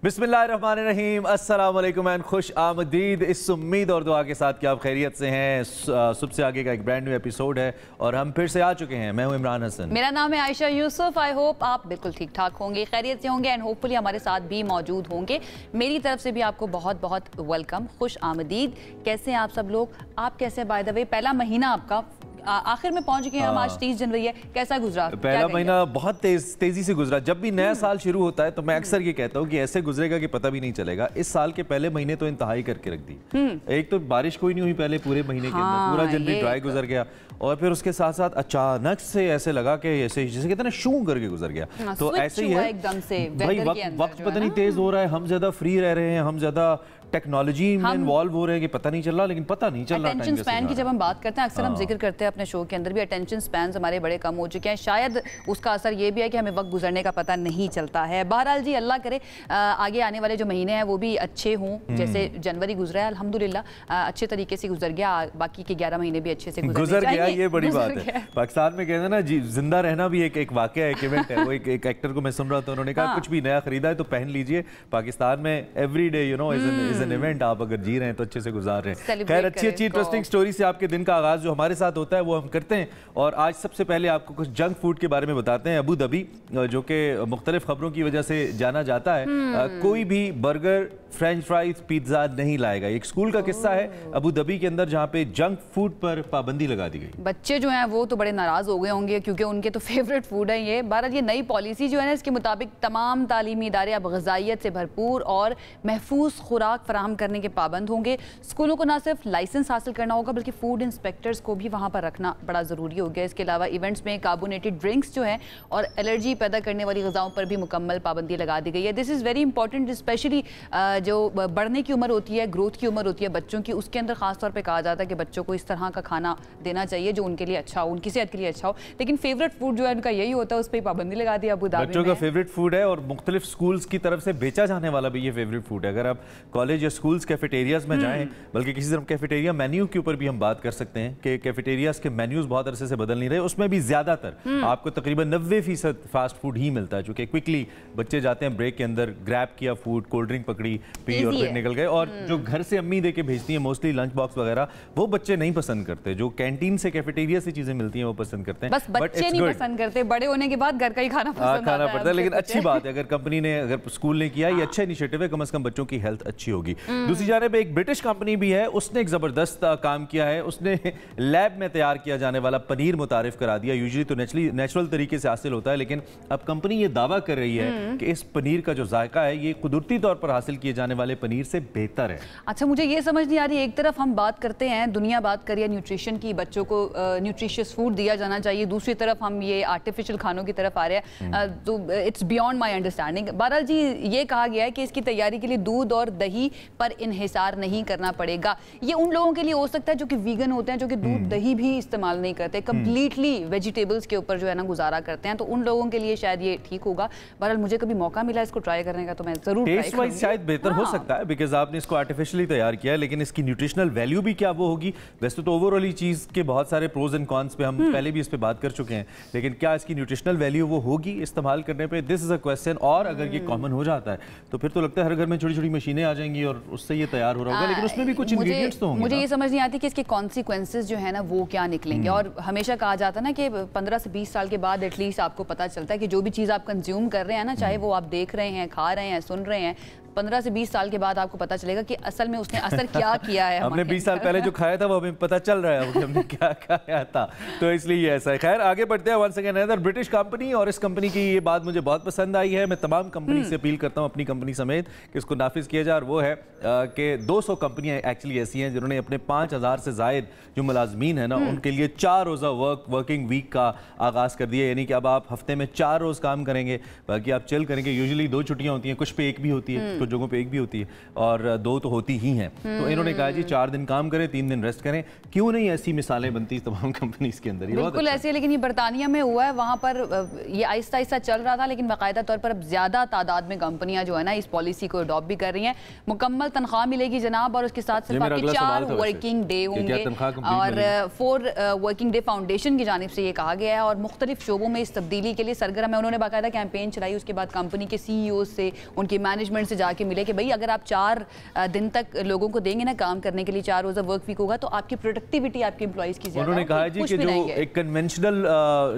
बिस्मिल्लाहिर्रहमानिर्रहीम, अस्सलाम वालेकुम एंड खुश आमदीद। इस उम्मीद और दुआ के साथ कि आप खैरियत से हैं। सुबह से आगे का एक ब्रांड न्यू एपिसोड है और हम फिर से आ चुके हैं। मैं हूं इमरान हसन, मेरा नाम है आयशा यूसुफ। आई होप आप बिल्कुल ठीक ठाक होंगे, खैरियत से होंगे एंड होपफुली हमारे साथ भी मौजूद होंगे। मेरी तरफ से भी आपको बहुत बहुत वेलकम, खुश आमदीद। कैसे हैं आप सब लोग? आप कैसे? बाय द वे, पहला महीना आपका आखिर में पहुंच गए हैं हम। आज 30 जनवरी है, कैसा गुजरा? पहला महीना बहुत तेजी से गुजरा। जब भी नया साल शुरू होता है तो मैं अक्सर ये कहता हूँ कि ऐसे गुजरेगा कि पता भी नहीं चलेगा। इस साल के पहले महीने तो इंतहाई करके रख दी। एक तो बारिश कोई नहीं हुई पहले पूरे महीने के अंदर, पूरा जनवरी ड्राई गुजर गया और फिर उसके साथ साथ अचानक से ऐसे लगा कि ऐसे जैसे कहते हैं ना, शू करके गुजर गया। तो ऐसे ही है एकदम से भाई, वक्त पता नहीं तेज हो रहा है, हम ज्यादा फ्री रह रहे हैं, हम ज्यादा टेक्नोलॉजी में इन्वॉल्व हो रहे हैं कि पता नहीं चल रहा। लेकिन पता नहीं चल रहा अटेंशन स्पैन की जब हम बात करते हैं, अक्सर हम जिक्र करते हैं अपने शो के अंदर भी, अटेंशन स्पैन हमारे बड़े कम हो चुके हैं। शायद उसका असर ये भी है कि हमें वक्त गुजरने का पता नहीं चलता है। बहरहाल जी, अल्लाह करे आगे आने वाले जो महीने हैं वो भी अच्छे हों। जैसे जनवरी गुजरा है अल्हम्दुलिल्लाह अच्छे तरीके से गुजर गया, बाकी के 11 महीने भी अच्छे से गुजर गया। ये बड़ी बात है। पाकिस्तान में कहते हैं ना जी, जिंदा रहना भी एक वाकया, एक इवेंट है। वो एक एक्टर को मैं सुन रहा था, उन्होंने कहा कुछ भी नया खरीदा है तो पहन लीजिए। पाकिस्तान में every day is an event. आप अगर जी रहे हैं तो अच्छे से गुजार रहे हैं। खैर, अच्छी इंटरेस्टिंग स्टोरी से आपके दिन का आगाज जो हमारे साथ होता है वो हम करते हैं। और आज सबसे पहले आपको कुछ जंक फूड के बारे में बताते हैं। अबू धाबी, जो कि मुख्तलिफ खबरों की वजह से जाना जाता है, कोई भी बर्गर, फ्रेंच फ्राइज, पिज्जा नहीं लाएगा। एक स्कूल का किस्सा है अबू धाबी के अंदर जहाँ पे जंक फूड पर पाबंदी लगा दी गई। बच्चे जो हैं वो तो बड़े नाराज हो गए होंगे क्योंकि उनके तो फेवरेट फूड है ये। भारत ये नई पॉलिसी जो है ना, इसके मुताबिक तमाम तालीमी इदारे अब ग़िज़ाइयत से भरपूर और महफूज खुराक फराहम करने के पाबंद होंगे। स्कूलों को ना सिर्फ लाइसेंस हासिल करना होगा बल्कि फूड इंस्पेक्टर्स को भी वहाँ पर रखना बड़ा ज़रूरी हो गया। इसके अलावा इवेंट्स में कार्बोनेटेड ड्रिंक्स जो हैं और एलर्जी पैदा करने वाली ग़िज़ाओं पर भी मुकम्मल पाबंदी लगा दी गई है। This is very important, specially जो बढ़ने की उम्र होती है, ग्रोथ की उम्र होती है बच्चों की, उसके अंदर खास तौर पे कहा जाता है कि बच्चों को इस तरह का खाना देना चाहिए जो उनके लिए अच्छा हो, उनकी सेहत के लिए अच्छा हो। लेकिन फेवरेट फूड जो है उनका यही होता है, उस पर पाबंदी लगा दी अबू धाबी में। बच्चों का फेवरेट फूड है और मुख्तलिफ स्कूल्स की तरफ से बेचा जाने वाला भी ये फेवरेट फूड है। अगर आप कॉलेज या स्कूल्स कैफेटेरियाज में जाएं, बल्कि किसी तरह कैफेटेरिया मेन्यू के ऊपर भी हम बात कर सकते हैं कि कैफेटेरियाज के मेन्यूज बहुत अरसे से बदल नहीं रहे। उसमें भी ज्यादातर आपको तकरीबन 90% फास्ट फूड ही मिलता है, चूंकि क्विकली बच्चे जाते हैं ब्रेक के अंदर, ग्रैब किया फूड, कोल्ड ड्रिंक पकड़ी, पी और फिर निकल गए। और जो घर से अम्मी दे के भेजती हैं मोस्टली लंच बॉक्स वगैरह, वो बच्चे नहीं पसंद करते। जो कैंटीन से कैफेटेरिया से चीजें मिलती हैं वो पसंद करते हैं। बस बच्चे नहीं पसंद करते, बड़े होने के बाद घर का ही खाना पड़ता है। लेकिन अच्छी बात है अगर कंपनी ने, अगर स्कूल ने किया, ये अच्छा इनिशिएटिव है, कम से कम बच्चों की हेल्थ अच्छी होगी। दूसरी जानिब एक ब्रिटिश कंपनी भी है, उसने एक जबरदस्त काम किया है। उसने लैब में तैयार किया जाने वाला पनीर मुतारिफ करा दिया। यूजुअली तो नेचुरल तरीके से हासिल होता है, लेकिन अब कंपनी ये दावा कर रही है कि इस पनीर का जो जायका है ये कुदरती तौर पर हासिल किए जाने वाले पनीर से बेहतर है। अच्छा, मुझे ये समझ नहीं आ रही, एक तरफ हम बात करते हैं, दुनिया बात करिए न्यूट्रिशन की, बच्चों को न्यूट्रिशियस फूड दिया जाना चाहिए, दूसरी तरफ हम ये आर्टिफिशियल खानों की तरफ आ रहे हैं। तो इट्स बियॉन्ड माई अंडरस्टैंडिंग। बहरहाल जी, ये कहा गया है कि इसकी तैयारी के लिए दूध और दही पर इन्हिसार नहीं करना पड़ेगा। ये उन लोगों के लिए हो सकता है जो कि वीगन होते हैं, जो कि दूध दही भी इस्तेमाल नहीं करते, कंप्लीटली वेजिटेबल्स के ऊपर जो है ना गुजारा करते हैं, तो उन लोगों के लिए शायद ये ठीक होगा। बहरहाल मुझे कभी मौका मिला इसको ट्राई करने का तो मैं जरूर टेस्ट वाइज शायद बेहतर हो सकता है, बिकॉज आपने इसको आर्टिफिशियली तैयार किया है। लेकिन इसकी न्यूट्रिशनल वैल्यू भी क्या वो होगी? वैसे तो ओवरऑल ही चीज के बहुत सारे प्रोज एंड कॉन्स पे हम पहले भी इस पे बात कर चुके हैं, लेकिन क्या इसकी न्यूट्रिशनल वैल्यू वो होगी इस्तेमाल करने पे? This is a question. और अगर ये कॉमन हो जाता है तो फिर तो लगता है हर घर में छोटी छोटी मशीनें आ जाएंगी और उससे ये तैयार हो रहा होगा। लेकिन उसमें भी कुछ इंग्रेडिएंट्स तो होंगे। मुझे ये समझ नहीं आती कि इसके कॉन्सिक्वेंसेस जो है ना वो क्या निकलेंगे। और हमेशा कहा जाता है ना कि 15 से 20 साल के बाद एटलीस्ट आपको पता चलता है कि जो भी चीज़ आप कंज्यूम कर रहे हैं ना, चाहे वो आप देख रहे हैं, खा रहे हैं, सुन रहे हैं, 15 से 20 साल के बाद आपको पता चलेगा कि असल में उसने असर क्या किया है। हमने 20 साल पहले जो खाया था वो हमें पता चल रहा है कि हमने क्या खाया था, तो इसलिए ऐसा है। खैर, आगे बढ़ते हैं। Once again another British company, और इस कंपनी की ये बात मुझे बहुत पसंद आई है। मैं तमाम कंपनी से अपील करता हूँ, अपनी कंपनी समेत, कि इसको नाफिज किया जाए। और वो है कि 200 कंपनियां एक्चुअली ऐसी हैं जिन्होंने अपने 5000 से जायद जो मुलाजमीन है ना, उनके लिए 4 रोज़ा वर्किंग वीक का आगाज़ कर दिया। यानी कि अब आप हफ्ते में 4 रोज़ काम करेंगे, बाकी आप चिल करेंगे। यूजुअली 2 छुट्टियां होती हैं, कुछ पे एक भी होती है, कुछ जगहों पे एक भी होती है, और 2 तो होती ही हैं। तो इन्होंने कहा जी 4 दिन काम करें, 3 दिन रेस्ट करें। क्यों नहीं ऐसी मिसालें बनती तमाम कंपनीज के अंदर? बिल्कुल ऐसे है, लेकिन ये बरतानिया में हुआ है, वहाँ पर ये आहिस्ता आहिस्ता चल रहा था, लेकिन बाकायदा तौर पर अब ज्यादा तादाद में कंपनियां जो है ना इस पॉलिसी को अडॉप्ट भी कर रही हैं। मुकम्मल तनख्वाह मिलेगी जनाब, और उसके साथ सिर्फ आपकी 4 वर्किंग डे होंगे। और 4 वर्किंग डे फाउंडेशन की जानिब से ये कहा गया है, और मुख्तलिफ शोबों में इस तब्दीली के लिए सरगर्म है। उन्होंने बाकायदा कैंपेन चलाई, उसके बाद कंपनी के CEO से, उनकी मैनेजमेंट से जाके जाके मिले कि भाई अगर आप 4 दिन तक लोगों को देंगे ना काम करने के लिए, 4 रोज़ा वर्क वीक होगा, तो आपकी प्रोडक्टिविटी आपके एम्प्लॉइज़ की ज़्यादा। उन्होंने कहा जी कि जो एक कन्वेंशनल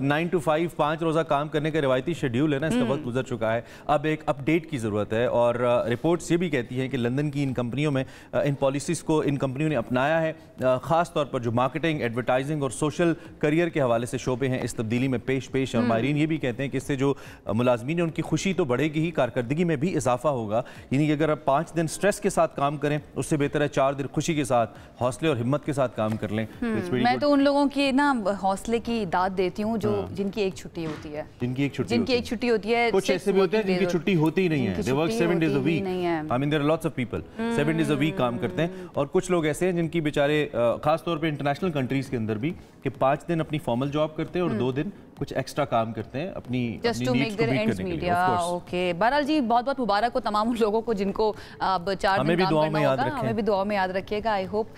9 to 5 5 रोज़ा काम करने का रिवायती शेड्यूल है ना, इसका वक्त गुजर चुका है, अब एक अपडेट की ज़रूरत है। और रिपोर्ट्स ये भी कहती हैं कि लंदन की इन कंपनियों में इन पॉलिसीज़ को इन कंपनियों ने अपनाया है, ख़ास तौर पर जो मार्केटिंग, एडवर्टाइजिंग और सोशल करियर के हवाले से शोबे हैं इस तब्दीली में पेश हैं। और माहिरीन ये भी कहते हैं कि इससे जो मुलाजमीन है उनकी खुशी तो बढ़ेगी ही, कारकर्दगी में भी इजाफा होगा। यानी कि अगर आप 5 दिन स्ट्रेस के साथ काम करें उससे बेहतर है 4 दिन खुशी के साथ, हौसले और हिम्मत के साथ काम कर लें। मैं तो उन लोगों की ना हौसले की दाद देती हूँ जो जिनकी एक छुट्टी होती है, जिनकी एक छुट्टी होती है। कुछ ऐसे भी होते हैं जिनकी छुट्टी होती ही नहीं है, they work 7 days a week। I mean there are lots of people 7 days a week काम करते हैं। और कुछ लोग ऐसे हैं जिनकी बेचारे खास तौर पे इंटरनेशनल कंट्रीज के अंदर भी कि 5 दिन अपनी फॉर्मल जॉब करते हैं और 2 दिन कुछ एक्स्ट्रा काम करते हैं अपनी नीड्स को मीट करने के लिए। ओके, बहरहाल जी बहुत बहुत मुबारक हो तमाम उन लोगों को जिनको अब 4 दिन काम करना होगा। हमें भी दुआ में याद रखिएगा। आई होप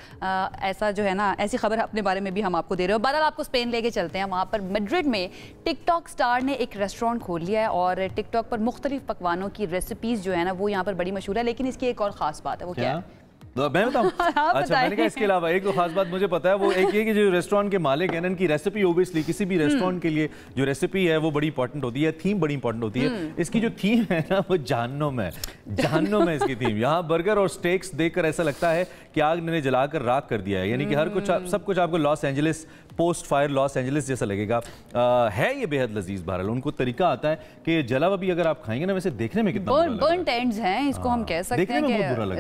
ऐसा जो है ना, ऐसी खबर अपने बारे में भी हम आपको दे रहे हो। बहरहाल आपको स्पेन लेके चलते हैं। वहाँ पर मैड्रिड में टिकटॉक स्टार ने एक रेस्टोरेंट खोल लिया है और टिकटॉक पर मुख्तलिफ पकवानों की रेसिपीज जो है ना वो यहाँ पर बड़ी मशहूर है। लेकिन इसकी एक और खास बात है, वो क्या है? मैं बताऊं? अच्छा, मैंने कहा इसके अलावा एक तो खास बात मुझे पता है, वो एक ये कि जो रेस्टोरेंट के मालिक हैं इनकी रेसिपी ओबियसली किसी भी रेस्टोरेंट के लिए जो रेसिपी है वो बड़ी इंपॉर्टेंट होती है, थीम बड़ी इंपॉर्टेंट होती है। इसकी जो थीम है ना वो जहन्नुम है, जहन्नुम है इसकी थीम। यहाँ बर्गर और स्टेक्स देखकर ऐसा लगता है कि आग ने जलाकर राख कर दिया है। यानी कि हर कुछ सब कुछ आपको Los Angeles, post fire Los Angeles जैसा लगेगा। है ये बेहद लजीज। बहरहाल उनको तरीका आता है कि जला हुआ भी अगर आप खाएंगे ना, वैसे देखने में कितना बर्न्ड एंड्स हैं, इसको हम कह सकते हैं कि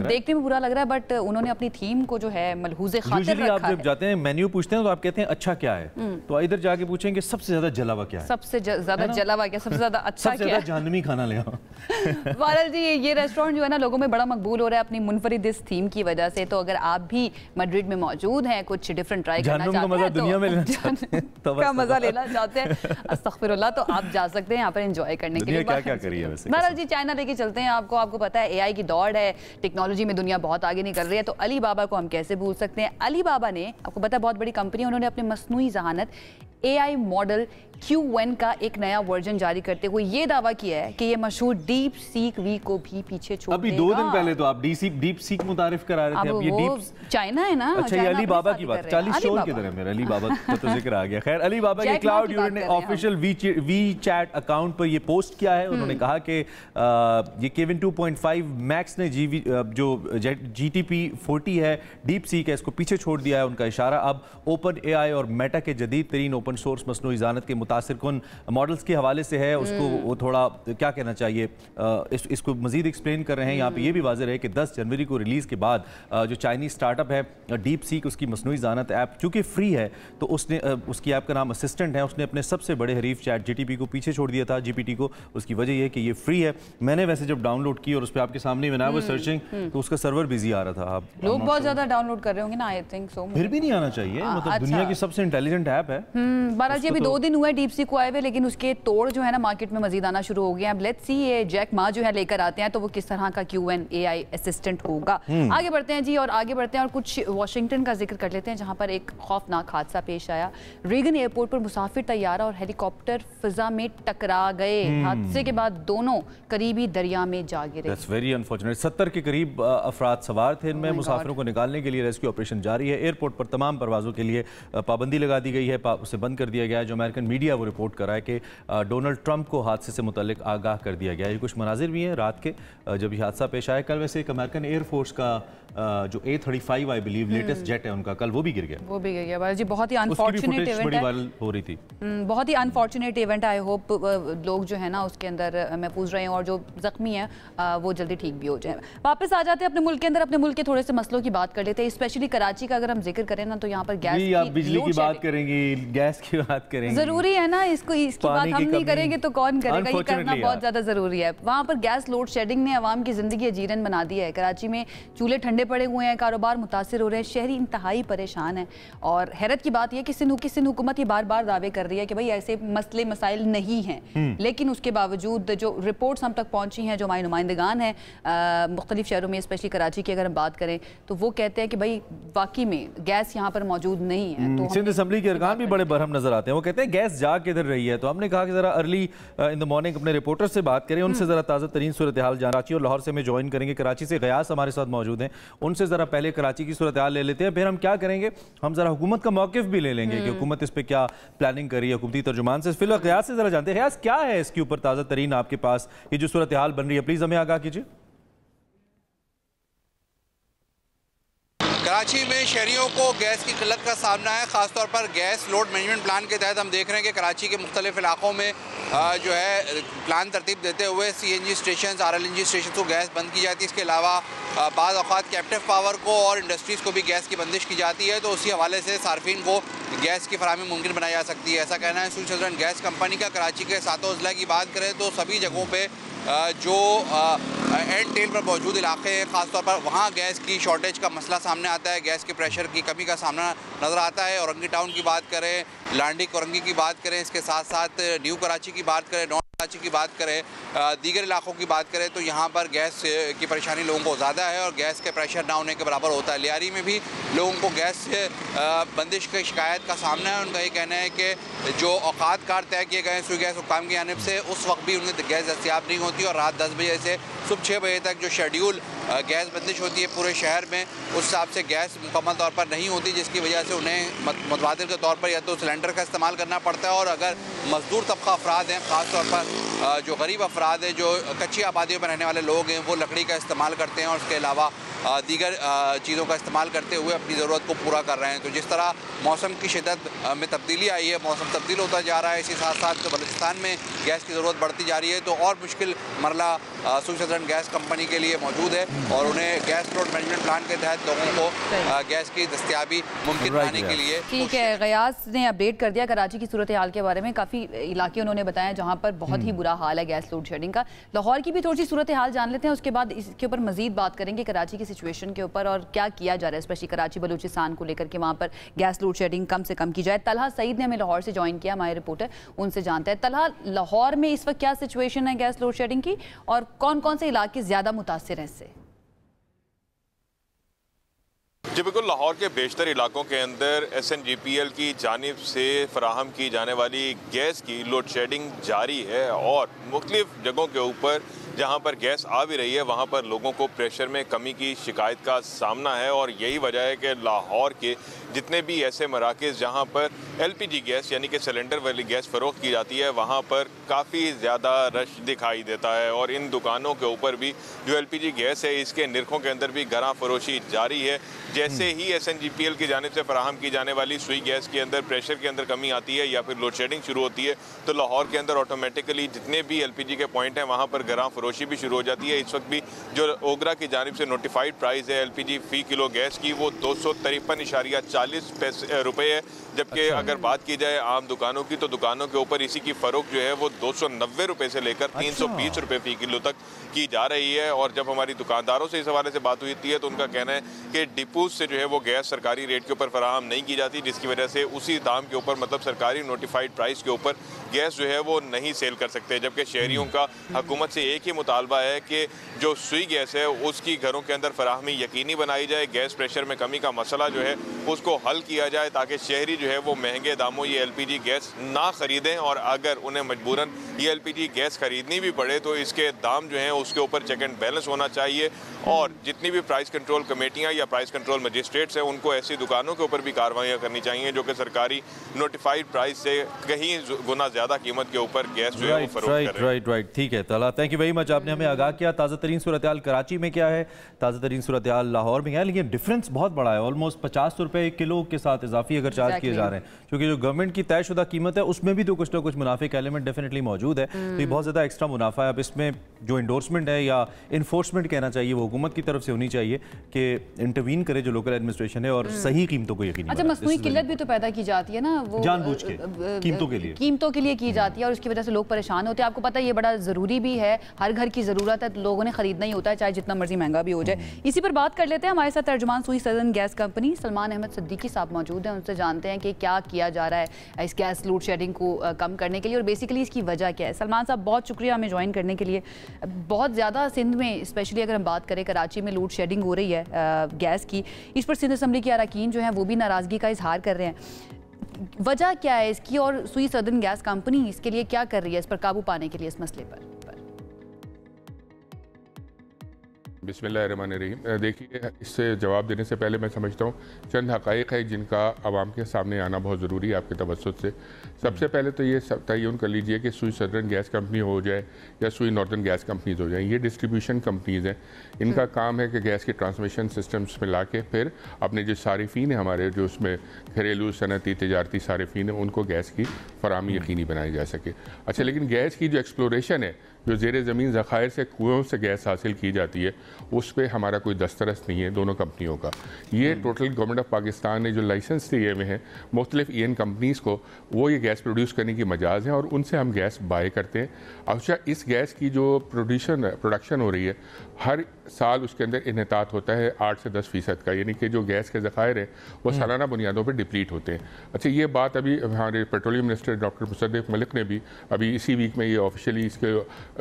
देखने में बुरा लग रहा है, बट उन्होंने अपनी थीम को जो है मलहूज़े खातिर रखा है। आप जब जाते हैं मेन्यू पूछते हैं तो आप कहते हैं अच्छा क्या है, तो इधर जाके पूछेंगे सबसे ज्यादा जला हुआ क्या है, सबसे ज्यादा जला हुआ क्या, सबसे ज्यादा अच्छा क्या है, जहन्नमी खाना ले आओ। बहरहाल जी ये रेस्टोरेंट जो है ना लोगों में बड़ा मकबूल हो रहा है अपनी मुनफरिद इस थीम की वजह से। तो अगर आप भी मैड्रिड में मौजूद हैं, कुछ डिफरेंट ट्राई करना चाहते हैं का मजा लेना चाहते हैं, अस्तगफिरुल्लाह, तो आप जा सकते हैं यहाँ पर एंजॉय करने के लिए। क्या करी है वैसे? बहरहाल जी चाइना लेके चलते हैं आपको। आपको पता है एआई की दौड़ है, टेक्नोलॉजी में दुनिया बहुत आगे निकल रही है, तो अली बाबा को हम कैसे भूल सकते हैं। अली बाबा ने, आपको पता है बहुत बड़ी कंपनी है, उन्होंने अपने मसनूई ज़हानत AI मॉडल Q1 का एक नया वर्जन जारी करते हुए ये दावा किया है कि ये मशहूर डीप सीक वी को भी पीछे छोड़ देगा। अभी 2 दिन पहले तो आप डीप सीक मुतारिफ करा रहे थे, अब ये डीप चाइना है ना। अच्छा, ये अली बाबा की बात, 40 शोर की तरह मेरा अली बाबा का तो जिक्र आ गया। खैर, अली बाबा के क्लाउड यूनिट ने ऑफिशियल वी चैट अकाउंट पर ये पोस्ट किया है। उन्होंने कहा कि ये केविन 2.5 मैक्स ने जो GTP 40 है, डीप सीक है, इसको पीछे छोड़ दिया है। उनका इशारा अब ओपन AI और मेटा के जदीद तरीन ओपन सोर्स मसनूई ज़ानत के मुतासिर कुन मॉडल्स के हवाले से है। उसको वो थोड़ा क्या कहना चाहिए, इसको मजीद एक्सप्लेन कर रहे हैं। यहाँ पे ये भी वाज़ेह है कि 10 जनवरी को रिलीज़ के बाद जो चाइनीज़ स्टार्टअप है डीप सीक, उसकी मसनूई ज़ानत ऐप चूँकि फ्री है तो उसने उसकी ऐप का नाम असिस्टेंट है, उसने अपने सबसे बड़े हरीफ चैट GTP को पीछे छोड़ दिया था, GPT को। उसकी वजह यह है कि ये फ्री है। मैंने वैसे जब डाउनलोड की और उस पर आपके सामने बनाया वो सर्चिंग, तो उसका सर्वर बिजी आ रहा था। लोग बहुत ज़्यादा डाउनलोड कर रहे होंगे ना, आई थिंक सो। फिर भी नहीं आना चाहिए, मतलब दुनिया की सबसे इंटेलिजेंट ऐप है। बहरहाल जी अभी 2 दिन हुए डीप सीक को आए हुए, लेकिन उसके तोड़ जो है ना मार्केट में मजीद आना शुरू हो गया। अब लेट्स सी ये जैक मा जो है लेकर आते हैं तो वो किस तरह का Q1 AI असिस्टेंट होगा। आगे बढ़ते हैं जी, और आगे बढ़ते हैं और कुछ वाशिंगटन का जिक्र कर लेते हैं जहां पर एक खौफनाक हादसा पेश आया। रीगन एयरपोर्ट पर मुसाफिर तैयारा और हेलीकॉप्टर फिजा में टकरा गए। हादसे के बाद दोनों करीबी दरिया में जा गिरे। That's very unfortunate. 70 के करीब अफराद सवार थे इनमें। मुसाफिरों को निकालने के लिए रेस्क्यू ऑपरेशन जारी है। एयरपोर्ट पर तमाम परवाजों के लिए पाबंदी लगा दी गई है, उसे बंद कर दिया गया है। जो अमेरिकन मीडिया वो रिपोर्ट कर रहा है कि डोनाल्ड ट्रंप को हादसे से मुतल्लिक आगाह कर दिया गया है। ये कुछ मनाजिर भी हैं रात के जब ये हादसा पेश आया। कल वैसे एक अमेरिकन एयरफोर्स का जो A35 I believe latest jet है उनका, कल वो भी गिर गया। वो भी गिर गया जी, बहुत ही अनफॉर्चुनेट इवेंट है, वायरल हो रही थी। बहुत ही अनफॉर्चुनेट इवेंट है। आई होप लोग जो है ना उसके अंदर महफूज रहे हैं और जो जख्मी है वो जल्दी ठीक भी हो जाए। वापस आ जाते हैं अपने मुल्क के अंदर, अपने मुल्क के थोड़े से मसलों की बात कर लेते हैं। स्पेशली कराची का अगर हम जिक्र करें ना तो यहाँ पर गैस की, बिजली की बात करेंगे, गैस की बात करेंगे, जरूरी है ना। इसकी बात हम नहीं करेंगे तो कौन करेगा, ये करना बहुत ज्यादा जरूरी है। वहाँ पर गैस लोड शेडिंग ने अवाम की जिंदगी अजीरन बना दी है। कराची में चूल्हे ठंडे पड़े हुए हैं, कारोबार मुतासिर हो रहे हैं, शहरी इंतहाई परेशान है। और हैरत की बात यह कि सिंध हुकूमत ये बार बार दावे कर रही है कि भाई ऐसे मसले मसाइल नहीं हैं, लेकिन उसके बावजूद जो रिपोर्ट्स हम तक पहुंची हैं, जो हमारे नुमाइंदगान हैं मुख्तलिफ शहरों में, स्पेशली कराची की अगर हम बात करें तो वो कहते हैं कि भाई वाकई में गैस यहाँ पर मौजूद नहीं है। तो सिंध असम्बली के अरकान भी बड़े बरहम नजर आते हैं। वो कहते हैं गैस जा किधर रही है, तो हमने कहा कि ज़रा अर्ली इन द मॉर्निंग अपने रिपोर्टर से बात करें, उनसे ज़रा ताज़ा तरीन सूरत हाल जान। कराची और लाहौर से हमें ज्वाइन करेंगे, कराची से गयास हमारे साथ मौजूद हैं, उनसे ज़रा पहले कराची की सूरत हाल ले लेते हैं। फिर हम क्या करेंगे, हम ज़रा हुकूमत का मौक़िफ़ भी ले लेंगे कि हुकूमत इस पर क्या प्लानिंग करी है हुकूमती तर्जुमान से। फिलहाल गयास से ज़रा जानते हैं, गयास क्या है इसके ऊपर ताज़ा तरीन आपके पास, ये जो सूरत हाल बन रही है, प्लीज़ हमें आगाह कीजिए। कराची में शहरियों को गैस की किल्लत का सामना है, ख़ासतौर पर गैस लोड मैनेजमेंट प्लान के तहत हम देख रहे हैं कि कराची के मुख्तलिफ इलाकों में जो है प्लान तरतीब देते हुए CNG स्टेशन, RLNG स्टेशन को गैस बंद की जाती है। इसके अलावा बाद औक़ात कैप्टिव पावर को और इंडस्ट्रीज़ को भी गैस की बंदिश की जाती है, तो उसी हवाले से सार्फिन को गैस की फराहमी मुमकिन बनाई जा सकती है, ऐसा कहना है स्वीट सदर्न गैस कंपनी का। कराची के 7 अज़ला की बात करें तो सभी जगहों पर जो एंड टेल पर मौजूद इलाके हैं, ख़ासतौर पर वहाँ गैस की शॉर्टेज का मसला सामने आता है, गैस के प्रेशर की कमी का सामना नज़र आता है। औरंगी टाउन की बात करें, लांडी कोरंगी की बात करें, इसके साथ साथ न्यू कराची की बात करें, नॉर्थ कराची की बात करें, दीगर इलाकों की बात करें, तो यहाँ पर गैस की परेशानी लोगों को ज़्यादा है और गैस के प्रेशर ना होने के बराबर होता है। लियारी में भी लोगों को गैस से बंदिश की शिकायत का सामना है। उनका ये कहना है कि जो औकात कार तय किए गए हैं स्वी गैस हुक्काम की जानिब से, उस वक्त भी उन्हें गैस दस्तियाब नहीं होती और रात 10 बजे से सुबह 6 बजे तक जो शेड्यूल गैस बंदिश होती है पूरे शहर में, उस हिसाब से गैस मुकम्मल तौर पर नहीं होती, जिसकी वजह से उन्हें मुतबादिल के तौर पर या तो सिलेंडर का इस्तेमाल करना पड़ता है, और अगर मजदूर तबका अफराद हैं, ख़ास तौर पर जो गरीब अफराद हैं, जो कच्ची आबादियों में रहने वाले लोग हैं, वो लकड़ी का इस्तेमाल करते हैं और उसके अलावा दीगर चीज़ों का इस्तेमाल करते हुए अपनी ज़रूरत को पूरा कर रहे हैं। तो जिस तरह मौसम की शिद्दत में तब्दीली आई है, मौसम तब्दील होता जा रहा है, इसी साथ साथ बलूचिस्तान में गैस की ज़रूरत बढ़ती जा रही है, तो और मुश्किल मरला स्वीट सदर्न गैस कंपनी के लिए मौजूद है और उन्हें गैस लोड मैनेजमेंट प्लान के तहत लोगों को गैस की दस्तियाबी मुमकिन बनाने के लिए। ठीक है, गयास ने अपडेट कर दिया कराची की सूरत हाल के बारे में। काफ़ी इलाके उन्होंने बताया जहाँ पर बहुत ही बुरा हाल है गैस लोड शेडिंग का। लाहौर की भी थोड़ी सी सूरत हाल जान लेते हैं, उसके बाद इसके ऊपर मजीद बात करेंगे कराची की सिचुएशन के ऊपर और क्या किया जा रहा है स्पेशली कराची बलूचिस्तान को लेकर के, वहाँ पर गैस लोड शेडिंग कम से कम की जाए। तलहा सईद ने हमें लाहौर से ज्वाइन किया, हमारे रिपोर्टर, उनसे जानते हैं। तलहा, लाहौर में इस वक्त क्या सिचुएशन है गैस लोड शेडिंग की और कौन कौन से इलाके ज़्यादा मुतासिर हैं इससे? जी बिल्कुल, लाहौर के बेशतर इलाकों के अंदर SNGPL की जानिब से फराहम की जाने वाली गैस की लोड शेडिंग जारी है और मुख्तलिफ जगहों के ऊपर जहां पर गैस आ भी रही है वहां पर लोगों को प्रेशर में कमी की शिकायत का सामना है। और यही वजह है कि लाहौर के जितने भी ऐसे मराकज़ जहां पर LPG गैस यानी कि सिलेंडर वाली गैस फ़रोख्त की जाती है वहां पर काफ़ी ज़्यादा रश दिखाई देता है और इन दुकानों के ऊपर भी जो LPG गैस है इसके निरखों के अंदर भी गरा फरोशी जारी है। जैसे ही SNGPL की जानिब से फराहम की जाने वाली सुई गैस के अंदर प्रेशर के अंदर कमी आती है या फिर लोड शेडिंग शुरू होती है तो लाहौर के अंदर ऑटोमेटिकली जितने भी LPG के पॉइंट हैं वहाँ पर गरा फरोशी भी शुरू हो जाती है। इस वक्त भी जो ओगरा की जानिब से नोटिफाइड प्राइस है LPG फ़ी किलो गैस की वो 253.40 रुपये है, जबकि अगर बात की जाए आम दुकानों की तो दुकानों के ऊपर इसी की फ़रोख्त जो है वो 290 रुपये से लेकर 320 रुपये फ़ी किलो तक की जा रही है। और जब हमारी दुकानदारों से इस हवाले से बात हुई थी तो उनका कहना है कि डिपोज से जो है वो गैस सरकारी रेट के ऊपर फराहम नहीं की जाती, जिसकी वजह से उसी दाम के ऊपर मतलब सरकारी नोटिफाइड प्राइस के ऊपर गैस जो है वो नहीं सेल कर सकते। जबकि शहरियों का हुकूमत से एक ही मुतालबा है कि जो सुई गैस है उसकी घरों के अंदर फराहमी यकीनी बनाई जाए, गैस प्रेशर में कमी का मसला जो है उसको हल किया जाए ताकि शहरी जो है वो महंगे दामों ये LPG गैस ना ख़रीदें और अगर उन्हें मजबूरन ये LPG गैस ख़रीदनी भी पड़े तो इसके दाम जो हैं उसके ऊपर चेक एंड बैलेंस होना चाहिए। और जितनी भी प्राइस कंट्रोल कमेटियाँ या प्राइस कंट्रोल मजिस्ट्रेट्स हैं उनको ऐसी दुकानों के ऊपर भी कार्रवाइयाँ करनी चाहिए जो कि सरकारी नोटिफाइड प्राइस से कहीं गुना ज़्यादा कीमत के ऊपर गैस जो है वो फरोख्त कर रहे हैं। राइट, ठीक है तला, थैंक यू वेरी मच, आपने हमें आगाह किया। ताज़ा तरीन सूरत हाल कराची में क्या है, ताज़ा तरीन सूरत हाल लाहौर में क्या है, लेकिन डिफरेंस बहुत बड़ा है। ऑलमोस्ट 50 रुपये किलो के साथ इजाफी अगर चार्ज किए जा रहे हैं, क्योंकि जो गवर्नमेंट की तयशुदा कीमत है उसमें भी तो कुछ ना कुछ मुनाफे का एलिमेंट डेफिनेटली मौजूद है, तो ये बहुत ज़्यादा एक्स्ट्रा मुनाफा है। अब इसमें जो इंडोर्समेंट है या इन्फोर्समेंट कहना चाहिए वो हुकूमत की तरफ से होनी चाहिए कि इंटरवीन करे जो लोकल एडमिनिस्ट्रेशन है और सही कीमतों को यकीनी बनाए। अच्छा, मसनूई किल्लत भी तो पैदा की जाती है ना, वो जानबूझ के कीमतों के लिए की जाती है और उसकी वजह से लोग परेशान होते हैं। आपको पता है ये बड़ा ज़रूरी भी है, हर घर की ज़रूरत है, लोगों ने ख़रीदना ही होता है चाहे जितना मर्जी महंगा भी हो जाए। इसी पर बात कर लेते हैं, हमारे साथ तर्जुमान Sui Southern Gas Company Salman Ahmed Siddiqui साहब मौजूद हैं, उनसे जानते हैं कि क्या किया जा रहा है इस गैस लोड शेडिंग को कम करने के लिए और बेसिकली इसकी वजह क्या है। सलमान साहब, बहुत शुक्रिया हमें ज्वाइन करने के लिए। बहुत ज़्यादा सिंध में स्पेशली अगर हम बात करें कराची में लोड शेडिंग हो रही है गैस की, इस पर सिंध असम्बली के अरकान जो हैं वो भी नाराज़गी का इजहार कर रहे हैं। वजह क्या है इसकी, और सुई सदर्न गैस कंपनी इसके लिए क्या कर रही है इस पर काबू पाने के लिए, इस मसले पर? बिस्मिल्लाहिर्रहमानिर्रहीम। देखिए, इससे जवाब देने से पहले मैं समझता हूँ चंद हक़ाइक़ है जिनका आवाम के सामने आना बहुत ज़रूरी है आपके तवज्जुह से। सबसे पहले तो ये तयन कर लीजिए कि सुई सदर्न गैस कंपनी हो जाए या सुई नॉर्दर्न गैस कंपनीज हो जाए, ये डिस्ट्रीब्यूशन कंपनीज़ हैं। इनका काम है कि गैस के ट्रांसमिशन सिस्टम्स में ला के फिर अपने जो सारिफीन है हमारे, जो उसमें घरेलू सनती तजारती सारिफीन है, उनको गैस की फराहमी यकीनी बनाई जा सके। अच्छा, लेकिन गैस की जो एक्सप्लोरेशन है, जो ज़ेर ज़मीन ज़खायर से कुओं से गैस हासिल की जाती है, उस पर हमारा कोई दस्तरस नहीं है दोनों कंपनियों का। ये टोटल गवर्नमेंट ऑफ पाकिस्तान ने जो लाइसेंस दिए हुए हैं मुख्तलिफ EN कंपनीज़ को, वो ये गैस प्रोड्यूस करने की मजाज हैं और उनसे हम गैस बाय करते हैं। अच्छा, इस गैस की जो प्रोडक्शन हो रही है, हर साल उसके अंदर इन्हतात होता है 8 से 10% का, यानी कि जो गैस के ज़खायर हैं वो सालाना बुनियादों पर डिप्लीट होते हैं। अच्छा, ये बात अभी हमारे petroleum minister doctor Mossadegh Malik ने भी अभी इसी वीक में ये ऑफिशियली इसके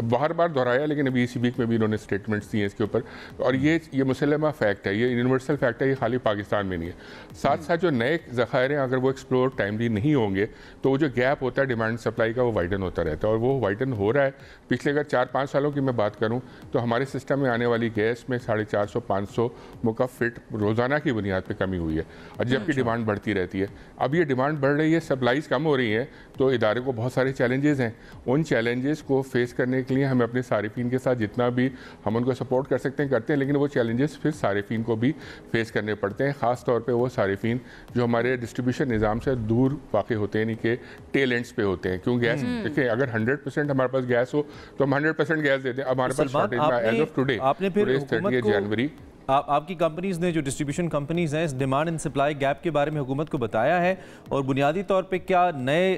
बार बार दोहराया, लेकिन अभी इसी वीक में भी इन्होंने स्टेटमेंट्स दिए इसके ऊपर। और ये मुसलमा फैक्ट है, ये यूनिवर्सल फैक्ट है, ये खाली पाकिस्तान में नहीं है। साथ साथ जो नए ज़खायर हैं, अगर वो एक्सप्लोर टाइमली नहीं होंगे तो वो जो गैप होता है डिमांड सप्लाई का, वो वाइडन होता रहता है, और वो वाइडन हो रहा है। पिछले अगर 4-5 सालों की मैं बात करूँ तो हमारे सिस्टम में आने वाली गैस में 450-500 मुकफ फिट रोज़ाना की बुनियाद पर कमी हुई है, और जबकि डिमांड बढ़ती रहती है। अब ये डिमांड बढ़ रही है, सप्लाईज कम हो रही हैं, तो इदारे को बहुत सारे चैलेंजेस हैं। उन चैलेंजेस को फेस करने के लिए हमें अपने सारिफीन के साथ जितना भी हम उनको सपोर्ट कर सकते हैं करते हैं, लेकिन वो चैलेंजेस फिर सारिफीन को भी फेस करने पड़ते हैं। ख़ास तौर पे वो सारिफीन जो हमारे डिस्ट्रीब्यूशन निज़ाम से दूर वाक़ होते हैं, यानी कि टेल एंड्स पे होते हैं। क्यों गैस, देखिए, अगर 100% हमारे पास गैस हो तो हम 100% गैस देते हैं। अब हमारे पास शॉर्टेज एज ऑफ टुडे, आपने फिर 30 जनवरी आपकी कंपनीज ने, जो डिस्ट्रीब्यूशन कंपनीज हैं, इस डिमांड एंड सप्लाई गैप के बारे में हुकूमत को बताया है? और बुनियादी तौर पे क्या नए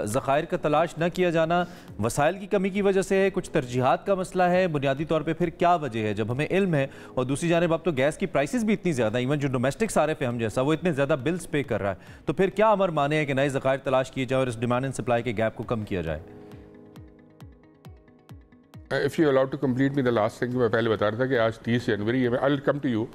ज़खायर का तलाश न किया जाना वसाइल की कमी की वजह से है, कुछ तरजीहात का मसला है? बुनियादी तौर पे फिर क्या वजह है, जब हमें इल्म है और दूसरी जानिब अब तो गैस की प्राइसेस भी इतनी ज़्यादा, इवन जो डोमेस्टिक सारिफ है हम जैसा, वो इतने ज़्यादा बिल्स पे कर रहा है, तो फिर क्या अमर माने है कि नए ज़खायर तलाश किए जाए और इस डिमांड एंड सप्लाई के गैप को कम किया जाए? If you allowed to complete me the last thing, मैं पहले बता रहा था कि आज 30 जनवरी है। I will come to you.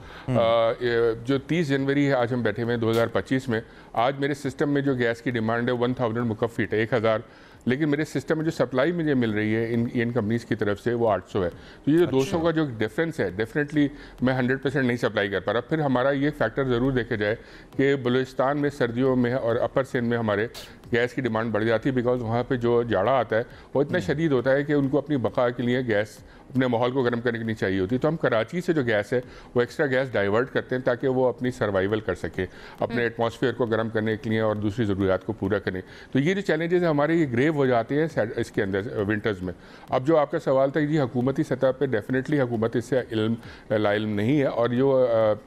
जो 30 जनवरी है, आज हम बैठे हुए हैं 2025 में। आज मेरे सिस्टम में जो गैस की डिमांड है 1000 मुकफ फीट है, 1000, लेकिन मेरे सिस्टम में जो सप्लाई मुझे मिल रही है इन कंपनीज़ की तरफ से वो 800 है। तो ये जो 200 का जो डिफरेंस है, डेफिनेटली मैं 100% नहीं सप्लाई कर पा रहा। फिर हमारा ये फैक्टर ज़रूर देखा जाए कि बलूचिस्तान में सर्दियों में और अपर सिंध में हमारे गैस की डिमांड बढ़ जाती है, बिकॉज वहाँ पे जो जाड़ा आता है वो इतना शदीद होता है कि उनको अपनी बका के लिए गैस अपने माहौल को गर्म करने के लिए चाहिए होती है। तो हम कराची से जो गैस है वो एक्स्ट्रा गैस डाइवर्ट करते हैं ताकि वो अपनी सर्वाइवल कर सके, अपने एटमॉस्फेयर को गर्म करने के लिए और दूसरी ज़रूरियात को पूरा करें। तो ये जो चैलेंजेस हैं हमारे, ये ग्रेव हो जाते हैं इसके अंदर विंटर्स में। अब जो आपका सवाल था जी, हुकूमती सतह पर डेफिनेटली हुकूमत इससे लाइल्म नहीं है, और जो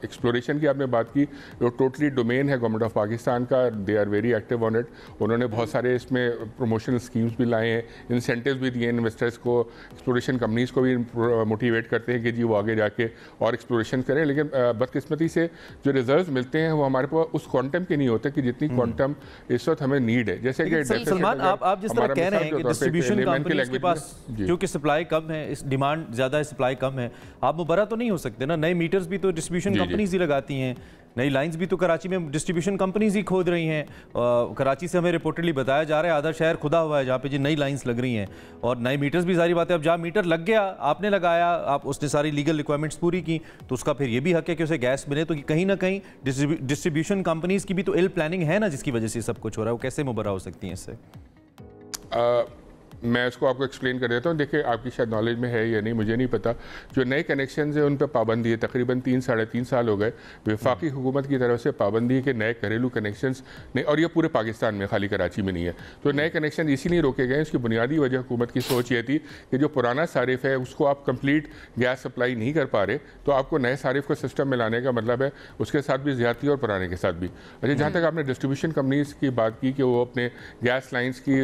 एक्सप्लोरेशन की आपने बात की, जो टोटली डोमेन है गवर्नमेंट ऑफ पाकिस्तान का, they are very active on it. उन्होंने बहुत सारे इसमें प्रमोशनल स्कीम्स भी लाए हैं, इंसेंटिव्स भी दिए इन्वेस्टर्स को, एक्सप्लोरेशन कंपनीज़ को भी मोटिवेट करते हैं कि जी वो आगे जाके और एक्सप्लोरेशन करें। लेकिन बदकिस्मती से जो रिजल्ट्स मिलते हैं वो हमारे पास उस क्वांटम के नहीं होते कि जितनी क्वांटम इस वक्त हमें नीड है। जैसे कि सलमान, आप जिस तरह कह रहे हैं कि डिस्ट्रीब्यूशन कंपनीज के पास क्योंकि सप्लाई कम है, इस डिमांड ज़्यादा है, सप्लाई कम है, आप मुबर्रा तो नहीं हो सकते ना। नए मीटर्स भी तो डिस्ट्रीब्यूशन कंपनीज ही लगाती हैं, नई लाइंस भी तो कराची में डिस्ट्रीब्यूशन कंपनीज ही खोद रही हैं। कराची से हमें रिपोर्टली बताया जा रहा है आधा शहर खुदा हुआ है जहाँ पे जी नई लाइंस लग रही हैं, और नए मीटर्स भी, सारी बात है। अब जहाँ मीटर लग गया, आपने लगाया, आप उसने सारी लीगल रिक्वायरमेंट्स पूरी की, तो उसका फिर ये भी हक है कि उसे गैस मिले। तो कहीं ना कहीं डिस्ट्रीब्यूशन कंपनीज की भी तो इल प्लानिंग है ना, जिसकी वजह से सब कुछ हो रहा है। वो कैसे मुबर्रा हो सकती हैं इससे? मैं इसको आपको एक्सप्लेन कर देता हूँ। देखिए, आपकी शायद नॉलेज में है या नहीं, मुझे नहीं पता। जो नए कनेक्शन है उन पर पाबंदी है, तकरीबन 3-3.5 साल हो गए वफाकी हुकूमत की तरफ से पाबंदी है कि नए घरेलू कनेक्शंस नहीं, और ये पूरे पाकिस्तान में, खाली कराची में नहीं है। तो नए कनेक्शन इसीलिए रोके गए, इसकी बुनियादी वजह हुकूमत की सोच ये थी कि जो पुराना सारिफ है उसको आप कंप्लीट गैस सप्लाई नहीं कर पा रहे, तो आपको नए सारिफ को सिस्टम में लाने का मतलब है उसके साथ भी ज़्यादती और पुराने के साथ भी। अच्छा, जहाँ तक आपने डिस्ट्रीब्यूशन कंपनीज़ की बात की कि वो अपने गैस लाइन्स की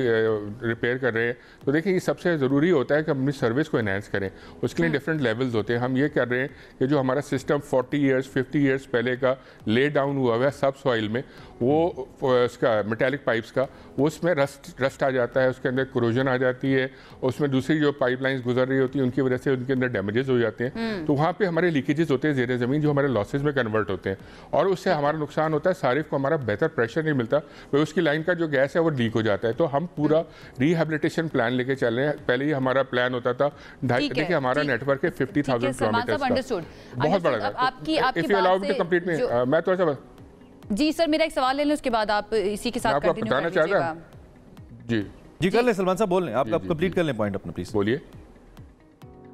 रिपेयर कर रहे हैं, तो देखिए ये सबसे ज़रूरी होता है कि हम अपनी सर्विस को एनहांस करें, उसके लिए डिफरेंट लेवल्स होते हैं। हम ये कर रहे हैं कि जो हमारा सिस्टम 40 ईयर्स 50 ईयर्स पहले का ले डाउन हुआ है सब सॉइल में, वो उसका मेटालिक पाइप्स का, वो उसमें रस्ट आ जाता है, उसके अंदर क्रोजन आ जाती है, उसमें दूसरी जो पाइपलाइंस गुजर रही होती है उनकी वजह से उनके अंदर डैमेजेस हो जाते हैं। तो वहाँ पे हमारे लीकेजेस होते हैं ज़ेरे ज़मीन, जो हमारे लॉसेज में कन्वर्ट होते हैं और उससे हमारा नुकसान होता है। सारिफ को हमारा बेहतर प्रेशर नहीं मिलता, तो उसकी लाइन का जो गैस है वो लीक हो जाता है। तो हम पूरा रिहेबिलिटेशन प्लान लेके चल रहे हैं। पहले ही हमारा प्लान होता था, देखिए हमारा नेटवर्क है 50,000 किलोमीटर का, बहुत बड़ा। मैं थोड़ा सा जी सर, मेरा एक सवाल ले लें, उसके बाद आप इसी के साथ कंटिन्यू बताना चाहता जी कर ले सलमान साहब, बोल लें, आप कंप्लीट कर लें पॉइंट अपना प्लीज। बोलिए।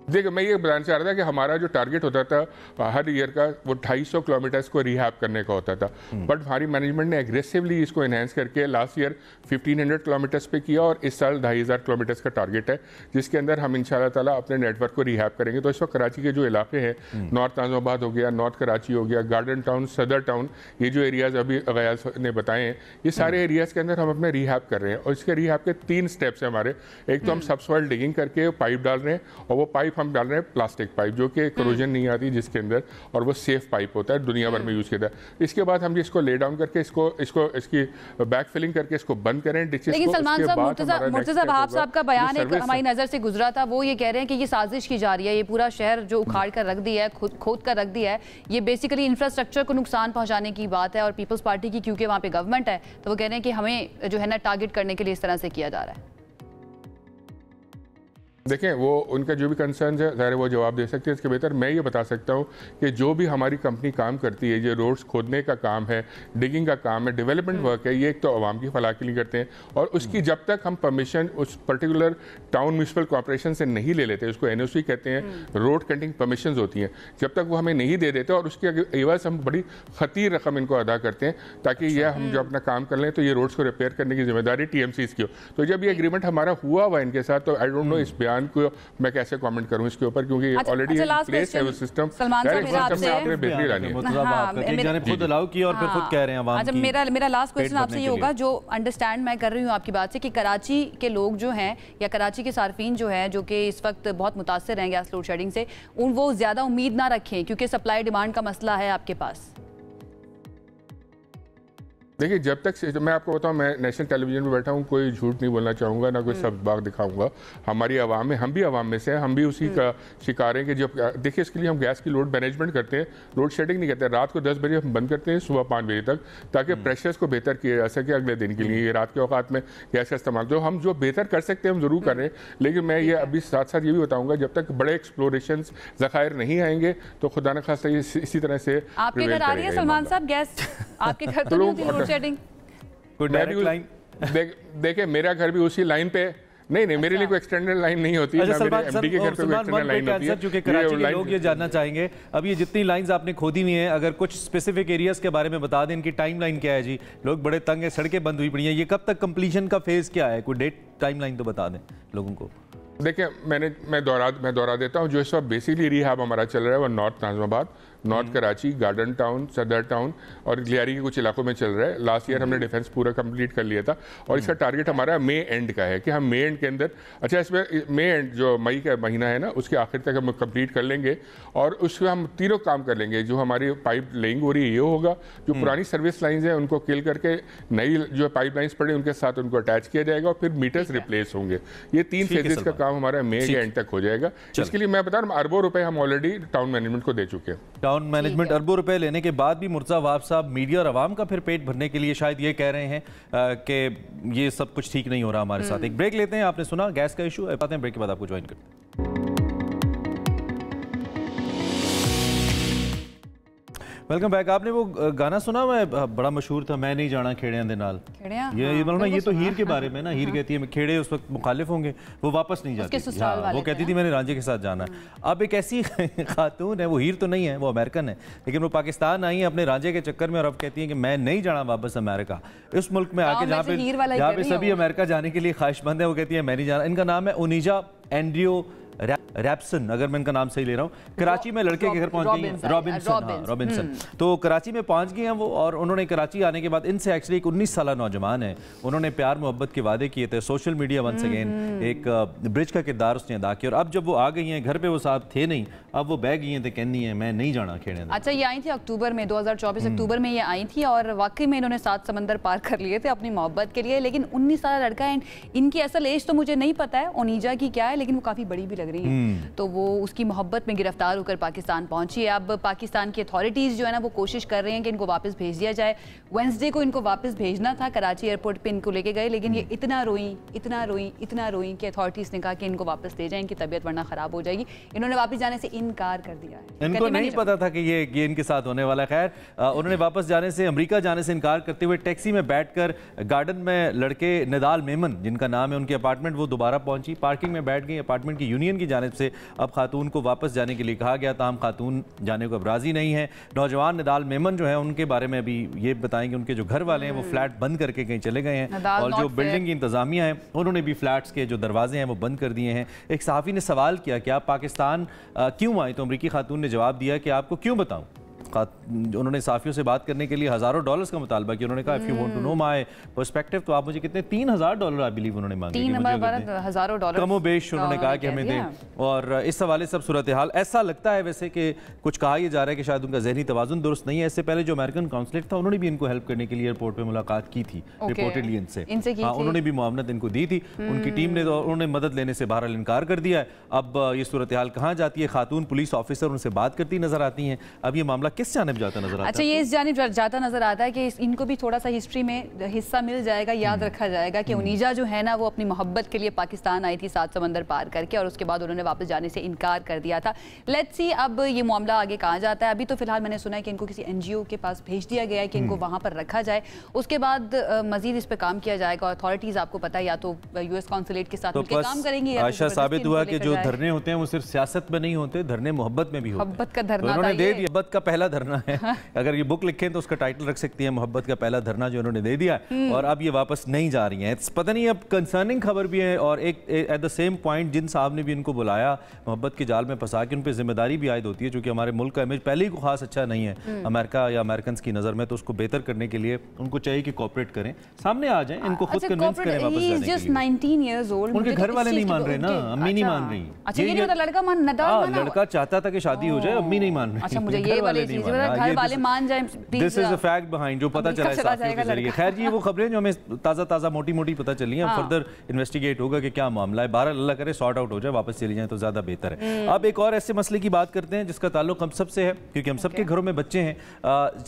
देखिए मैं ये बताना चाह रहा था कि हमारा जो टारगेट होता था हर ईयर का वो 250 किलोमीटर्स को रिहैब करने का होता था, बट हमारी मैनेजमेंट ने एग्रेसिवली इसको एनहांस करके लास्ट ईयर 1500 किलोमीटर्स पे किया और इस साल 2500 किलोमीटर्स का टारगेट है, जिसके अंदर हम इंशाल्लाह ताला अपने नेटवर्क को रिहैब करेंगे। तो इस वक्त कराची के जो इलाके हैं, नॉर्थ नाज़िमाबाद हो गया, नॉर्थ कराची हो गया, गार्डन टाउन, सदर टाउन, ये जो एरियाज़ अभी गयास ने बताए हैं, ये सारे एरियाज़ के अंदर हम अपने रिहैब कर रहे हैं। और इसके रिहैब के 3 स्टेप्स हैं हमारे। एक तो हम सब सॉइल डिगिंग करके पाइप डाल रहे हैं, और वो पाइप हम डाल रहे हैं प्लास्टिक पाइप, जो कि करोजन नहीं आती जिसके अंदर, और वो सेफ पाइप होता है, दुनिया भर में यूज किया जाता है। इसके बाद हम इसको ले डाउन करके इसकी बैक फिलिंग करके इसको बंद करें डिचेस को। लेकिन सलमान साहब, मुर्तज़ा वहाब साहब का बयान एक हमारी नजर से गुजरा था, वो ये कह रहे हैं कि ये साजिश की जा रही है, ये पूरा शहर जो उखाड़ कर रख दिया है, खोद कर रख दिया है, ये बेसिकली इंफ्रास्ट्रक्चर को नुकसान पहुंचाने की बात है। और पीपल्स पार्टी की क्योंकि वहाँ पे गवर्नमेंट है, तो वो कह रहे हैं कि हमें जो है ना टारगेट करने के लिए इस तरह से किया जा रहा है। देखें, वो उनका जो भी कंसर्न है ज़ाहिर वो जवाब दे सकते हैं। इसके बेहतर मैं ये बता सकता हूँ कि जो भी हमारी कंपनी काम करती है, ये रोड्स खोदने का काम है, डिगिंग का काम है, डेवलपमेंट वर्क है, ये एक तो आवाम की फलाह के लिए करते हैं। और उसकी जब तक हम परमिशन उस पर्टिकुलर टाउन म्यूनसिपल कॉर्पोरेशन से नहीं ले लेते, उसको NOC कहते हैं, रोड कटिंग परमिशन होती हैं, जब तक वो हमें नहीं दे देते और उसके एवज हम बड़ी खतीर रकम इनको अदा करते हैं, ताकि यह हम जो अपना काम कर लें तो ये रोड्स को रिपेयर करने की जिम्मेदारी TMCs की हो। तो जब ये एग्रीमेंट हमारा हुआ हुआ इनके साथ, तो आई डोंट नो इस बयान को मैं कैसे कमेंट करूं इसके ऊपर, क्योंकि ऑलरेडी प्लेस है वो सिस्टम। सलमान साहब, मेरा आपसे बेहतरी लानी है, एक जाने खुद अलाउ किया और फिर खुद कह रहे हैं आवाम की। मेरा लास्ट क्वेश्चन आपसे ये होगा, जो अंडरस्टैंड मैं कर रही हूँ आपकी बात से, कि कराची के लोग जो हैं या कराची के सार्फिन जो हैं, जो कि इस वक्त बहुत मुतासर हैं गैस लोड शेडिंग से, वो ज़्यादा उम्मीद ना रखें क्योंकि सप्लाई डिमांड का मसला है आपके पास। देखिए, जब तक मैं आपको बताऊं, मैं नेशनल टेलीविजन में बैठा हूं, कोई झूठ नहीं बोलना चाहूँगा, ना कोई सब्बाग दिखाऊंगा। हमारी आवाम में, हम भी आवाम में से हैं, हम भी उसी का शिकार हैं कि जब देखिए इसके लिए हम गैस की लोड मैनेजमेंट करते हैं, लोड शेडिंग नहीं करते। रात को 10 बजे हम बंद करते हैं, सुबह 5 बजे तक, ताकि प्रेशर्स को बेहतर किया जा सके अगले दिन के लिए। रात के औकात में गैस का इस्तेमाल तो हम जो बेहतर कर सकते हैं हम ज़रूर कर रहे हैं, लेकिन मैं ये अभी साथ साथ ये भी बताऊँगा, जब तक बड़े एक्सप्लोरेशन ज़खायर नहीं आएंगे तो खुदा न खास्ता ये इसी तरह से आपके घर आ रही है सलमान साहब गैस? आपके घर तो नहीं होती लोड शेडिंग? देखिए, मेरा घर भी उसी लाइन पे नहीं, मेरे लिए कोई एक्सटेंडेड लाइन नहीं होती है। अच्छा, एमडी के घर पे एक्सटेंडेड लाइन होती है। क्योंकि कराची के लोग ये जानना चाहेंगे, अब ये जितनी लाइंस आपने खोदी हुई हैं, अगर कुछ स्पेसिफिक एरियाज के बारे में बता दें, इनकी टाइमलाइन क्या है जी? लोग बड़े तंग हैं, सड़कें बंद हुई पड़ी हैं, ये कब तक कंप्लीशन का फेज क्या है? कोई डेट टाइमलाइन तो बता दें लोगों को। देखिए, मैं दोहरा देता हूँ। जो इस वक्त बेसिकली रिहाब हमारा चल रहा है वो north Nazimabad, north Karachi, garden town, सदर टाउन और लियारी के कुछ इलाकों में चल रहा है। लास्ट ईयर हमने डिफेंस पूरा कंप्लीट कर लिया था और इसका टारगेट हमारा मई एंड का है कि हम मई एंड के अंदर, अच्छा इसमें मई एंड जो मई का महीना है ना, उसके आखिर तक हम कंप्लीट कर लेंगे और उसमें हम तीनों काम कर लेंगे। जो हमारी पाइप लेइंग हो रही है ये होगा, जो पुरानी सर्विस लाइन्स हैं उनको किल करके नई जो पाइप लाइन्स पड़े उनके साथ उनको अटैच किया जाएगा और फिर मीटर्स रिप्लेस होंगे। ये 3 फेजेस का काम हमारा मई के एंड तक हो जाएगा। इसके लिए मैं बता रहा हूँ अरबों रुपए हम ऑलरेडी टाउन मैनेजमेंट को दे चुके हैं। टाउन मैनेजमेंट अरबों रुपए लेने के बाद भी मुर्तज़ा वहाब साहब मीडिया और आवाम का फिर पेट भरने के लिए शायद ये कह रहे हैं कि ये सब कुछ ठीक नहीं हो रहा हमारे साथ। एक ब्रेक लेते हैं। आपने सुना गैस का इशू, आते हैं ब्रेक के बाद आपको ज्वाइन करते हैं। Welcome back. आपने वो गाना सुना हुआ है, बड़ा मशहूर था, मैं नहीं जाना खेड़ियां दे नाल। ये मतलब ना, ये तो हीर के बारे में ना, हीर कहती है खेड़े उस वक्त मुखालिफ होंगे, वो वापस नहीं जाती। वो कहती थी मैंने रांझे के साथ जाना। अब एक ऐसी खातून है, वो हीर तो नहीं है, वो अमेरिकन है, लेकिन वो पाकिस्तान आई है अपने रांझे के चक्कर में और अब कहती है कि मैं नहीं जाना वापस अमेरिका। इस मुल्क में आके जहाँ पे सभी अमेरिका जाने के लिए ख्वाहिशमंद है, वो कहती है मैं नहीं जाना। इनका नाम है ओनिजा एंड्रियो रैप्सन, अगर मैं इनका नाम सही ले रहा हूँ, कराची में लड़के के घर पहुंच गई हैं। रॉबिन्सन। तो कराची में पहुंच गए हैं वो, और उन्होंने कराची आने के बाद इनसे एक्चुअली एक 19 साल नौजवान है, उन्होंने प्यार मोहब्बत के वादे किए थे, सोशल मीडिया वंस अगेन एक ब्रिज का किरदार उसने अदा किया, और अब जब वो आ गई हैं घर पे वो साहब थे नहीं, अब वो बैग गई हैं तो कहनी है मैं नहीं जाना खेलने। अच्छा, ये आई थी अक्टूबर में, 2024 अक्टूबर में ये आई थी, और वाकई में इन्होंने 7 समंदर पार कर लिए थे अपनी मोहब्बत के लिए। लेकिन 19 साल लड़का है, इनकी असल एज तो मुझे नहीं पता है ओनीजा की क्या है, लेकिन वो काफ़ी बड़ी भी लग रही है। तो वो उसकी मोहब्बत में गिरफ्तार होकर पाकिस्तान पहुंची है। अब पाकिस्तान की अथॉरिटीज़ जो है ना वो कोशिश कर रही हैं कि इनको वापस भेज दिया जाए। वेंसडे को इनको वापस भेजना था, कराची एयरपोर्ट पे इनको लेके गए, लेकिन ये इतना रोई कि अथॉरिटीज़ ने कहा कि इनको वापस ले जाएं, इनकी तबीयत वरना ख़राब हो जाएगी। इन्होंने वापस जाने से इनकार कर दिया है। इनको नहीं पता था कि ये इनके साथ होने वाला है। खैर उन्होंने वापस जाने से, अमेरिका जाने से इनकार करते हुए टैक्सी में बैठकर गार्डन में लड़के निदाल मेमन जिनका नाम है, उनके अपार्टमेंट वो दोबारा पहुंची, पार्किंग में बैठ गई। अपार्टमेंट की यूनियन की जानिब से अब खातून को वापस जाने के लिए कहा गया, ताहम खातून जाने को अब राजी नहीं है। नौजवान निदाल मेमन जो है उनके बारे में अभी ये बताएंगे, उनके जो घर वाले हैं वो फ्लैट बंद करके कहीं चले गए हैं, और जो बिल्डिंग की इंतजामिया है उन्होंने भी फ्लैट्स के जो दरवाजे हैं वो बंद कर दिए हैं। एक सहाफ़ी ने सवाल किया कि आप पाकिस्तान क्यों आए, तो अमरीकी खातून ने जवाब दिया कि आपको क्यों बताऊं। उन्होंने साफियों से बात करने के लिए हज़ारों डॉलर्स का मुतालबा किया। उन्होंने कहा if you want to know my perspective, तो आप मुझे कितने $3000 आई बिलीव उन्होंने मांगे, $3,000 कमो बेश उन्होंने कहा कि हमें दें। और इस हवाले से सूरत हाल ऐसा लगता है वैसे कि कुछ कहा यह जा रहा है कि शायद उनका जहनी तवाजुन दुरुस्त नहीं है। इससे पहले जो अमेरिकन काउंसलेट था उन्होंने भी इनको हेल्प करने के लिए एयरपोर्ट पर मुलाकात की थी रिपोर्टेडली इनसे, उन्होंने भी मुआवनत इनको दी थी। उनकी टीम ने तो उन्होंने मदद लेने से बहरहाल इनकार कर दिया है। अब ये सूरत हाल कहाँ जाती है, खातून पुलिस ऑफिसर उनसे बात करती नजर आती हैं, अब ये मामला किस जानिब जाता नजर? अच्छा, ये इस जानिब जाता नजर आता है कि इनको भी थोड़ा सा हिस्ट्री में हिस्सा मिल जाएगा, याद रखा जाएगा कि उनीजा जो है ना वो अपनी मोहब्बत के लिए पाकिस्तान आई थी 7 समंदर पार करके, और उसके बाद उन्होंने वापस जाने से इनकार कर दिया था। लेट्स सी अब ये मामला आगे कहाँ जाता है। अभी तो फिलहाल मैंने सुना है कि इनको किसी NGO के पास भेज दिया गया है कि इनको वहाँ पर रखा जाए, उसके बाद मजीद इस पर काम किया जाएगा। अथॉरिटीज़ आपको पता है या तो US कॉन्सुलेट के साथ मिलकर काम करेंगी। आशा साबित हुआ कि जो धरने होते हैं वो सिर्फ सियासत में नहीं होते, धरने मोहब्बत में भी होते हैं। मोहब्बत का धरना उन्होंने दे दिया, मोहब्बत का पहला धरना है। अगर ये बुक लिखें तो उसका टाइटल रख सकती है मोहब्बत का पहला धरना, जो उन्होंने दे दिया। और अब ये वापस नहीं जा रही हैं। पता नहीं, अब कंसर्निंग खबर भी है। और एक एट द सेम पॉइंट जिन साहब ने भी इनको बुलाया मोहब्बत के जाल में फंसा के, उन पर जिम्मेदारी भी आयद होती है, क्योंकि हमारे मुल्क का इमेज पहले ही को खास अच्छा नहीं है अमेरिका या अमेरिकन की नज़र में, तो उसको बेहतर करने के लिए उनको चाहिए कि कोऑपरेट करें, सामने आ जाएं, इनको खुद कन्विंस करें वापस जाने के लिए। 19 years old, उनके घर वाले नहीं मान रहे ना, अम्मी नहीं मान रही। अच्छा, ये नहीं पता लड़का मान नदाल लड़का चाहता था कि शादी हो जाए, अम्मी नहीं मान रही। अच्छा, मुझे ये वाली चीज घर वाले मान जाए, this is a fact behind जो पता चला है साथियों के जरिए। खैर जी, वो खबरें जो हमें ताज़ा मोटी पता चली हैं, फर्दर इन्वेस्टिगेट होगा कि क्या मामला है। बहरहाल अल्लाह करे सॉर्ट आउट हो जाए, वापस चली जाए तो ज़्यादा बेहतर है। अब एक और ऐसे मसले की बात करते हैं जिसका ताल्लुक हम सबसे है, क्योंकि हम सबके घरों में बच्चे हैं।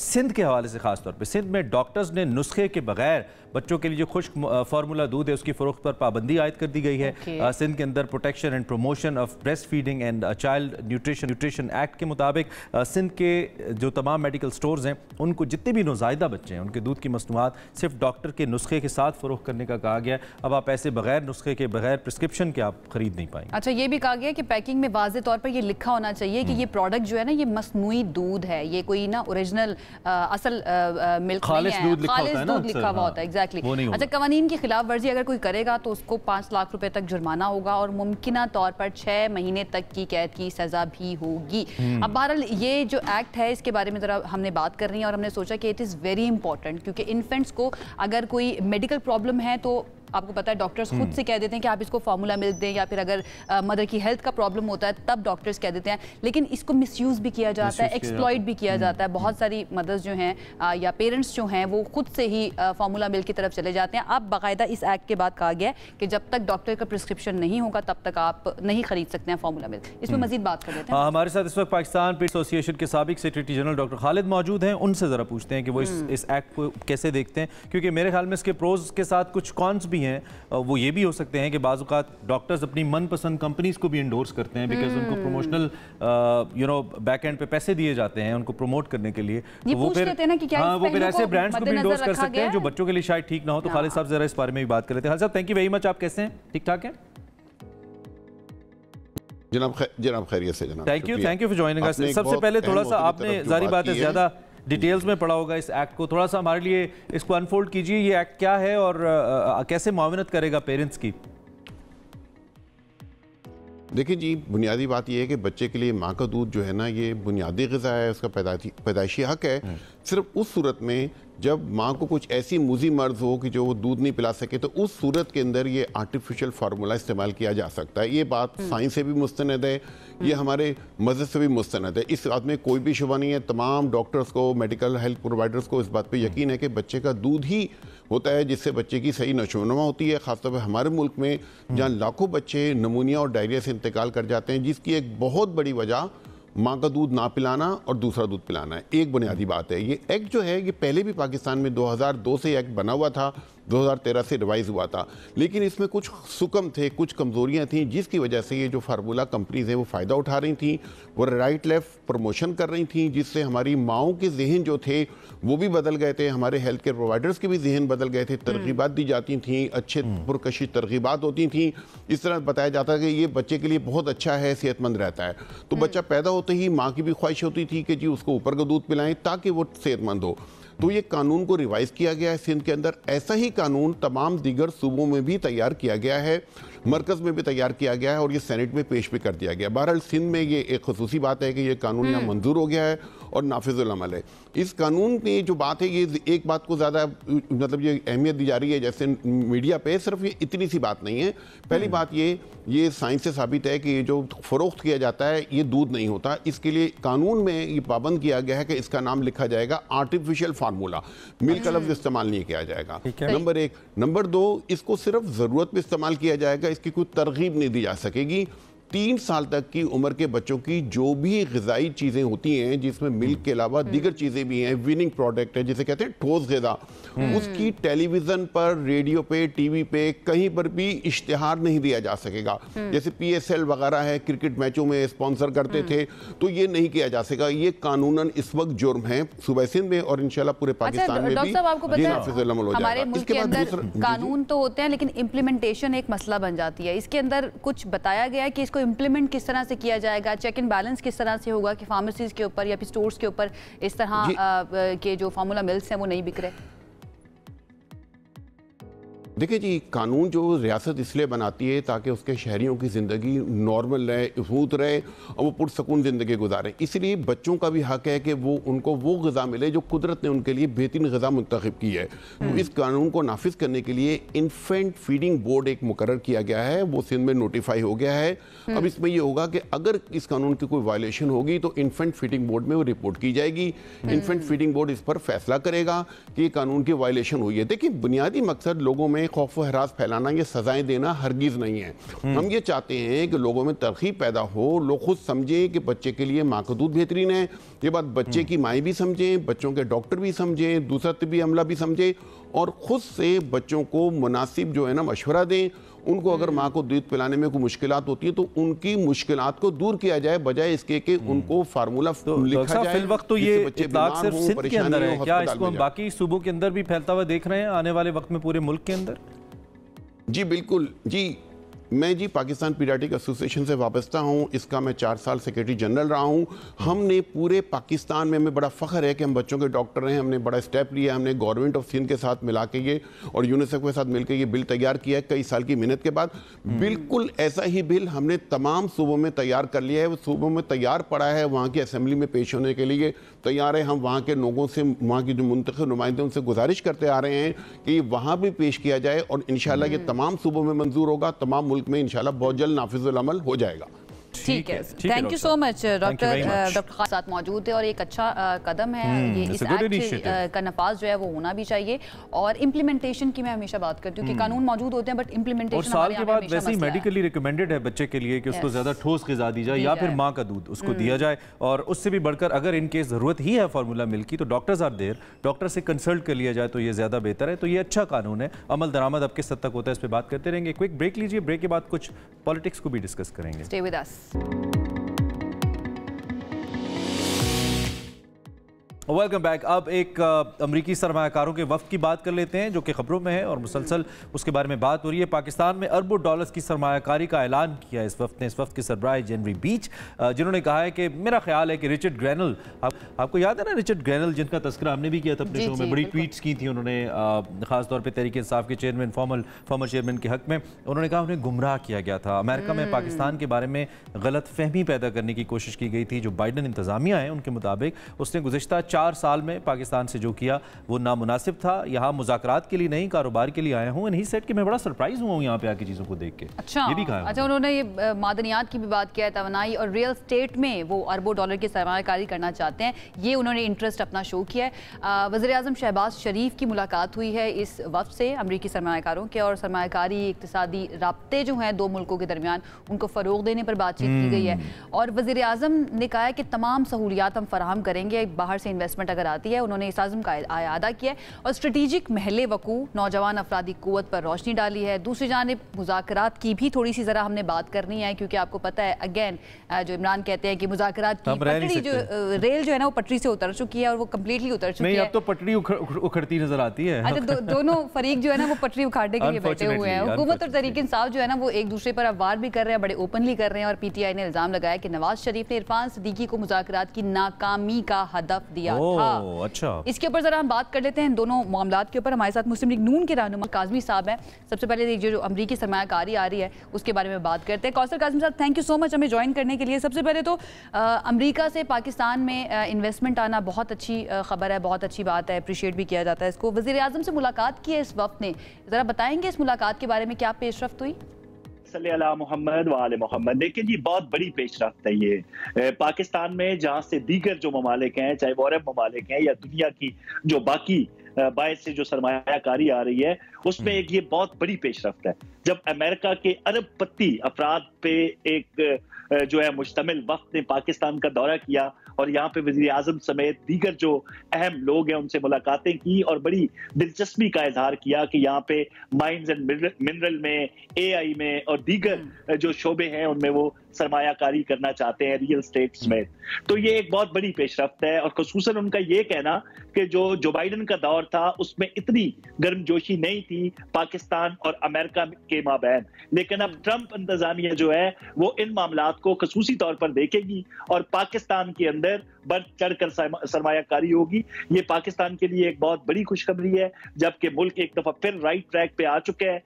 सिंध के हवाले से खासतौर पर सिंध में डॉक्टर्स ने नुस्खे के बगैर बच्चों के लिए जो खुश्क फार्मूला दूध है उसकी फरोख्त पर पाबंदी आयद कर दी गई है। सिंध के अंदर protection and promotion of breast feeding and child nutrition act के मुताबिक सिंध के जो तमाम मेडिकल स्टोर्स हैं उनको जितने भी नौज़ायदा बच्चे हैं उनके दूध की मसनूआत सिर्फ डॉक्टर के नुस्खे के साथ फरोख्त करने का कहा गया है। अब आप ऐसे बगैर नुस्खे के, बगैर प्रिस्क्रिप्शन के आप खरीद नहीं पाएंगे। अच्छा, ये भी कहा गया कि पैकिंग में वाज़े तौर पर ये लिखा होना चाहिए कि ये प्रोडक्ट जो है ना ये मसनूई दूध है, ये कोई ना ओरिजिनल असल मिल्क खालिस दूध लिखा हुआ होता है। एग्जैक्टली। अच्छा, कवानीन की खिलाफ वर्जी अगर कोई करेगा तो उसको 5 लाख रुपए तक जुर्माना होगा और मुमकिना तौर पर 6 महीने तक की कैद की सजा भी होगी। अब बहरहाल ये जो एक्ट है इसके बारे में जरा हमने बात कर रही है और हमने सोचा कि इट इज़ वेरी इंपॉर्टेंट, क्योंकि इन्फेंट्स को अगर कोई मेडिकल प्रॉब्लम है तो आपको पता है डॉक्टर्स खुद से कह देते हैं कि आप इसको फार्मूला मिल्क दें, या फिर अगर मदर की हेल्थ का प्रॉब्लम होता है तब डॉक्टर्स कह देते हैं, लेकिन इसको मिसयूज़ भी किया जाता है, एक्सप्लॉइट भी किया जाता है। बहुत सारी मदर्स जो हैं या पेरेंट्स जो हैं वो खुद से ही फार्मूला मिल्क की तरफ चले जाते हैं। अब बाकायदा इस एक्ट के बाद कहा गया है कि जब तक डॉक्टर का प्रिस्क्रिप्शन नहीं होगा तब तक आप नहीं खरीद सकते हैं फार्मूला मिल्क। इसमें मजीद बात कर लेते हैं। हमारे साथ इस वक्त पाकिस्तान पेट एसोसिएशन के साबिक सेक्रेटरी जनरल डॉक्टर खालिद मौजूद हैं, उनसे ज़रा पूछते हैं कि वो इस एक्ट को कैसे देखते हैं, क्योंकि मेरे ख्याल में इसके प्रोज के साथ कुछ कॉन्स भी हैं। वो ये भी हो सकते हैं कि बाज़ औक़ात डॉक्टर्स अपनी मनपसंद कंपनीज को भी इंडोर्स करते हैं, बिकॉज उनको प्रोमोशनल बैक एंड पे पैसे दिए जाते हैं उनको प्रमोट करने के लिए, तो वो फिर ऐसे ब्रांड्स को भी इंडोर्स कर सकते हैं जो बच्चों के लिए शायद ठीक ना हो। तो खालिद साहब जरा इस बारे में भी बात कर लेते हैं। खालिद साहब, थैंक यू वेरी मच। आप कैसे हैं? ठीक ठाक हैं? जनाब खैरियत से जनाब। Thank you for joining us. सबसे पहले थोड़ा सा आपने जारी बात है ज़्यादा डिटेल्स में पढ़ा होगा इस एक्ट को, थोड़ा सा हमारे लिए इसको अनफोल्ड कीजिए। ये एक्ट क्या है और कैसे मुआवनत करेगा पेरेंट्स की? देखिए जी, बुनियादी बात यह है कि बच्चे के लिए माँ का दूध जो है ना, ये बुनियादी ग़िज़ा है, उसका पैदाइशी हक है। सिर्फ उस सूरत में जब माँ को कुछ ऐसी मूजी मर्ज हो कि जो वो दूध नहीं पिला सके, तो उस सूरत के अंदर ये आर्टिफिशियल फार्मूला इस्तेमाल किया जा सकता है। ये बात साइंस से भी मुस्तनद है, ये हमारे मज़हब से भी मुस्तनद है। इस बात में कोई भी शुबा नहीं है। तमाम डॉक्टर्स को, मेडिकल हेल्थ प्रोवाइडर्स को इस बात पे यकीन है कि बच्चे का दूध ही होता है जिससे बच्चे की सही नशोनुमा होती है। ख़ासतौर पर हमारे मुल्क में जहाँ लाखों बच्चे नमूनिया और डायरिया से इंतकाल कर जाते हैं, जिसकी एक बहुत बड़ी वजह माँ का दूध ना पिलाना और दूसरा दूध पिलाना है। एक बुनियादी बात है। ये एक्ट जो है, ये पहले भी पाकिस्तान में 2002 से एक्ट बना हुआ था, 2013 से रिवाइज हुआ था, लेकिन इसमें कुछ सुकम थे, कुछ कमज़ोरियाँ थीं, जिसकी वजह से ये जो फार्मूला कंपनीज हैं वो फ़ायदा उठा रही थी, वो राइट लेफ्ट प्रमोशन कर रही थी, जिससे हमारी माओं के जहन जो थे वो भी बदल गए थे, हमारे हेल्थ केयर प्रोवाइडर्स के भी जहन बदल गए थे। तरगीबात दी जाती थी, अच्छे पुरकशिश तरगीबात होती थी, इस तरह बताया जाता है कि ये बच्चे के लिए बहुत अच्छा है, सेहतमंद रहता है। तो बच्चा पैदा होते ही माँ की भी ख्वाहिश होती थी कि जी उसको ऊपर का दूध पिलाएं ताकि वो सेहतमंद हो। तो ये कानून को रिवाइज किया गया है सिंध के अंदर। ऐसा ही कानून तमाम दीगर सूबों में भी तैयार किया गया है, मरकज़ में भी तैयार किया गया है और ये सेनेट में पेश भी कर दिया गया। बहरहाल सिंध में ये एक खसूसी बात है कि ये कानून यहाँ मंजूर हो गया है और नाफिजुल अमल है। इस कानून की जो बात है, ये एक बात को ज़्यादा मतलब ये अहमियत दी जा रही है जैसे मीडिया पे, सिर्फ ये इतनी सी बात नहीं है। पहली बात ये साइंस से साबित है कि ये जो फ़रोख्त किया जाता है ये दूध नहीं होता। इसके लिए कानून में ये पाबंद किया गया है कि इसका नाम लिखा जाएगा आर्टिफिशियल फार्मूला, मिल्क का लफ्ज़ इस्तेमाल नहीं किया जाएगा, नंबर 1। नंबर 2, इसको सिर्फ ज़रूरत पे इस्तेमाल किया जाएगा, इसकी कोई तरगीब नहीं दी जा सकेगी। 3 साल तक की उम्र के बच्चों की जो भी ग़िज़ाई चीज़ें होती हैं, जिसमें मिल्क के अलावा दीगर चीज़ें भी हैं, विनिंग प्रोडक्ट है जिसे कहते हैं ठोस ग़िज़ा, उसकी टेलीविज़न पर, रेडियो पे, टीवी पे कहीं पर भी इश्तिहार नहीं दिया जा सकेगा। जैसे PSL वगैरह है, क्रिकेट मैचों में स्पॉन्सर करते थे, तो ये नहीं किया जा सकेगा। ये कानूनन इस वक्त जुर्म है सूबा सिंध में और इंशाल्लाह पूरे पाकिस्तान में भी नाफिज़ुल अमल हो जाएगा। हमारे मुल्क के अंदर कानून तो होते हैं लेकिन इम्प्लीमेंटेशन एक मसला बन जाती है। इसके अंदर कुछ बताया गया है कि इसको इम्प्लीमेंट किस तरह से किया जाएगा, चेक एंड बैलेंस किस तरह से होगा कि फार्मेसीज के ऊपर या फिर स्टोर्स के ऊपर इस तरह के जो फार्मूला मिल्क्स हैं वो नहीं बिक रहे? देखिए जी, कानून जो रियासत इसलिए बनाती है ताकि उसके शहरियों की ज़िंदगी नॉर्मल रहे, स्मूथ रहे और वो पुरसकून ज़िंदगी गुजारें। इसलिए बच्चों का भी हक है कि उनको वो ग़िज़ा मिले जो कुदरत ने उनके लिए बेहतरीन ग़िज़ा मुंतखब की है। तो इस कानून को नाफिज करने के लिए इन्फेंट फीडिंग बोर्ड एक मुकर्रर किया गया है, वो सिंध में नोटिफाई हो गया है। अब इसमें यह होगा कि अगर इस कानून की कोई वायलेशन होगी तो इन्फेंट फीडिंग बोर्ड में वो रिपोर्ट की जाएगी। इन्फेंट फीडिंग बोर्ड इस पर फैसला करेगा कि कानून की वायलेशन हुई है। देखिए, बुनियादी मकसद लोगों में खौफ व हरास फैलाना, ये सजाएं देना हरगिज नहीं है। हम ये चाहते हैं कि लोगों में तरकीब पैदा हो, लोग खुद समझें कि बच्चे के लिए माँ का दूध बेहतरीन है। ये बात बच्चे की माएँ भी समझें, बच्चों के डॉक्टर भी समझें, दूसरा तिब्बी अमला भी समझे और खुद से बच्चों को मुनासिब जो है ना मशवरा दें। उनको अगर माँ को दूध पिलाने में कोई मुश्किलात होती है तो उनकी मुश्किलात को दूर किया जाए, बजाय इसके कि उनको फार्मूला लिखा जाए। वक्त तो ये इत्तलाक सिर्फ सिंध के अंदर है, क्या इसको हम बाकी सूबों के अंदर भी फैलता हुआ देख रहे हैं आने वाले वक्त में पूरे मुल्क के अंदर? जी बिल्कुल जी, मैं जी पाकिस्तान पीडियाट्रिक एसोसिएशन से वाबस्ता हूँ। इसका मैं 4 साल सेक्रेटरी जनरल रहा हूँ। हमने पूरे पाकिस्तान में, हमें बड़ा फ़ख्र है कि हम बच्चों के डॉक्टर हैं। हमने बड़ा स्टेप लिया, हमने गवर्नमेंट ऑफ सिंध के साथ मिला के ये और यूनिसेफ के साथ मिलकर ये बिल तैयार किया है कई साल की मेहनत के बाद। बिल्कुल ऐसा ही बिल हमने तमाम सूबों में तैयार कर लिया है। वो सूबों में तैयार पड़ा है, वहाँ की असम्बली में पेश होने के लिए तैयार है। हम वहाँ के लोगों से, वहाँ की जो मुंतखब नुमाइंदे, उनसे गुजारिश करते आ रहे हैं कि वहाँ भी पेश किया जाए और इंशाल्लाह ये तमाम सूबों में मंजूर होगा। तमाम मुल्क में इंशाल्लाह बहुत जल्द नाफिजुल अमल हो जाएगा। ठीक है, thank you so much. Doctor Khan साथ मौजूद है और एक अच्छा कदम है ये, इस एक्ट का नफाज जो है वो होना भी चाहिए। और इम्प्लीमेंटेशन की मैं हमेशा बात करती हूँ कि कानून मौजूद होते हैं बट इम्प्लीमेंटेशन और साल के बाद वैसे ही मेडिकली रिकमेंडेड है बच्चे के लिए कि उसको ज्यादा ठोस ग़िज़ा दी जाए या फिर माँ का दूध उसको दिया जाए। और उससे भी बढ़कर अगर इनकेस ज़रूरत ही है फार्मूला मिल्क की तो डॉक्टर्स आर देयर, डॉक्टर से कंसल्ट कर लिया जाए तो ये ज़्यादा बेहतर है। तो ये अच्छा कानून है, अमल दरामद अब किस हद तक होता है इस पर बात करते रहेंगे। क्विक ब्रेक लीजिए, ब्रेक के बाद कुछ पॉलिटिक्स को भी डिस्कस करेंगे। Stay with us. Welcome back. अब एक अमरीकी सरमायाकारों के वफ्द की बात कर लेते हैं जो कि खबरों में है और मुसलसल उसके बारे में बात हो रही है। पाकिस्तान में अरबों डॉलर्स की सरमायाकारी का ऐलान किया इस वफ्द ने। इस वफ्द के सरबराह जेनरी बीच, जिन्होंने कहा है कि मेरा ख्याल है कि रिचर्ड ग्रैनल आपको याद है ना रिचर्ड ग्रेनल, जिनका तस्करा हमने भी किया था अपने शो में, बड़ी ट्वीट्स की थी उन्होंने, खासतौर पे तहरीक इंसाफ के चेयरमैन, फॉर्मर चेयरमैन के हक में। उन्होंने कहा उन्हें गुमराह किया गया था, अमेरिका में पाकिस्तान के बारे में गलत फहमी पैदा करने की कोशिश की गई थी। जो बाइडन इंतजामिया है उनके मुताबिक उसने गुज़िश्ता 4 साल में पाकिस्तान से जो किया वो नामुनासिब था। यहाँ मुज़ाकरात के लिए नहीं, कारोबार के लिए आया हूँ। ही सेड कि मैं बड़ा सरप्राइज हुआ हूँ यहाँ पे आके चीज़ों को देख के। अच्छा, ये भी कहा। अच्छा, उन्होंने ये मादनियात की भी बात किया है, तवानाई और रियल स्टेट में वो अरबों डॉलर की सरमायाकारी करना चाहते हैं। ये उन्होंने इंटरेस्ट अपना शो किया है। वज़ीर-ए-आज़म शहबाज शरीफ की मुलाकात हुई है इस वफ्द से अमरीकी सरमायाकारों के, और सरमायाकारी इक्तिसादी राब्ते जो हैं 2 मुल्कों के दरमियान उनको फ़रोग देने पर बातचीत की गई है। और वज़ीर-ए-आज़म ने कहा है कि तमाम सहूलियात हम फराहम करेंगे बाहर से इन्वेस्टमेंट अगर आती है। उन्होंने इस आज़म का अदा किया है और स्ट्रेटेजिक महले वकू नौजवान अफरादी क़ुव्वत पर रोशनी डाली है। दूसरी जानिब मुज़ाकरात की भी थोड़ी सी ज़रा हमने बात करनी है, क्योंकि आपको पता है अगेन जो इमरान कहते हैं कि मुज़ाकरात की पटरी जो रेल जो है ना वो पटरी से उतर चुकी है और वो कम्प्लीटली उतर चुकी है। अब तो पटरी उखड़ती नजर आती है। अच्छा, दोनों फरीक जो है ना वो पटरी उखाड़ने के लिए बैठे हुए हैं। हुकूमत और तहरीक इंसाफ जो है ना वो एक दूसरे पर वार भी कर रहे हैं, बड़े ओपनली कर रहे हैं। और पीटीआई ने इल्जाम लगाया कि नवाज शरीफ ने इरफान सिद्दीकी को मुज़ाकरात की नाकामी का हदफ दिया था। अच्छा, इसके ऊपर जरा हम बात कर लेते हैं दोनों मामलात के ऊपर। हमारे साथ मुस्लिम लीग नून के रहनुमा काज़मी साहब हैं। सबसे पहले जो अमरीकी सरमायाकारी आ रही है उसके बारे में बात करते हैं। कौसर काज़मी साहब, थैंक यू सो मच हमें ज्वाइन करने के लिए। सबसे पहले तो अमरीका से पाकिस्तान में इन्वेस्टमेंट आना बहुत अच्छी खबर है, बहुत अच्छी बात है, अप्रिशिएट भी किया जाता है इसको। वज़ीर-ए-आज़म से मुलाकात की है इस वक्त ने, ज़रा बताएंगे इस मुलाकात के बारे में क्या पेशरफ्त हुई? मोहम्मद वाले मोहम्मद, देखिए जी बहुत बड़ी पेशरफ्त है ये पाकिस्तान में, जहाँ से दीगर जो ममालिक हैं, चाहे वो अरब ममालिक हैं या दुनिया की जो बाकी बायस से जो सरमायाकारी आ रही है, उसमें एक ये बहुत बड़ी पेशरफ्त है। जब अमेरिका के अरबपति अफराद पे एक जो है मुश्तमिल वफ्द ने पाकिस्तान का दौरा किया और यहाँ पे वज़ीर आज़म समेत दीगर जो अहम लोग हैं उनसे मुलाकातें की और बड़ी दिलचस्पी का इजहार किया कि यहाँ पे माइंस एंड मिनरल में, AI में और दीगर जो शोबे हैं उनमें वो सरमायाकारी करना चाहते हैं, रियल स्टेट्स में। तो ये एक बहुत बड़ी पेशरफ्त है। और खुसूसन उनका ये कहना कि जो बाइडन का दौर था उसमें इतनी गर्मजोशी नहीं थी पाकिस्तान और अमेरिका के माबैन, लेकिन अब ट्रंप इंतजामिया जो है वो इन मामलात को खसूसी तौर पर देखेगी और पाकिस्तान के अंदर बढ़ चढ़कर सरमायाकारी होगी। ये पाकिस्तान के लिए एक बहुत बड़ी खुशखबरी है, जबकि मुल्क एक दफा फिर राइट ट्रैक पे आ चुके हैं।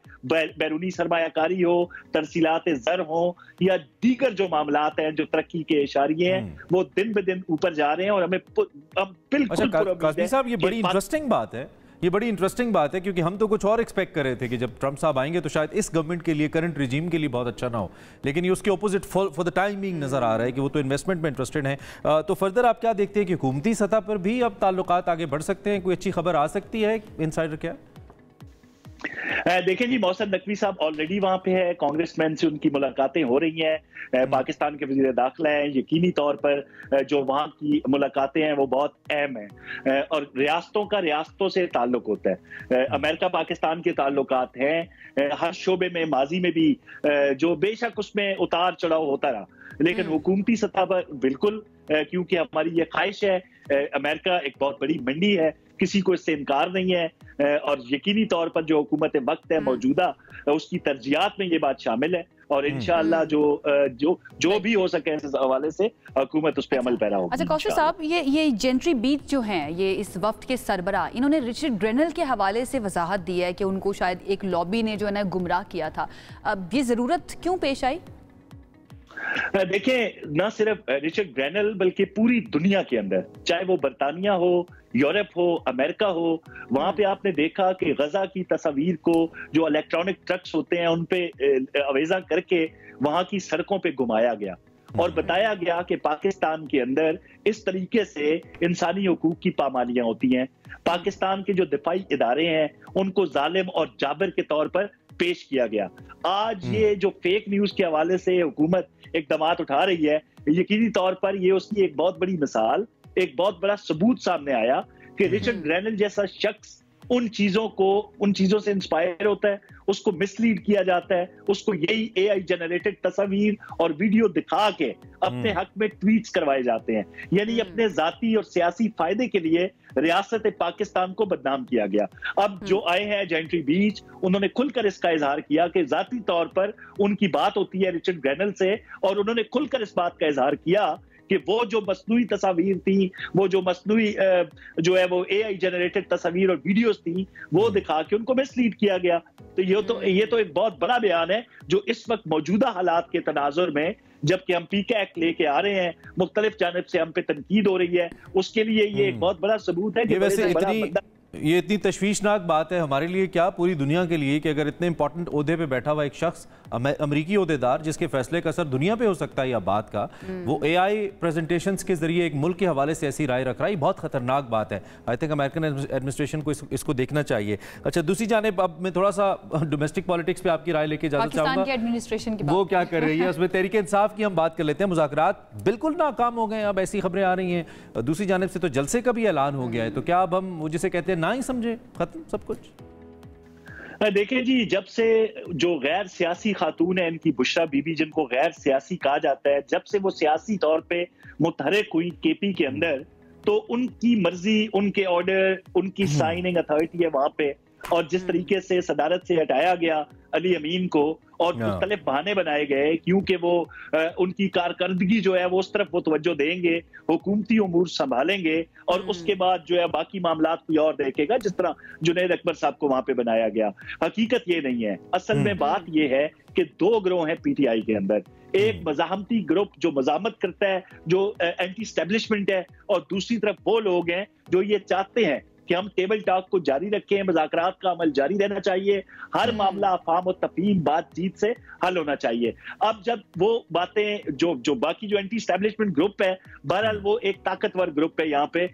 बैरूनी सरमायाकारी हो, तरसीलात ज़र हो या दीगर जो मामलात हैं जो तरक्की के इशारे हैं, वो दिन ब दिन ऊपर जा रहे हैं और हमें बिल्कुल काज़मी साहब ये बड़ी इंटरेस्टिंग बात है। ये बड़ी इंटरेस्टिंग बात है क्योंकि हम तो कुछ और एक्सपेक्ट कर रहे थे कि जब ट्रंप साहब आएंगे तो शायद इस गवर्नमेंट के लिए, करंट रिजीम के लिए बहुत अच्छा ना हो, लेकिन ये उसके opposite for the time being नजर आ रहा है कि वो तो इन्वेस्टमेंट में इंटरेस्टेड है। तो फर्दर आप क्या देखते हैं कि हुकूमती सतह पर भी अब ताल्लुकात आगे बढ़ सकते हैं? कोई अच्छी खबर आ सकती है? इनसाइडर क्या? देखें जी, मौसम नकवी साहब ऑलरेडी वहां पे है, कांग्रेसमैन से उनकी मुलाकातें हो रही हैं। पाकिस्तान के वजीर दाखिला हैं, यकीनी तौर पर जो वहां की मुलाकातें हैं वो बहुत अहम हैं और रियासतों का रियासतों से ताल्लुक होता है। अमेरिका पाकिस्तान के ताल्लुकात हैं हर शोबे में, माजी में भी, जो बेशक उसमें उतार चढ़ाव होता रहा, लेकिन हुकूमती सतह पर बिल्कुल, क्योंकि हमारी ये ख्वाहिश है, अमेरिका एक बहुत बड़ी मंडी है, किसी को इससे इनकार नहीं है और यकीनी तौर पर जो हुकूमत वक्त है मौजूदा, उसकी तरजीहात में ये बात शामिल है और इंशाअल्लाह जो भी हो सके इस हवाले से हुकूमत उस पर अमल पैरा होगी। अच्छा कौशल साहब, ये जेंट्री बीच जो हैं, ये इस वफ्द के सरबरा, इन्होंने रिचर्ड ग्रेनल के हवाले से वजाहत दी है कि उनको शायद एक लॉबी ने जो है ना गुमराह किया था। अब ये जरूरत क्यों पेश आई? देखिए, न सिर्फ रिचर्ड ग्रेनल बल्कि पूरी दुनिया के अंदर, चाहे वो बरतानिया हो, यूरोप हो, अमेरिका हो, वहां पे आपने देखा कि गजा की तस्वीर को जो इलेक्ट्रॉनिक ट्रक्स होते हैं उन पे अवेजा करके वहां की सड़कों पे घुमाया गया और बताया गया कि पाकिस्तान के अंदर इस तरीके से इंसानी हुकूक की पामालियां होती हैं। पाकिस्तान के जो दिफाई इदारे हैं उनको जालिम और जाबिर के तौर पर पेश किया गया। आज ये जो फेक न्यूज के हवाले से हुकूमत इकदामात उठा रही है, यकीनी तौर पर ये उसकी एक बहुत बड़ी मिसाल, एक बहुत बड़ा सबूत सामने आया कि रिचर्ड ग्रेनल जैसा शख्स उन चीजों से इंस्पायर होता है, उसको मिसलीड किया जाता है, उसको यही AI जनरेटेड तस्वीर और वीडियो दिखा के अपने हक में ट्वीट्स करवाए जाते हैं। यानी अपने जाती और सियासी फायदे के लिए रियासत पाकिस्तान को बदनाम किया गया। अब जो आए हैं जेंट्री बीच, उन्होंने खुलकर इसका इजहार किया कि जाती तौर पर उनकी बात होती है रिचर्ड ग्रेनल से और उन्होंने खुलकर इस बात का इजहार किया कि वो जो मसनूई तस्वीर थी, वो जो मसनूई जो है वो AI जनरेटेड तस्वीर और वीडियोस थी, वो दिखा के उनको मिसलीड किया गया। तो ये तो एक बहुत बड़ा बयान है जो इस वक्त मौजूदा हालात के तनाजुर में, जबकि हम PK एक्ट लेके आ रहे हैं, मुख्तलिफ जानिब से हम पे तनकीद हो रही है, उसके लिए ये एक बहुत बड़ा सबूत है कि ये इतनी तशवीशनाक बात है हमारे लिए, क्या पूरी दुनिया के लिए, कि अगर इतने इंपॉर्टेंट ओहदे पे बैठा हुआ एक शख्स, अमरीकी ओहदेदार, जिसके फैसले का असर दुनिया पे हो सकता है या बात का, वो AI प्रेजेंटेशंस के जरिए एक मुल्क के हवाले से ऐसी राय रख रहा है, बहुत खतरनाक बात है। आई थिंक अमेरिकन एडमिनिस्ट्रेशन को इसको देखना चाहिए। अच्छा, दूसरी जानिब अब मैं थोड़ा सा डोमेस्टिक पॉलिटिक्स पे आपकी राय लेके जाना चाहूँगा। एडमिनिस्ट्रेशन की वो क्या कर रही है, उसमें तहरीक इंसाफ की हम बात कर लेते हैं। मुज़ाकरात बिल्कुल नाकाम हो गए, अब ऐसी खबरें आ रही हैं। दूसरी जानिब से तो जलसे का भी ऐलान हो गया है, तो क्या अब हम वो जिसे कहते हैं ना ही समझे, खत्म सब कुछ? देखिए जी, जब से जो गैर सियासी खातून है इनकी, बुशरा बीबी, जिनको गैर सियासी कहा जाता है, जब से वो सियासी तौर पे मुतहरिक हुई KP के अंदर, तो उनकी मर्जी, उनके ऑर्डर, उनकी साइनिंग अथॉरिटी है वहां पे, और जिस तरीके से सदारत से हटाया गया अली अमीन को और मुख्तलिफ बहाने बनाए गए क्योंकि वो उनकी कारकर्दगी जो है वो उस तरफ वो तवज्जो देंगे, हुकूमती उमूर संभालेंगे और उसके बाद जो है बाकी मामलात कोई और देखेगा, जिस तरह जुनैद अकबर साहब को वहां पे बनाया गया। हकीकत ये नहीं है। असल में बात ये है कि दो गिरोह हैं PTI के अंदर, एक मज़ाहमती ग्रुप जो मज़ामत करता है, जो एंटी एस्टेब्लिशमेंट है, और दूसरी तरफ वो लोग हैं जो ये चाहते हैं कि हम टेबल टॉक को जारी रखें, मुज़ाकरात का अमल जारी रहना चाहिए, हर मामला अफाम और तफहीम बातचीत से हल होना चाहिए। अब जब वो बातें जो बाकी जो एंटी एस्टेब्लिशमेंट ग्रुप है, बहरहाल वो एक ताकतवर ग्रुप है, यहाँ पे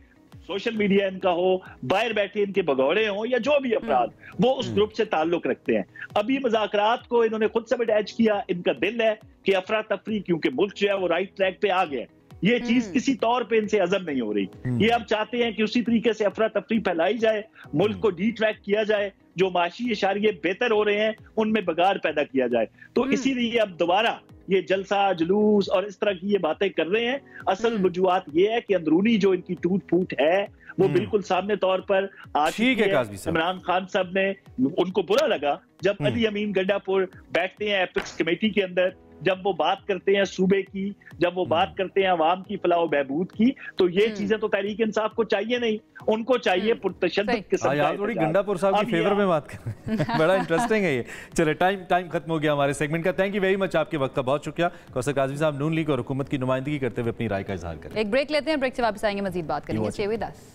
सोशल मीडिया इनका हो, बाहर बैठे इनके भगौड़े हो या जो भी अफराद, वो उस ग्रुप से ताल्लुक रखते हैं। अभी मुज़ाकरात को इन्होंने खुद सब अटैच किया, इनका दिल है कि अफरा तफरी, क्योंकि मुल्क जो है वो राइट ट्रैक पे आ गया, ये चीज किसी तौर पे इनसे हजम नहीं हो रही। ये अब चाहते हैं कि उसी तरीके से अफरा तफरी फैलाई जाए, मुल्क को डिट्रैक्ट किया जाए, जो माशी इशारे बेहतर हो रहे हैं उनमें बगाड़ पैदा किया जाए। तो इसीलिए अब दोबारा ये जलसा जुलूस और इस तरह की ये बातें कर रहे हैं। असल वजूहात ये है कि अंदरूनी जो इनकी टूट फूट है वो बिल्कुल सामने तौर पर आ चुकी है। इमरान खान साहब ने, उनको बुरा लगा जब अली अमीन गंडापुर बैठते हैं एपिक्स कमेटी के अंदर, जब वो बात करते हैं सूबे की, जब वो बात करते हैं अवाम की फलाह बहबूद की, तो ये चीजें तो तहरीक इंसाफ को चाहिए नहीं, उनको चाहिए पुरतशद्दुद किस्म का। थोड़ी गंडापुर साहब की फेवर में बात कर बड़ा इंटरेस्टिंग है ये। चले, टाइम खत्म हो गया हमारे सेगमेंट का। थैंक यू वेरी मच, आपके वक्त का बहुत शुक्रिया। कौसर काज़मी साहब नून लीग और हुकूमत की नुमाइंदगी करते हुए अपनी राय का इजहार करें। एक ब्रेक लेते हैं, ब्रेक से वापस आएंगे, मजीद बात करेंगे। Stay with us.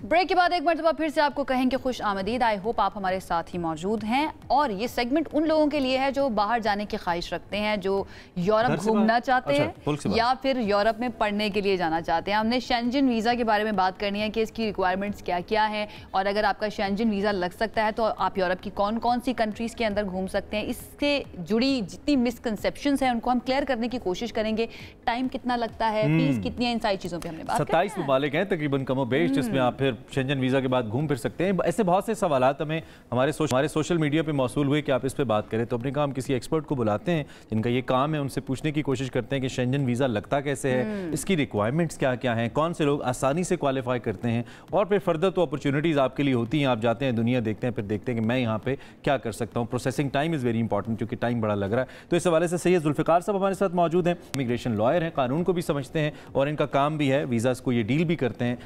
ब्रेक के बाद एक मरतबा फिर से आपको कहेंगे खुश आमदीद। आई होप आप हमारे साथ ही मौजूद हैं। और ये सेगमेंट उन लोगों के लिए है जो बाहर जाने की ख्वाहिश रखते हैं, जो यूरोप घूमना चाहते हैं या फिर यूरोप में पढ़ने के लिए जाना चाहते हैं। हमने शेंजन वीज़ा के बारे में बात करनी है कि इसकी रिक्वायरमेंट्स क्या क्या हैं, और अगर आपका शेंजन वीज़ा लग सकता है तो आप यूरोप की कौन कौन सी कंट्रीज़ के अंदर घूम सकते हैं। इससे जुड़ी जितनी मिसकंसेप्शंस हैं उनको हम क्लियर करने की कोशिश करेंगे। टाइम कितना लगता है, फीस कितनी है, इन सारी चीज़ों पर हमने बात 27 ममालिक हैं तकरीबन कमो बेश, जिसमें आप फिर शेंजन वीज़ा के बाद घूम फिर सकते हैं। ऐसे बहुत से सवालात हमें हमारे सोशल मीडिया पे मौसूल हुए कि आप इस पे बात करें, तो अपने काम किसी एक्सपर्ट को बुलाते हैं जिनका ये काम है, उनसे पूछने की कोशिश करते हैं कि शेंजन वीज़ा लगता कैसे है, इसकी रिक्वायरमेंट्स क्या क्या हैं, कौन से लोग आसानी से क्वालिफाई करते हैं, और फिर फर्दर तो अपॉर्चुनिटीज़ आपके लिए होती हैं। आप जाते हैं, दुनिया देखते हैं, फिर देखते हैं कि मैं यहाँ पे क्या कर सकता हूँ। Processing time is very important, क्योंकि टाइम बड़ा लग रहा है। तो इस हवाले से सैयद जुल्फ़िकार साहब हमारे साथ मौजूद हैं, इमिग्रेशन लॉयर हैं, कानून को भी समझते हैं और इनका काम भी है, वीज़ाज़ को ये डील भी करते हैं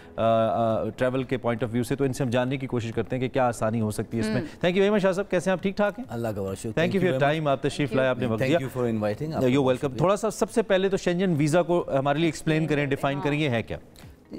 ट्रैवल के पॉइंट ऑफ व्यू से। तो इनसे हम जानने की कोशिश करते हैं कि क्या आसानी हो सकती है इसमें। Thank you very much Shah साहब, कैसे हैं आप? ठीक ठाक हैं? अल्लाह का शुक्र। Thank you for your time, आप तशरीफ लाए, आपने वक्त दिया। Thank you for inviting. You welcome. थोड़ा सा सबसे पहले तो शेंजन वीज़ा को हमारे लिए एक्सप्लेन करें, डिफाइन करें, ये है क्या?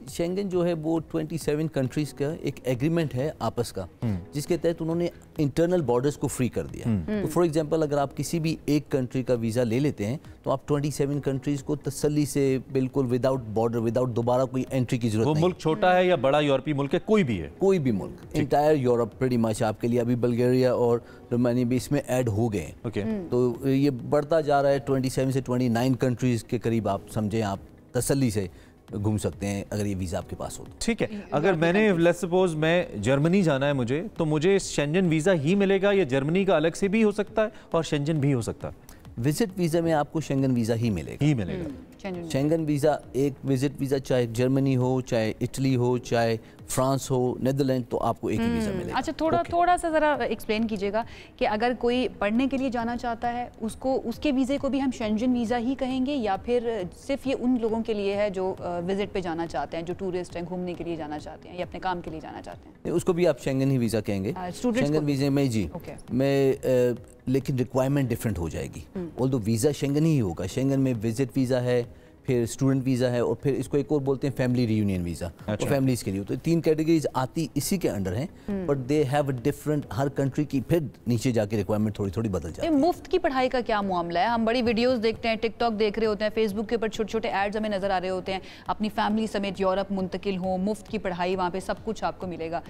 शेंगन जो है वो 27 कंट्रीज़ का एक एग्रीमेंट है आपस का, जिसके तहत उन्होंने इंटरनल बॉर्डर्स को फ्री कर दिया। तो फॉर एग्जांपल अगर आप किसी भी एक कंट्री का वीज़ा ले लेते हैं तो आप 27 कंट्रीज़ को तसल्ली से बिल्कुल विदाउट बॉर्डर, विदाउट दोबारा कोई एंट्री की जरूरत नहीं। वो मुल्क छोटा है या बड़ा यूरोपीय मुल्क है, कोई भी है, कोई भी मुल्क, इंटायर यूरोप प्रीटी मच आपके लिए। अभी बल्गेरिया और रोमानिया भी इसमें ऐड हो गए हैं। तो ये बढ़ता जा रहा है, 27 से 29 कंट्रीज़ के करीब आप समझें, आप तसल्ली से घूम सकते हैं अगर ये वीज़ा आपके पास हो। ठीक है, अगर मैंने लेट्स सपोज मैं जर्मनी जाना है मुझे, तो मुझे शेंजन वीज़ा ही मिलेगा या जर्मनी का अलग से भी हो सकता है और शेंजन भी हो सकता है? विजिट वीज़ा में आपको शेंगन वीज़ा ही मिलेगा। शेंगन वीज़ा एक विजिट वीज़ा, चाहे जर्मनी हो, चाहे इटली हो, चाहे फ्रांस हो, नीदरलैंड, तो आपको एक ही वीज़ा मिलेगा। अच्छा, थोड़ा सा ज़रा एक्सप्लेन कीजिएगा कि अगर कोई पढ़ने के लिए जाना चाहता है उसको, उसके वीज़े को भी हम शेंजन वीज़ा ही कहेंगे या फिर सिर्फ ये उन लोगों के लिए है जो विजिट पे जाना चाहते हैं, जो टूरिस्ट हैं, घूमने के लिए जाना चाहते हैं या अपने काम के लिए जाना चाहते हैं? उसको भी आप शेंगन ही वीज़ा कहेंगे। शेंगन वीज़े में जी मैं लेकिन रिक्वायरमेंट डिफरेंट हो जाएगी। ऑल्दो वीज़ा शेंगन ही होगा, शेंगन में विजिट वीज़ा है, फिर स्टूडेंट वीज़ा है, और फिर इसको एक और बोलते हैं फैमिली रियूनियन वीज़ा। अच्छा। फैमिलीज़ के लिए तो 3 कैटेगरीज आती इसी के अंडर हैं, but they have a different, her country की फिर नीचे जाके रिक्वायरमेंट थोड़ी थोड़ी बदल जाती है। मुफ्त की पढ़ाई का क्या मामला है? हम बड़ी वीडियोस देखते हैं, टिकटॉक देख रहे होते हैं, फेसबुक के ऊपर छोटे छोटे एड्स हमें नजर आ रहे होते हैं, अपनी फैमिली समेत यूरोप मुंतकिल हो, मुफ्त की पढ़ाई, वहाँ पे सब कुछ आपको मिलेगा।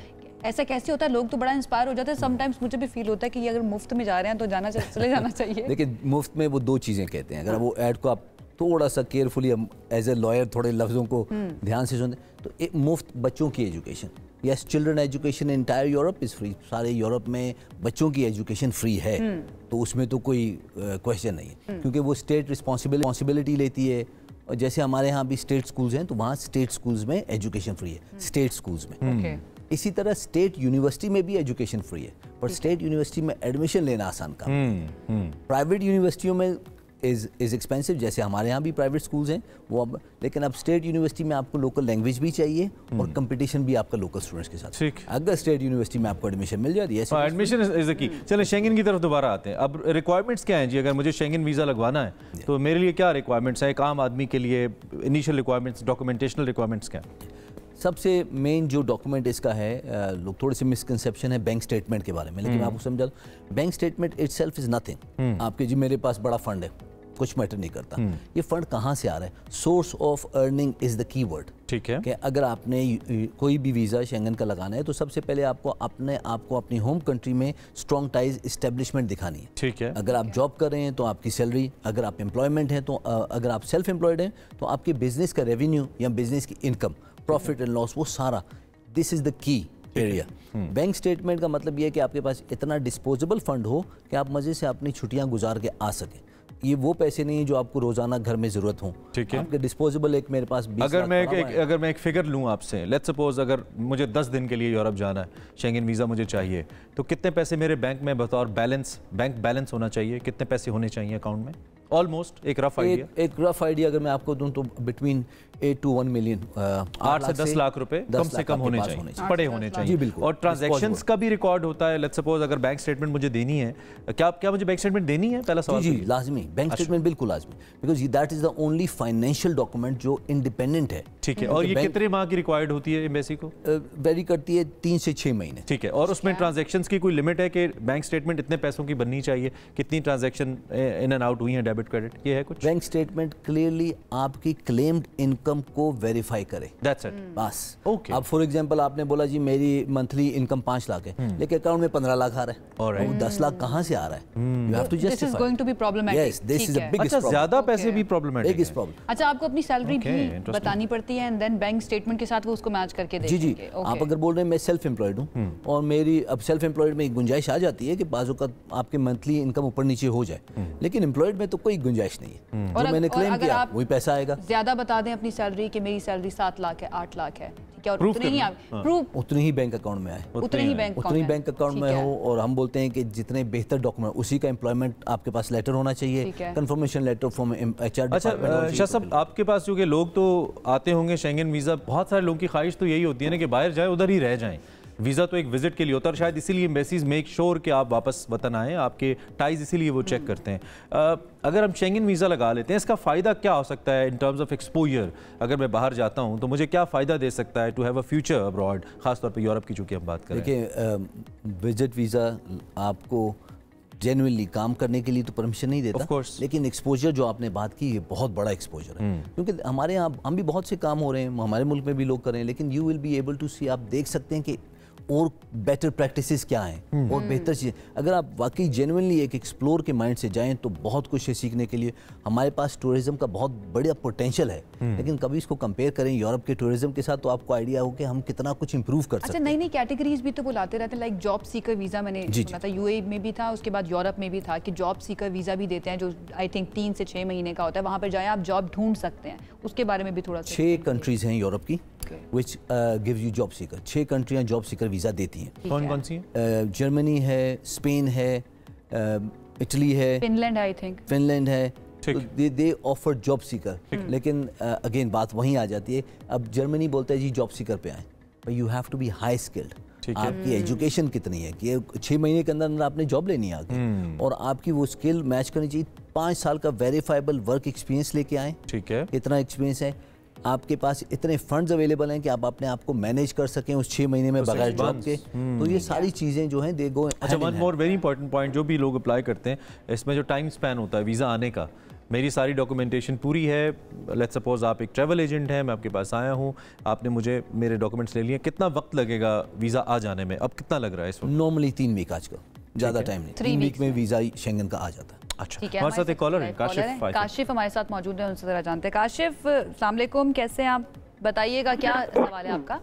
ऐसा कैसे होता है? लोग तो बड़ा इंस्पायर हो जाते हैं। समटाइम्स मुझे भी फील होता है कि अगर मुफ्त में जा रहे हैं तो चले जाना चाहिए। लेकिन मुफ्त में वो 2 चीज़ें कहते हैं। अगर वो ऐड को आप थोड़ा सा केयरफुली एज ए लॉयर थोड़े लफ्ज़ों को ध्यान से सुनते तो मुफ्त बच्चों की education, yes, children education in entire Europe is free. सारे यूरोप में बच्चों की एजुकेशन फ्री है, तो उसमें तो कोई क्वेश्चन नहीं है, क्योंकि वो स्टेट रिस्पॉन्सिबिलिटी लेती है। और जैसे हमारे यहाँ भी स्टेट स्कूल्स हैं, तो वहाँ स्टेट स्कूल्स में एजुकेशन फ्री है, स्टेट स्कूल्स में। इसी तरह स्टेट यूनिवर्सिटी में भी एजुकेशन फ्री है, पर स्टेट यूनिवर्सिटी में एडमिशन लेना आसान काम है। प्राइवेट यूनिवर्सिटियों में इज एक्सपेंसिव, जैसे हमारे यहाँ भी प्राइवेट स्कूल्स हैं वो अब, लेकिन अब स्टेट यूनिवर्सिटी में आपको लोकल लैंग्वेज भी चाहिए और कंपटीशन भी आपका लोकल स्टूडेंट्स के साथ। ठीक, अगर स्टेट यूनिवर्सिटी में आपको एडमिशन मिल जाती है, एडमिशन इज द की। चलें शेंगन की तरफ दोबारा आते हैं। अब रिक्वायरमेंट्स क्या हैं जी? अगर मुझे शेंगन वीज़ा लगवाना है तो मेरे लिए क्या रिक्वायरमेंट्स हैं? एक आम आदमी के लिए इनिशियल रिक्वायरमेंट्स, डॉक्यूमेंटेशनल रिक्वायरमेंट्स क्या हैं? सबसे मेन जो डॉक्यूमेंट इसका है, लोग थोड़े से मिसकंसेप्शन है बैंक स्टेटमेंट के बारे में, लेकिन आपको समझा, bank statement itself is nothing. आपके जी मेरे पास बड़ा फंड है, कुछ मैटर नहीं करता। ये फंड कहाँ से आ रहा है? Source of earning is the keyword. ठीक है, कि अगर आपने कोई भी वीज़ा शेंगन का लगाना है तो सबसे पहले आपको अपनी होम कंट्री में स्ट्रॉन्ग टाइज इस्टेब्लिशमेंट दिखानी है। ठीक है, अगर आप जॉब कर रहे हैं तो आपकी सैलरी, अगर आप एम्प्लॉयमेंट हैं तो अगर आप सेल्फ एम्प्लॉयड हैं तो आपके बिजनेस का रेवेन्यू या बिजनेस की इनकम, प्रॉफिट एंड लॉस, वो सारा, this is the key area. Bank statement का मतलब ये है कि आपके पास इतना डिस्पोजेबल फंड हो कि आप मजे से अपनी छुट्टियां गुजार के आ सकें। ये वो पैसे नहीं जो आपको रोजाना घर में जरूरत हो। ठीक है, आपके डिस्पोजेबल, एक मेरे पास 20 अगर मैं एक फिगर लूं आपसे, लेट्स सपोज अगर मुझे 10 दिन के लिए यूरोप जाना है, शेंगन वीज़ा मुझे चाहिए, तो कितने पैसे मेरे बैंक में बतौर बैलेंस, बैंक बैलेंस होना चाहिए? कितने पैसे होने चाहिए अकाउंट में? ऑलमोस्ट एक रफ आइडिया। एक रफ आइडिया अगर मैं आपको दूं तो बिटवीन 8 to 1 मिलियन, 8 से 10 लाख रुपए कम से कम होने चाहिए, पड़े होने चाहिए। जी बिल्कुल। और ट्रांजैक्शंस का भी रिकॉर्ड होता है। लेट्स सपोज अगर बैंक स्टेटमेंट मुझे देनी है, क्या मुझे बैंक स्टेटमेंट देनी है? पहला सवाल। जी लाजमी, बैंक स्टेटमेंट बिल्कुल लाजमी, because that is the only financial document जो इंडिपेंडेंट है। ठीक है, और ये कितने माह की रिक्वायर्ड होती है एम्बेसी को? वेरी करती है 3 से 6 महीने। ठीक है, और उसमें ट्रांजैक्शंस की कोई लिमिट है कि बैंक स्टेटमेंट इतने पैसों की बननी चाहिए? कितनी ट्रांजैक्शन इन एंड आउट हुई है, डेबिट क्रेडिट, ये है कुछ? बैंक स्टेटमेंट क्लियरली आपकी क्लेम्ड इनकम को वेरीफाई करे, दैट्स इट, बस। ओके, अब फॉर एग्जांपल आपने बोला जी मेरी मंथली इनकम 5 लाख है, लेकिन अकाउंट में 15 लाख आ रहा है, ऑलराइट, वो 10 लाख कहां से आ रहा है? You have to justify. This is going to be problematic. Yes, this is a biggest problem. अच्छा, ज्यादा पैसे भी प्रॉब्लमेटिक है। Biggest problem. अच्छा, आपको अपनी सैलरी भी बतानी पड़ती है एंड देन बैंक स्टेटमेंट के साथ वो उसको मैच करके देंगे? जी जी, आप अगर बोल रहे हैं मैं सेल्फ एम्प्लॉयड हूं और मेरी अब सेल्फ एम्प्लॉयड में एक गुंजाइश आ जाती है कि बाजू का आपके मंथली इनकम ऊपर नीचे हो जाए, लेकिन एम्प्लॉयड में तो कोई गुंजाइश नहीं है। जो मैंने क्लेम किया वही पैसा आएगा। ज्यादा बता दें अपनी सैलरी कि मेरी सैलरी 7 लाख है, 8 लाख है, ठीक है, और उतनी ही बैंक अकाउंट में आए, उतनी ही बैंक अकाउंट में हो। और हम बोलते हैं कि जितने बेहतर डॉक्यूमेंट, उसी का एम्प्लॉयमेंट आपके पास लेटर होना चाहिए, कंफर्मेशन लेटर फ्रॉम एचआर। अच्छा शाह साहब, आपके पास जो कि लोग तो आते होंगे शेंगन वीज़ा, बहुत सारे लोगों की ख्वाहिश तो यही होती है ना कि बाहर जाए, उधर ही रह जाएं। वीज़ा तो एक विजिट के लिए होता है और शायद इसीलिए एम्बेसीज मेक श्योर कि आप वापस वतन आएँ, आपके टाइज इसीलिए वो चेक करते हैं। अगर हम शेंगन वीज़ा लगा लेते हैं, इसका फ़ायदा क्या हो सकता है इन टर्म्स ऑफ एक्सपोजर? अगर मैं बाहर जाता हूँ तो मुझे क्या फ़ायदा दे सकता है to have a future abroad, खासतौर पर यूरोप की चूँकि हम बात करें? देखिए, विजिट वीज़ा आपको जेन्युइनली काम करने के लिए तो परमिशन नहीं देता, लेकिन एक्सपोजर जो आपने बात की, ये बहुत बड़ा एक्सपोजर है। क्योंकि हमारे यहाँ हम भी बहुत से काम हो रहे हैं, हमारे मुल्क में भी लोग कर रहे हैं, लेकिन you will be able to see, आप देख सकते हैं कि और बेटर प्रैक्टिसेस क्या हैं और बेहतर चीज़ें। अगर आप वाकई जेन्युइनली एक एक्सप्लोर के माइंड से जाएं तो बहुत कुछ है सीखने के लिए। हमारे पास टूरिज्म का बहुत बड़ा पोटेंशियल है, लेकिन कभी इसको कंपेयर करें यूरोप के टूरिज्म के साथ तो आपको आइडिया हो कि हम कितना कुछ इंप्रूव कर सकते हैं। अच्छा, नई नई कैटेगरीज भी तो वो लाते रहते हैं, लाइक जॉब सीकर वीज़ा मैंने सुना था, यूएई में भी था, उसके बाद यूरोप में भी था कि जॉब सीकर वीज़ा भी देते हैं जो आई थिंक 3 से 6 महीने का होता है। वहाँ पर जाए आप जॉब ढूंढ सकते हैं, उसके बारे में भी थोड़ा सा। 6 कंट्रीज़ हैं यूरोप की which gives you job seeker. 6 कंट्रियां जॉब सीकर वीज़ा देती हैं। कौन कौन सी है? जर्मनी है, स्पेन है, इटली है, फिनलैंड आई थिंक, फिनलैंड है। तो दे ऑफर जॉब सीकर। लेकिन अगेन बात वहीं आ जाती है। अब जर्मनी बोलता है जी जॉब सीकर पे आए, but you have to be high skilled. आपकी एजुकेशन कितनी है कि 6 महीने के अंदर आपने जॉब लेनी है आगे, और आपकी वो स्किल मैच करनी चाहिए। 5 साल का वेरीफाइबल वर्क एक्सपीरियंस लेके आए। ठीक है, इतना एक्सपीरियंस है, आपके पास इतने फंड्स अवेलेबल हैं कि आप अपने आप को मैनेज कर सकें उस 6 महीने में बगैर जॉब के। तो ये सारी चीज़ें जो हैं दे गो। अच्छा, one more very important point, जो भी लोग अप्लाई करते हैं इसमें जो टाइम स्पैन होता है वीज़ा आने का, मेरी सारी डॉक्यूमेंटेशन पूरी है, लेट्स सपोज आप एक ट्रैवल एजेंट हैं, मैं आपके पास आया हूँ, आपने मुझे मेरे डॉक्यूमेंट्स ले लिए, कितना वक्त लगेगा वीज़ा आ जाने में? अब कितना लग रहा है इस वक्त? नॉर्मली 3 वीक आजकल, ज़्यादा टाइम नहीं, 3 वीक में वीज़ा शेंगन का आ जाता है। अच्छा, हमारे साथ एक कॉलर है काशिफ हमारे साथ मौजूद है, उनसे जरा जानते हैं। काशिफ, अस्सलाम वालेकुम, कैसे हैं आप? बताइएगा क्या सवाल है आपका?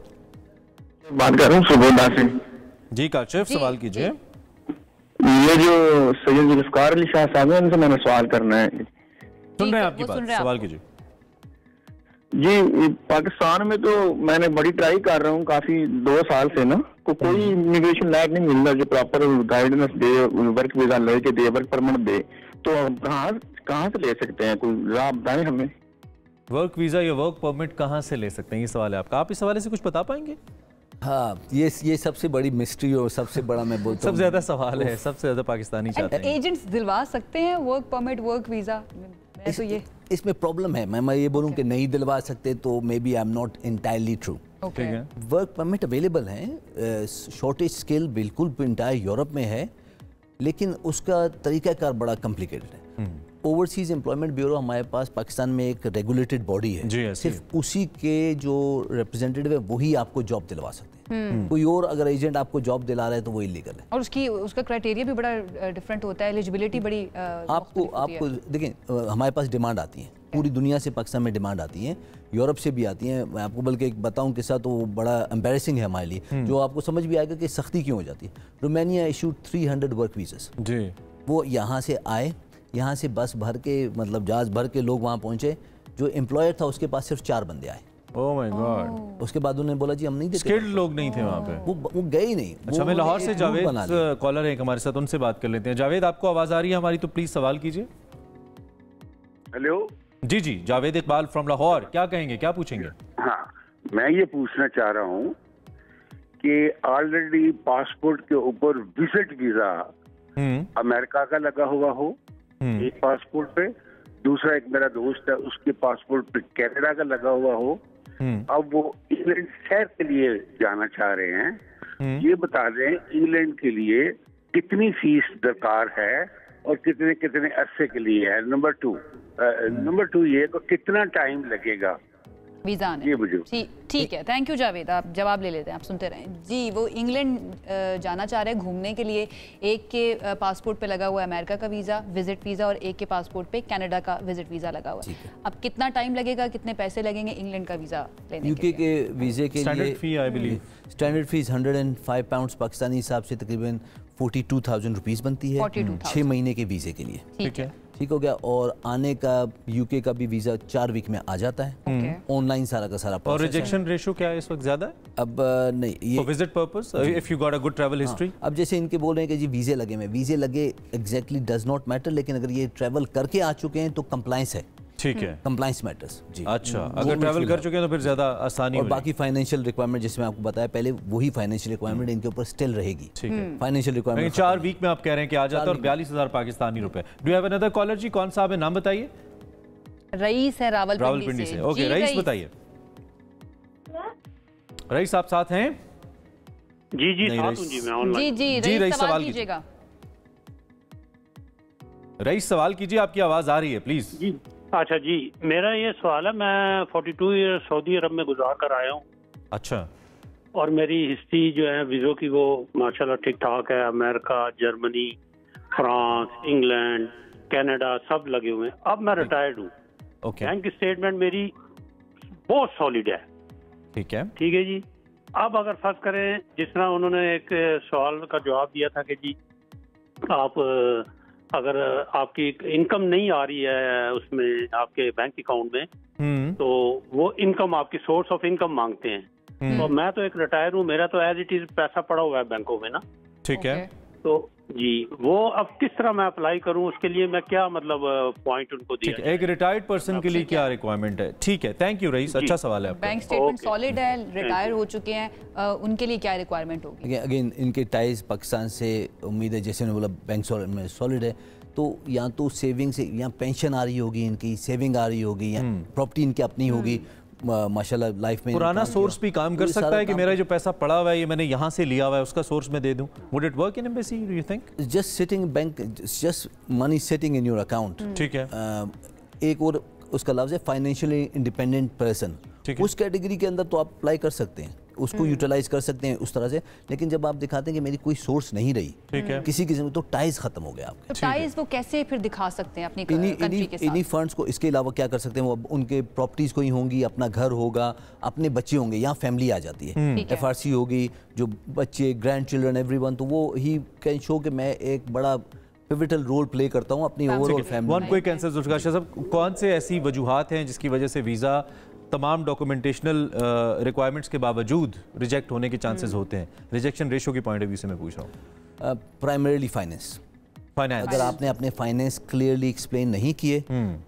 बात कर रहा हूँ सुबोधा से। जी काशिफ, सवाल कीजिए। ये जो सैयद जुल्फकार अली शाह साहब हैं, उनसे मैंने सवाल करना है। सुन रहे हैं आपकी बात, सवाल कीजिए। जी, पाकिस्तान में तो मैंने बड़ी ट्राई कर रहा हूँ काफी 2 साल से ना, कोई इमिग्रेशन लायक नहीं मिल रहा जो प्रॉपर गाइडेंस दे, वर्क वीजा लेके दे, वर्क परमिट दे। तो कहाँ से ले सकते हैं, कोई राह बताएं हमें। वर्क वीजा या वर्क परमिट कहाँ से ले सकते हैं, ये सवाल है आपका। आप इस हवाले से कुछ बता पाएंगे? हाँ, ये सबसे बड़ी मिस्ट्री और सबसे बड़ा मैं बोलता हूँ सबसे ज्यादा सवाल है, सबसे ज्यादा पाकिस्तानी चाहते हैं। एजेंट्स दिलवा सकते हैं वर्क परमिट, वर्क वीजा? तो ये इसमें प्रॉब्लम है। मैं ये बोलूँ कि नहीं दिलवा सकते तो maybe I am not entirely true. Work permit available हैं, शॉर्टेज स्किल बिल्कुल इंटायर यूरोप में है, लेकिन उसका तरीकाकार बड़ा कॉम्प्लिकेटेड है। ओवरसीज एम्प्लॉयमेंट ब्यूरो हमारे पास पाकिस्तान में एक रेगुलेटेड बॉडी है, सिर्फ उसी के जो रिप्रेजेंटेटिव है वही आपको जॉब दिलवा सकते हैं। कोई और अगर एजेंट आपको जॉब दिला रहा है तो वो इलीगल है। और उसका क्राइटेरिया भी बड़ा डिफरेंट होता है, एलिजिबिलिटी बड़ी आपको देखें, हमारे पास डिमांड आती है पूरी दुनिया से, पाकिस्तान में डिमांड आती है, यूरोप से भी आती है। मैं आपको बल्कि एक बताऊं किस्सा तो बड़ा एम्बैरेसिंग है हमारे लिए, जो आपको समझ भी आएगा कि सख्ती क्यों हो जाती है। रोमानिया इशूड 300 वर्क वीज़as जी। वो यहाँ से आए, यहाँ से बस भर के, मतलब जहाज भर के लोग वहाँ पहुँचे। जो एम्प्लॉयर था उसके पास सिर्फ 4 बंदे आए। Oh my God. उसके बाद उन्होंने बोला जी हम नहीं देते, स्किल्ड लोग नहीं थे वहाँ पे, वो गए ही नहीं। अच्छा, मैं लाहौर से जावेद कॉलर है हमारे साथ, उनसे बात कर लेते हैं। जावेद, आपको आवाज़ आ रही है हमारी? तो प्लीज़ सवाल कीजिए। हेलो जी जी, जावेद इकबाल फ्रॉम लाहौर, क्या कहेंगे, क्या पूछेंगे? हाँ, मैं ये पूछना चाह रहा हूँ कि ऑलरेडी पासपोर्ट के ऊपर विजिट वीजा अमेरिका का लगा हुआ हो एक पासपोर्ट पे, दूसरा एक मेरा दोस्त है उसके पासपोर्ट पे कनाडा का लगा हुआ हो, अब वो इंग्लैंड शहर के लिए जाना चाह रहे हैं। ये बता दें इंग्लैंड के लिए कितनी फीस दरकार है और कितने कितने अरसे के लिए है। नंबर टू ये तो कितना टाइम लगेगा वीजा आने? ये मुझे ठीक है, थैंक यू जावेद, आप जवाब ले लेते हैं, आप सुनते रहें जी। वो इंग्लैंड जाना चाह रहे हैं घूमने के लिए। एक के पासपोर्ट पे लगा हुआ है अमेरिका का वीज़ा, विजिट वीज़ा, और एक के पासपोर्ट पे कनाडा का विजिट वीज़ा लगा हुआ है। अब कितना टाइम लगेगा, कितने पैसे लगेंगे इंग्लैंड का वीज़ा लेने यूके के वीज़े के लिए? Standard fee I believe, standard fees 105 pound Pakistani हिसाब से तकरीबन 42,000 रुपीज़ बनती है 6 महीने के वीज़े के लिए। ठीक है, ठीक हो गया। और आने का यूके का भी वीज़ा 4 वीक में आ जाता है, ऑनलाइन सारा का सारा। और रिजेक्शन रेशियो क्या है इस वक्त, ज़्यादा है? अब नहीं, ये visit purpose, if you got a good travel history. अब जैसे इनके बोल रहे हैं कि जी वीज़े लगे में, वीज़े लगे एग्जैक्टली डज नॉट मैटर, लेकिन अगर ये ट्रैवल करके आ चुके हैं तो कंप्लाइंस है। ठीक है, कंप्लाइंस मैटर्स जी। अच्छा, अगर ट्रैवल कर चुके हैं तो फिर ज़्यादा आसानी और बाकी फाइनेंशियल रिक्वायरमेंट जिसमें आपको बताया पहले, वही फाइनेंशियल रिक्वायरमेंट इनके ऊपर स्टिल रहेगी। ठीक है, फाइनेंशियल रिक्वायरमेंट 4 वीक में आप कह रहे हैं कि आ जाता है, और 42,000 पाकिस्तानी रुपए। डू हैव अनदर कॉलर जी? कौन साहब है, नाम बताइए। रईस है रावलपिंडी से। ओके रईस, बताइए। रईस आप साथ हैं? जी जी साथ हूं जी, मैं ऑनलाइन। जी रईस सवाल कीजिएगा। रईस सवाल कीजिए, आपकी आवाज आ रही है, प्लीज। जी अच्छा जी, मेरा ये सवाल है, मैं 42 ईयर सऊदी अरब में गुजार कर आया हूँ। अच्छा। और मेरी हिस्ट्री जो है वीज़ों की वो माशाल्लाह ठीक ठाक है। America, Germany, France, England, Canada सब लगे हुए हैं। अब मैं रिटायर्ड हूँ। बैंक स्टेटमेंट मेरी बहुत सॉलिड है। ठीक है, ठीक है जी। अब अगर फर्ज करें, जिस तरह उन्होंने एक सवाल का जवाब दिया था कि जी आप अगर आपकी इनकम नहीं आ रही है उसमें आपके बैंक अकाउंट में, तो वो इनकम आपकी सोर्स ऑफ इनकम मांगते हैं। तो मैं तो एक रिटायर हूँ, मेरा तो एज इट इज पैसा पड़ा हुआ है बैंकों में ना। ठीक है। तो जी वो अब किस तरह मैं अप्लाई करूं, उसके लिए मैं क्या मतलब पॉइंट उनको दिया? ठीक है, एक रिटायर्ड पर्सन के लिए क्या रिक्वायरमेंट है? ठीक है, थैंक यू रईस, अच्छा सवाल है आपका। बैंक स्टेटमेंट सॉलिड है, रिटायर हो चुके हैं, उनके लिए क्या रिक्वायरमेंट होगी? अगेन इनके टाइज पाकिस्तान से उम्मीद है, जैसे बोला बैंक में सॉलिड है, तो या तो सेविंग से या पेंशन आ रही होगी, इनकी सेविंग आ रही होगी, या प्रॉपर्टी इनकी अपनी होगी, माशाल्लाह लाइफ में पुराना सोर्स भी काम कर सकता है कि मेरा जो पैसा पड़ा हुआ है ये मैंने यहाँ से लिया हुआ है, उसका सोर्स मैं दे दूं। Would it work in embassy, do you think? Just sitting bank, just money sitting in your account. ठीक है। एक और उसका लफ्ज़ है फाइनेंशियली इंडिपेंडेंट पर्सन, उस कैटेगरी के अंदर तो आप अप्लाई कर सकते हैं, उसको यूटिलाइज कर सकते हैं उस तरह से। लेकिन जब आप दिखाते हैं कि मेरी कोई सोर्स नहीं रही, ठीक है, किसी किस्म तो टाइज खत्म हो गया आपके। तो टाइज वो कैसे फिर दिखा सकते हैं अपनी कंट्री के साथ? इन्हीं फंड्स को, इसके अलावा क्या कर सकते हैं, वो उनके प्रॉपर्टीज कोई होंगी, अपना घर होगा, अपने बच्चे होंगे, यहाँ फैमिली आ जाती है, FRC होगी, जो बच्चे, ग्रैंड चिल्ड्रन, एवरीवन, तो वो ही कैन शो कि मैं एक बड़ा पिवटल रोल प्ले करता हूँ अपनी overall family. One quick answer Zulfikar Shah साहब, कौन से ऐसी वजूहात हैं जिसकी वजह से वीज़ा तमाम डॉक्यूमेंटेशनल रिक्वायरमेंट्स के बावजूद रिजेक्ट होने के चांसेस होते हैं? रिजेक्शन रेशो की पॉइंट ऑफ व्यू से मैं पूछ रहा हूँ। Primarily finance. अगर आपने अपने फाइनेंस क्लियरली एक्सप्लेन नहीं किए,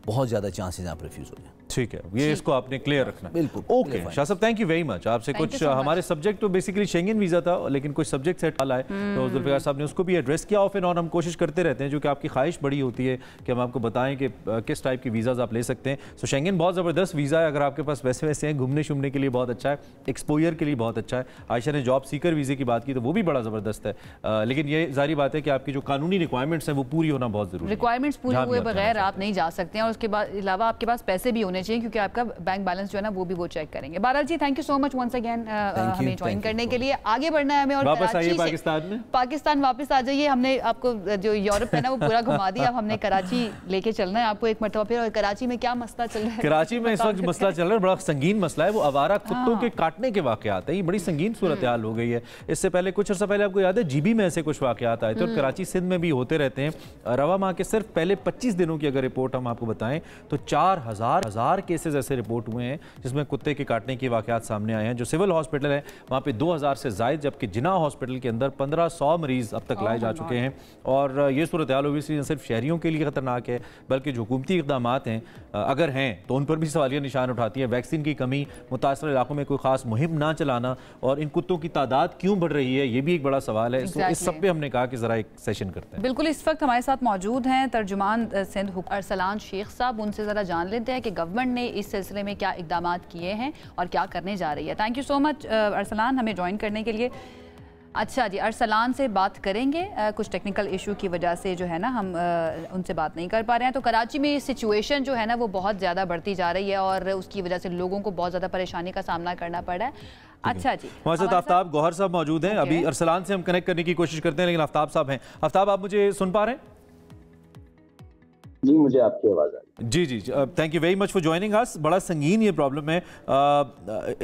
बहुत ज़्यादा चांसेस आप रिफ्यूज हो जाए। ठीक है, ये इसको आपने क्लियर रखना। बिल्कुल। ओके शाह साहब, थैंक यू वेरी मच। आपसे कुछ हमारे सब्जेक्ट तो बेसिकली शेंगन वीज़ा था, लेकिन कुछ सब्जेक्ट सेट डाला है, तो जुल्फिकार साहब ने उसको भी एड्रेस किया। ऑफ एंड ऑन हम कोशिश करते रहते हैं, जो कि आपकी ख्वाहिश बड़ी होती है कि हम आपको बताएं कि किस टाइप की वीज़ाज आप ले सकते हैं। सो शेंगन बहुत ज़बरदस्त वीज़ा है, अगर आपके पास वैसे हैं, घूमने शूमने के लिए बहुत अच्छा है, एक्सपोजर के लिए बहुत अच्छा है। आयशा ने जॉब सीकर वीज़े की बात की, तो वो भी बड़ा ज़बरदस्त है, लेकिन ये जारी बात है कि आपकी जो कानूनी रिक्वायरमेंट्स हैं वो पूरी होना बहुत ज़रूरी है। रिक्वायरमेंट्स पूरी हुए बगैर आप नहीं जा सकते हैं, और उसके बाद अलावा आपके पास पैसे भी होने चाहिए, क्योंकि आपका बैंक बैलेंस जो है ना वो भी वो चेक करेंगे। बहरहाल जी, thank you so much once again हमें ज्वाइन करने के लिए। आगे बढ़ना है हमें, और वापस आइए पाकिस्तान में। पाकिस्तान वापस आ जाइए। हमने आपको जो यूरोप है ना वो पूरा घुमा दिया, अब हमने कराची लेके चलना है आपको एक मरतबा फिर। और कराची में क्या मसला चल रहा है? कराची में इस वक्त मसला चल रहा है, बड़ा संगीन मसला है, वो आवारा कुत्तों के काटने के वाकयात है। ये बड़ी संगीन सूरत हाल हो गई है। इससे पहले कुछ अर्सा पहले आपको याद है जीबी में ऐसे कुछ वाकयात आए थे, और कराची सिंध में भी होते रहते हैं। रवा माह के सिर्फ पहले 25 दिनों की अगर रिपोर्ट हम आपको बताएं तो 4000 केसेस ऐसे रिपोर्ट हुए हैं जिसमें कुत्ते के काटने के वाकयात सामने आए हैं। जो सिविल हॉस्पिटल है वहाँ पे 2000 से ज़ायद, जबकि जिना हॉस्पिटल के अंदर 1500 मरीज अब तक लाए जा चुके हैं। और ये सूरत हाल ओबियसली न सिर्फ शहरियों के लिए ख़तरनाक है, बल्कि जो हुकूमती इक़दाम हैं अगर हैं तो उन पर भी सवालिया निशान उठाती है। वैक्सीन की कमी, मुतासर इलाकों में कोई ख़ास मुहिम ना चलाना, और इन कुत्तों की तादाद क्यों बढ़ रही है, ये भी एक बड़ा सवाल है। इस सब पे हमने कहा कि ज़रा एक सेशन करते हैं। बिल्कुल, इस वक्त हमारे साथ मौजूद हैं तर्जुमान सिंध अरसलान शेख साहब। उनसे ज़रा जान लेते हैं कि गवर्नमेंट ने इस सिलसिले में क्या इक़दाम किए हैं और क्या करने जा रही है। Thank you so much Arsalan हमें ज्वाइन करने के लिए। अच्छा जी, अरसलान से बात करेंगे, कुछ टेक्निकल इशू की वजह से जो है ना हम उनसे बात नहीं कर पा रहे हैं। तो कराची में सिचुएशन जो है ना वो बहुत ज़्यादा बढ़ती जा रही है, और उसकी वजह से लोगों को बहुत ज़्यादा परेशानी का सामना करना पड़ रहा है। अच्छा जी, हमारे साथ आफ्ताब गौहर साहब मौजूद हैं। अभी अरसलान से हम कनेक्ट करने की कोशिश करते हैं, लेकिन आफ्ताब साहब हैं। आफ्ताब, आप मुझे सुन पा रहे हैं? जी, मुझे आपकी आवाज़ आ रही है। जी जी, thank you very much for joining us. बड़ा संगीन ये प्रॉब्लम है।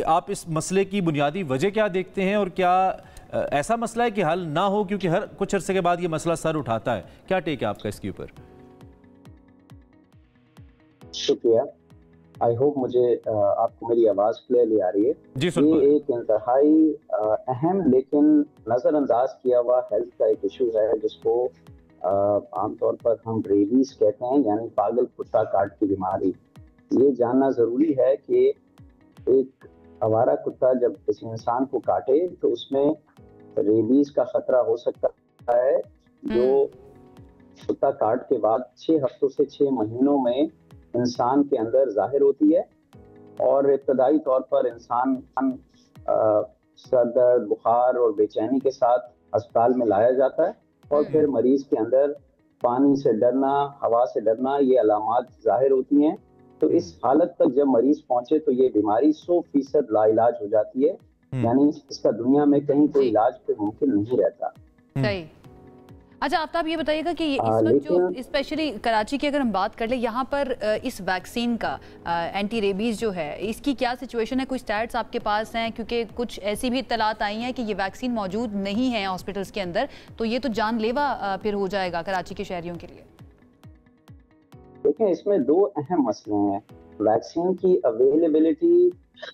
आप इस मसले की बुनियादी वजह क्या देखते हैं, और क्या ऐसा मसला है कि हल ना हो, क्योंकि हर कुछ अरसे के बाद ये मसला सर उठाता है? क्या टेक है आपका इसके ऊपर? शुक्रिया। आई होप मुझे आपको मेरी आवाज़ क्लियरली आ रही है। जी, सुन ये एक इंतहाई अहम लेकिन नज़रअंदाज किया हुआ हेल्थ का एक इशू है, जिसको आमतौर पर हम रेबीज कहते हैं, यानी पागल कुत्ता काट की बीमारी। ये जानना ज़रूरी है कि एक आवारा कुत्ता जब किसी इंसान को काटे तो उसमें रेबीज का खतरा हो सकता है, जो कुत्ता काट के बाद 6 हफ्तों से 6 महीनों में इंसान के अंदर जाहिर होती है। और इब्तदाई तौर पर इंसान सर दर्द, बुखार और बेचैनी के साथ अस्पताल में लाया जाता है, और फिर मरीज के अंदर पानी से डरना, हवा से डरना, ये अलामात जाहिर होती हैं। तो इस हालत तक जब मरीज पहुंचे तो ये बीमारी 100% लाइलाज हो जाती है, यानी इसका दुनिया में कहीं कोई इलाज फिर मुमकिन नहीं रहता। सही। अच्छा, आफ्ताब ये बताइएगा कि इस वक्त जो स्पेशली कराची की अगर हम बात कर ले, यहाँ पर इस वैक्सीन का एंटी रेबीज़ जो है, इसकी क्या सिचुएशन है? कोई स्टैट्स आपके पास हैं? क्योंकि कुछ ऐसी भी इत्तलात आई हैं कि ये वैक्सीन मौजूद नहीं है हॉस्पिटल्स के अंदर, तो ये तो जानलेवा फिर हो जाएगा कराची के शहरियों के लिए। देखें इसमें दो अहम मसले हैं। वैक्सीन की availability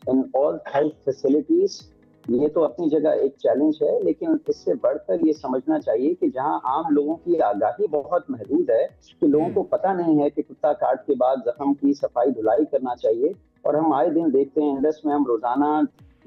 in all health facilities, ये तो अपनी जगह एक चैलेंज है, लेकिन इससे बढ़कर ये समझना चाहिए कि जहां आम लोगों की आगाही बहुत महदूद है कि लोगों को पता नहीं है कि कुत्ता काट के बाद जख्म की सफाई धुलाई करना चाहिए, और हम आए दिन देखते हैं इंडस में हम रोजाना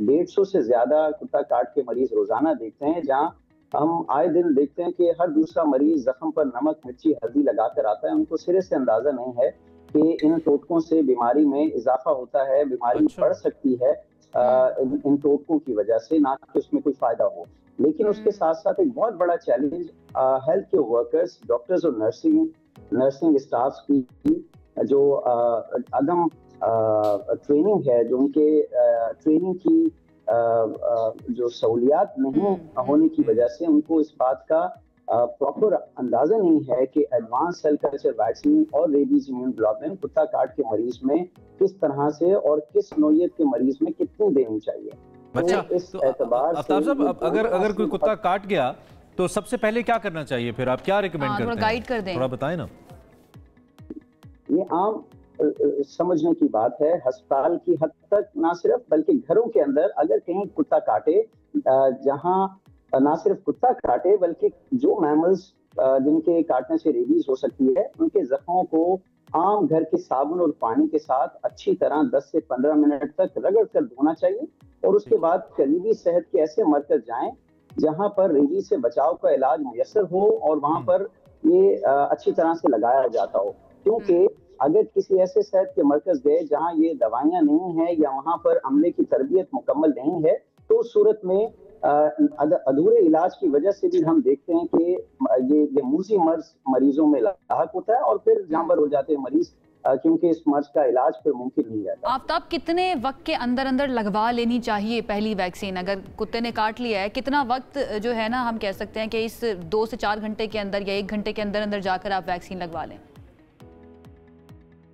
150 से ज्यादा कुत्ता काट के मरीज रोजाना देखते हैं, जहां हम आए दिन देखते हैं कि हर दूसरा मरीज जख्म पर नमक मिर्ची हल्दी लगाकर आता है। उनको सिरे से अंदाजा नहीं है कि इन टोटकों से बीमारी में इजाफा होता है, बीमारी बढ़ सकती है इन टोटकों की वजह से, ना कि उसमें कोई फायदा हो। लेकिन उसके साथ साथ एक बहुत बड़ा चैलेंज हेल्थ के वर्कर्स, डॉक्टर्स और नर्सिंग स्टाफ की जो अदम ट्रेनिंग है, जो उनके ट्रेनिंग की जो सहूलियात नहीं होने की वजह से उनको इस बात का प्रॉपर अंदाजा नहीं है कि एडवांस सेल कल्चर वैक्सीन और रेबीज इम्यून ग्लोबुलिन कुत्ता काट के मरीज में किस तरह से और किस नौयत के मरीज में कितनी देनी चाहिए। अच्छा, तो इस एतबार से आफ्ताब साहब, अगर कोई कुत्ता काट गया तो सबसे पहले क्या करना चाहिए? फिर आप क्या रिकमेंड करते हैं? गाइड कर दें, थोड़ा बताएं ना। ये आम समझने की बात है। अस्पताल की हद तक ना सिर्फ बल्कि घरों के अंदर अगर कहीं कुत्ता काटे, जहां ना सिर्फ कुत्ता काटे बल्कि जो मैमल्स जिनके काटने से रेबीज हो सकती है, उनके जख्मों को आम घर के साबुन और पानी के साथ अच्छी तरह 10 से 15 मिनट तक रगड़ कर धोना चाहिए, और उसके बाद करीबी सेहत के ऐसे मरकज जाएं जहां पर रेबीज से बचाव का इलाज मुयस्सर हो और वहां पर ये अच्छी तरह से लगाया जाता हो। क्योंकि अगर किसी ऐसे सेहत के मरकज गए जहां ये दवाइयां नहीं है या वहां पर अमले की तरबियत मुकम्मल नहीं है, तो उस सूरत में अधूरे इलाज की वजह से भी हम देखते हैं कि ये मूजी मर्ज मरीजों में लाक होता है और फिर जांबर हो जाते हैं मरीज, क्योंकि इस मर्ज का इलाज फिर मुमकिन नहीं रहता। आफ्ताब, कितने वक्त के अंदर अंदर लगवा लेनी चाहिए पहली वैक्सीन? अगर कुत्ते ने काट लिया है, कितना वक्त जो है ना हम कह सकते हैं कि इस 2 से 4 घंटे के अंदर या 1 घंटे के अंदर अंदर जाकर आप वैक्सीन लगवा लें?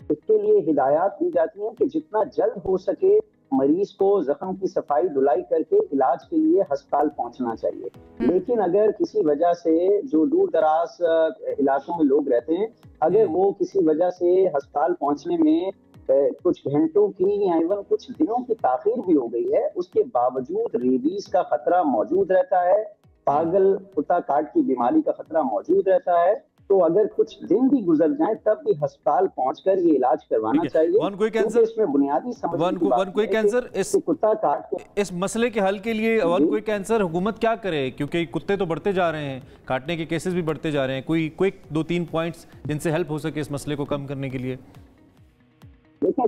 इसके लिए हिदायत दी जाती है कि जितना जल्द हो सके मरीज को जख्म की सफाई धुलाई करके इलाज के लिए अस्पताल पहुंचना चाहिए। लेकिन अगर किसी वजह से जो दूर दराज इलाकों में लोग रहते हैं, अगर वो किसी वजह से अस्पताल पहुंचने में कुछ घंटों की या इवन कुछ दिनों की ताखीर भी हो गई है, उसके बावजूद रेबीज का खतरा मौजूद रहता है, पागल कुत्ता काट की बीमारी का खतरा मौजूद रहता है, तो अगर कुछ दिन भी गुजर जाएं तब भी अस्पताल पहुंचकर ये इलाज करवाना चाहिए। इसमें बुनियादी कुत्ता काट इस मसले के हल के लिए वन क्विक आंसर हुकूमत क्या करे? क्योंकि कुत्ते तो बढ़ते जा रहे हैं, काटने के केसेस भी बढ़ते जा रहे हैं। कोई क्विक 2-3 पॉइंट्स जिनसे हेल्प हो सके इस मसले को कम करने के लिए? देखिए,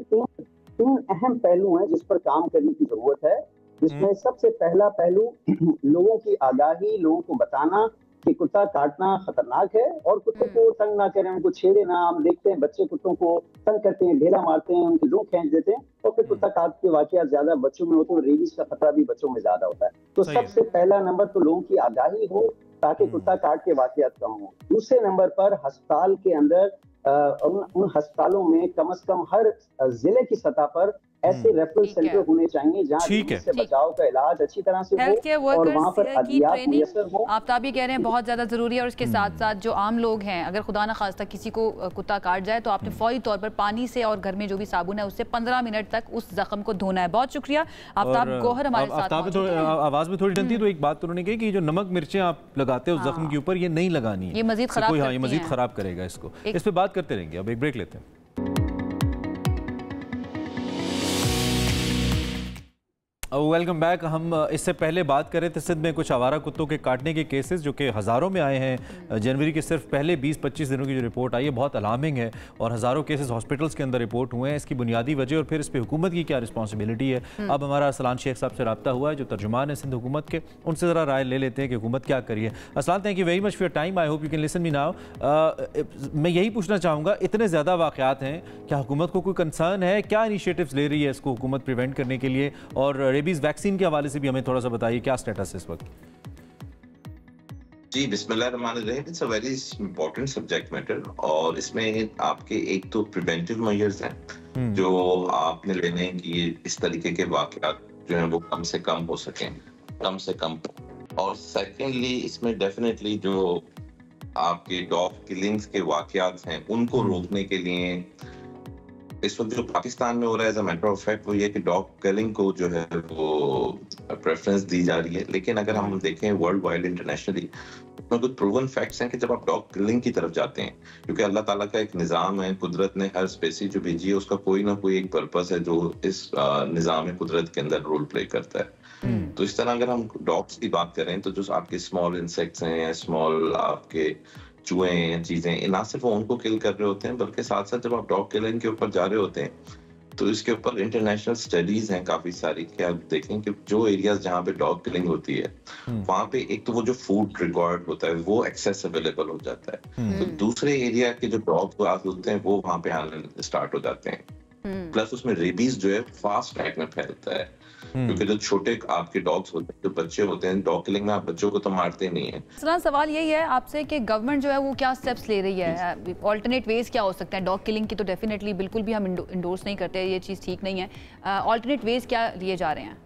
तीन अहम पहलू हैं जिस पर काम करने की जरूरत है। जिसमें सबसे पहला पहलू लोगों की आगाही, लोगों को बताना कि कुत्ता काटना खतरनाक है और कुत्तों को तंग ना करें, उनको छेड़े ना। हम देखते हैं बच्चे कुत्तों को तंग करते हैं, ढेला मारते हैं, उनकी रूह खींच देते हैं, और फिर कुत्ता काट के वाकयात ज्यादा बच्चों में होते हैं, रेबीज का खतरा भी बच्चों में ज्यादा होता है। तो सबसे पहला नंबर तो लोगों की आगाही हो ताकि कुत्ता काट के वाकयात कम हो। दूसरे नंबर पर अस्पताल के अंदर उन अस्पतालों में कम से कम हर जिले की सतह पर ऐसे रेफरल सेंटर होने चाहिए जहां से बचाव का इलाज अच्छी तरह से हो और वहां पर अद्वियात मुयस्सर हो। आप भी कह रहे हैं बहुत ज्यादा जरूरी है, और इसके साथ साथ जो आम लोग हैं, अगर खुदा ना खास्ता किसी को कुत्ता काट जाए तो आपने फौरी तौर पर पानी से और घर में जो भी साबुन है उससे 15 मिनट तक उस जख्म को धोना है। बहुत शुक्रिया आफ्ताब गौहर हमारे साथ। आवाज में थोड़ी डंती, तो एक बात उन्होंने कही कि जो नमक मिर्चें आप लगाते हो जख्म के ऊपर, ये नहीं लगानी है, ये मजीद खराब करेगा इसको। इस पे बात करते रहेंगे, अब एक ब्रेक लेते हैं। Welcome back. हम इससे पहले बात कर रहे थे सिंध में कुछ आवारा कुत्तों के काटने के केसेस जो कि हज़ारों में आए हैं। जनवरी के सिर्फ पहले 20-25 दिनों की जो रिपोर्ट आई है बहुत अलार्मिंग है, और हज़ारों केसेस हॉस्पिटल्स के अंदर रिपोर्ट हुए हैं। इसकी बुनियादी वजह और फिर इस पर हुकूमत की क्या रिस्पॉन्सिबिलिटी है, अब हमारा असलान शेख साहब से रब्ता हुआ है जो तर्जुमान है सिंध हुकूमत के, उनसे ज़रा राय ले लेते हैं कि हुकूमत क्या करिए। Aslan, thank you very much for your time, I hope you can listen me now. मैं यही पूछना चाहूँगा, इतने ज़्यादा वाक़यात हैं, क्या हुकूमत को कोई कंसर्न है? क्या इनिशिएटिव्स ले रही है इसको हुकूमत प्रिवेंट करने के लिए? और रेबीज़ वैक्सीन के हवाले से भी हमें थोड़ा सा बताइए, क्या स्टेटस है इस वक्त? जी, बिस्मिल्लाहिर्रहमानिर्रहीम। It's a very important subject matter, और इसमें आपके एक तो प्रिवेंटिव मेजर्स हैं जो आपने लेने हैं कि इस तरीके के वाक़यात जो हैं वो कम से कम हो सकें, और सेकेंडली इसमें डेफिनेटली जो आपके डॉग किलिंग्स के वाकयात हैं उनको रोकने के लिए इस वक्त जो पाकिस्तान में हो रहा है as a matter of fact वो ये कि डॉग किलिंग को जो है वो प्रेफरेंस दी जा रही है। लेकिन अगर हम देखें वर्ल्ड वाइड इंटरनेशनली उसमें कुछ प्रूवन फैक्ट्स हैं कि जब आप डॉग किलिंग की तरफ जाते हैं, क्योंकि अल्लाह ताला का एक निज़ाम है, कुदरत ने हर स्पेसी जो भेजी है उसका कोई ना कोई एक पर्पस है जो इस निज़ाम कुदरत के अंदर रोल प्ले करता है। तो इस तरह अगर हम डॉग्स की बात करें तो जो आपके स्मॉल इंसेक्ट्स हैं, स्मॉल आपके चूहे हैं, चीजें, ना सिर्फ उनको किल कर रहे होते हैं बल्कि साथ साथ जब आप डॉग किलिंग के ऊपर जा रहे होते हैं तो इसके ऊपर इंटरनेशनल स्टडीज हैं काफी सारी कि आप देखें कि जो एरियाज जहाँ पे डॉग किलिंग होती है वहां पे एक तो वो जो फूड रिक्वायर्ड होता है वो एक्सेस अवेलेबल हो जाता है, तो दूसरे एरिया के जो डॉग होते हैं वो वहां पे आने स्टार्ट हो जाते हैं। प्लस उसमें रेबीज जो है फास्ट ट्रैक में फैलता है, क्योंकि जो छोटे आपके डॉग्स होते हैं, जो बच्चे होते हैं, डॉग किलिंग में आप बच्चों को तो मारते नहीं है। सवाल यही है आपसे कि गवर्नमेंट जो है वो क्या स्टेप्स ले रही है, ऑल्टरनेट वेज क्या हो सकते हैं? डॉग किलिंग की तो डेफिनेटली बिल्कुल भी हम इंडोर्स नहीं करते, ये चीज़ ठीक नहीं है। ऑल्टरनेट वेज क्या लिए जा रहे हैं?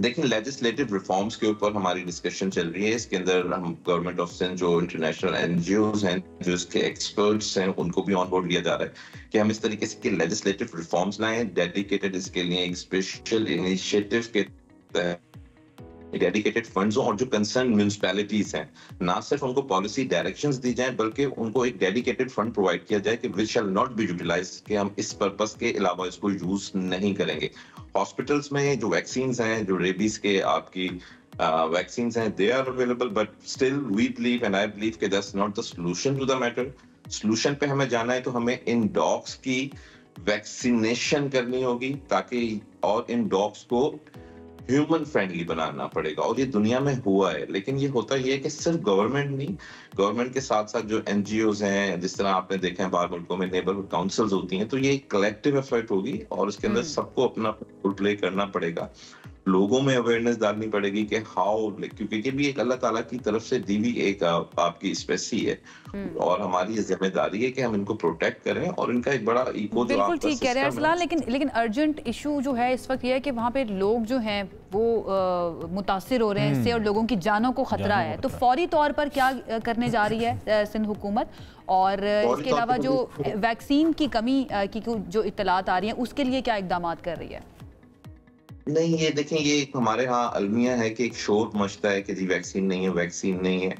देखिए लेजिस्लेटिव रिफॉर्म्स के ऊपर हमारी डिस्कशन चल रही है। इसके अंदर हम गवर्नमेंट ऑफ सिंध जो इंटरनेशनल एनजीओज हैं, जो इसके एक्सपर्ट्स हैं, उनको भी ऑन बोर्ड लिया जा रहा है कि हम इस तरीके से के लेजिस्लेटिव रिफॉर्म्स लाएं, डेडिकेटेड इसके लिए एक स्पेशल इनिशिएटिव के डेडिकेटेड फंड्स और जो कंसर्न म्यूनिसिपैलिटीज हैं ना सिर्फ उनको पॉलिसी डायरेक्शंस दी जाएं बल्कि उनको एक डेडिकेटेड फंड प्रोवाइड किया जाए कि विच शैल नॉट बी यूटिलाइज, कि हम इस पर्पस के अलावा इसको यूज नहीं करेंगे। हॉस्पिटल्स में जो वैक्सीन्स हैं, जो रेबीज के आपकी वैक्सीन्स हैं, they are available, but still we believe and I believe कि that's not the solution to the matter. Solution पे हमें जाना है तो हमें इन डॉग्स की वैक्सीनेशन करनी होगी ताकि और इन डॉग्स को ह्यूमन फ्रेंडली बनाना पड़ेगा, और ये दुनिया में हुआ है। लेकिन ये होता ये है कि सिर्फ गवर्नमेंट नहीं, गवर्नमेंट के साथ साथ जो एनजीओज हैं, जिस तरह आपने देखा है बाहर मुल्कों में नेबरहुड काउंसिल्स होती हैं, तो ये एक कलेक्टिव एफर्ट होगी और इसके अंदर सबको अपना रोल प्ले करना पड़ेगा। लोगों में अवेयरनेस डालनी पड़ेगी कि हाउ, क्योंकि ये भी एक अल्लाह ताला की तरफ से दी हुई एक आपकी स्पेसी है और हमारी ये जिम्मेदारी है कि हम इनको प्रोटेक्ट करें और इनका एक बड़ा इको जो बिल्कुल ठीक कह रहे हैं अरसलान, लेकिन अर्जेंट इशू जो है इस वक्त ये है कि वहाँ पे लोग जो हैं वो मुतासिर हो रहे हैं इससे और लोगों की जानों को खतरा है। तो फौरी तौर पर क्या करने जा रही है सिंध हुकूमत, और इसके अलावा जो वैक्सीन की कमी की जो इत्तलात आ रही हैं उसके लिए क्या इकदाम कर रही है? नहीं, ये देखें, ये हमारे यहाँ अलमिया है कि एक शोर मचता है कि जी वैक्सीन नहीं है, वैक्सीन नहीं है।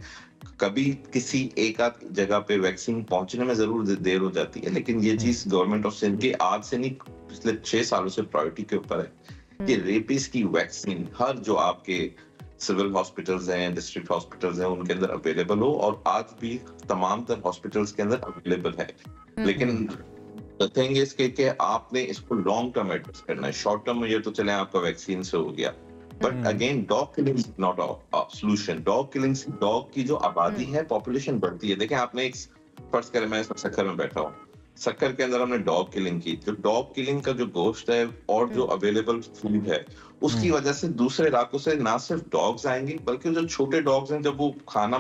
कभी किसी एक आध जगह पे वैक्सीन पहुंचने में जरूर देर हो जाती है, लेकिन ये चीज गवर्नमेंट ऑफ सिंध की आज से नहीं पिछले 6 सालों से प्रायोरिटी के ऊपर है कि रेबीज की वैक्सीन हर जो आपके सिविल हॉस्पिटल्स हैं, डिस्ट्रिक्ट हॉस्पिटल्स हैं, उनके अंदर अवेलेबल हो, और आज भी तमाम तर हॉस्पिटल्स के अंदर अवेलेबल है। लेकिन द थिंग इज कि आपने इसको लॉन्ग टर्म एड्रेस करना है। शॉर्ट टर्म में ये तो चले आपका वैक्सीन से हो गया, but again dog killing is not a solution. Dog killing से डॉग की जो आबादी है, पॉपुलेशन बढ़ती है। देखें, आपने एक फर्ज करें मैं सक्कर में बैठा हूँ, सक्कर के अंदर हमने डॉग किलिंग की, जो डॉग किलिंग का जो गोश्त है और जो अवेलेबल फूड है उसकी वजह से दूसरे इलाकों से ना सिर्फ डॉग्स आएंगे बल्कि जो छोटे डॉग्स हैं जब वो खाना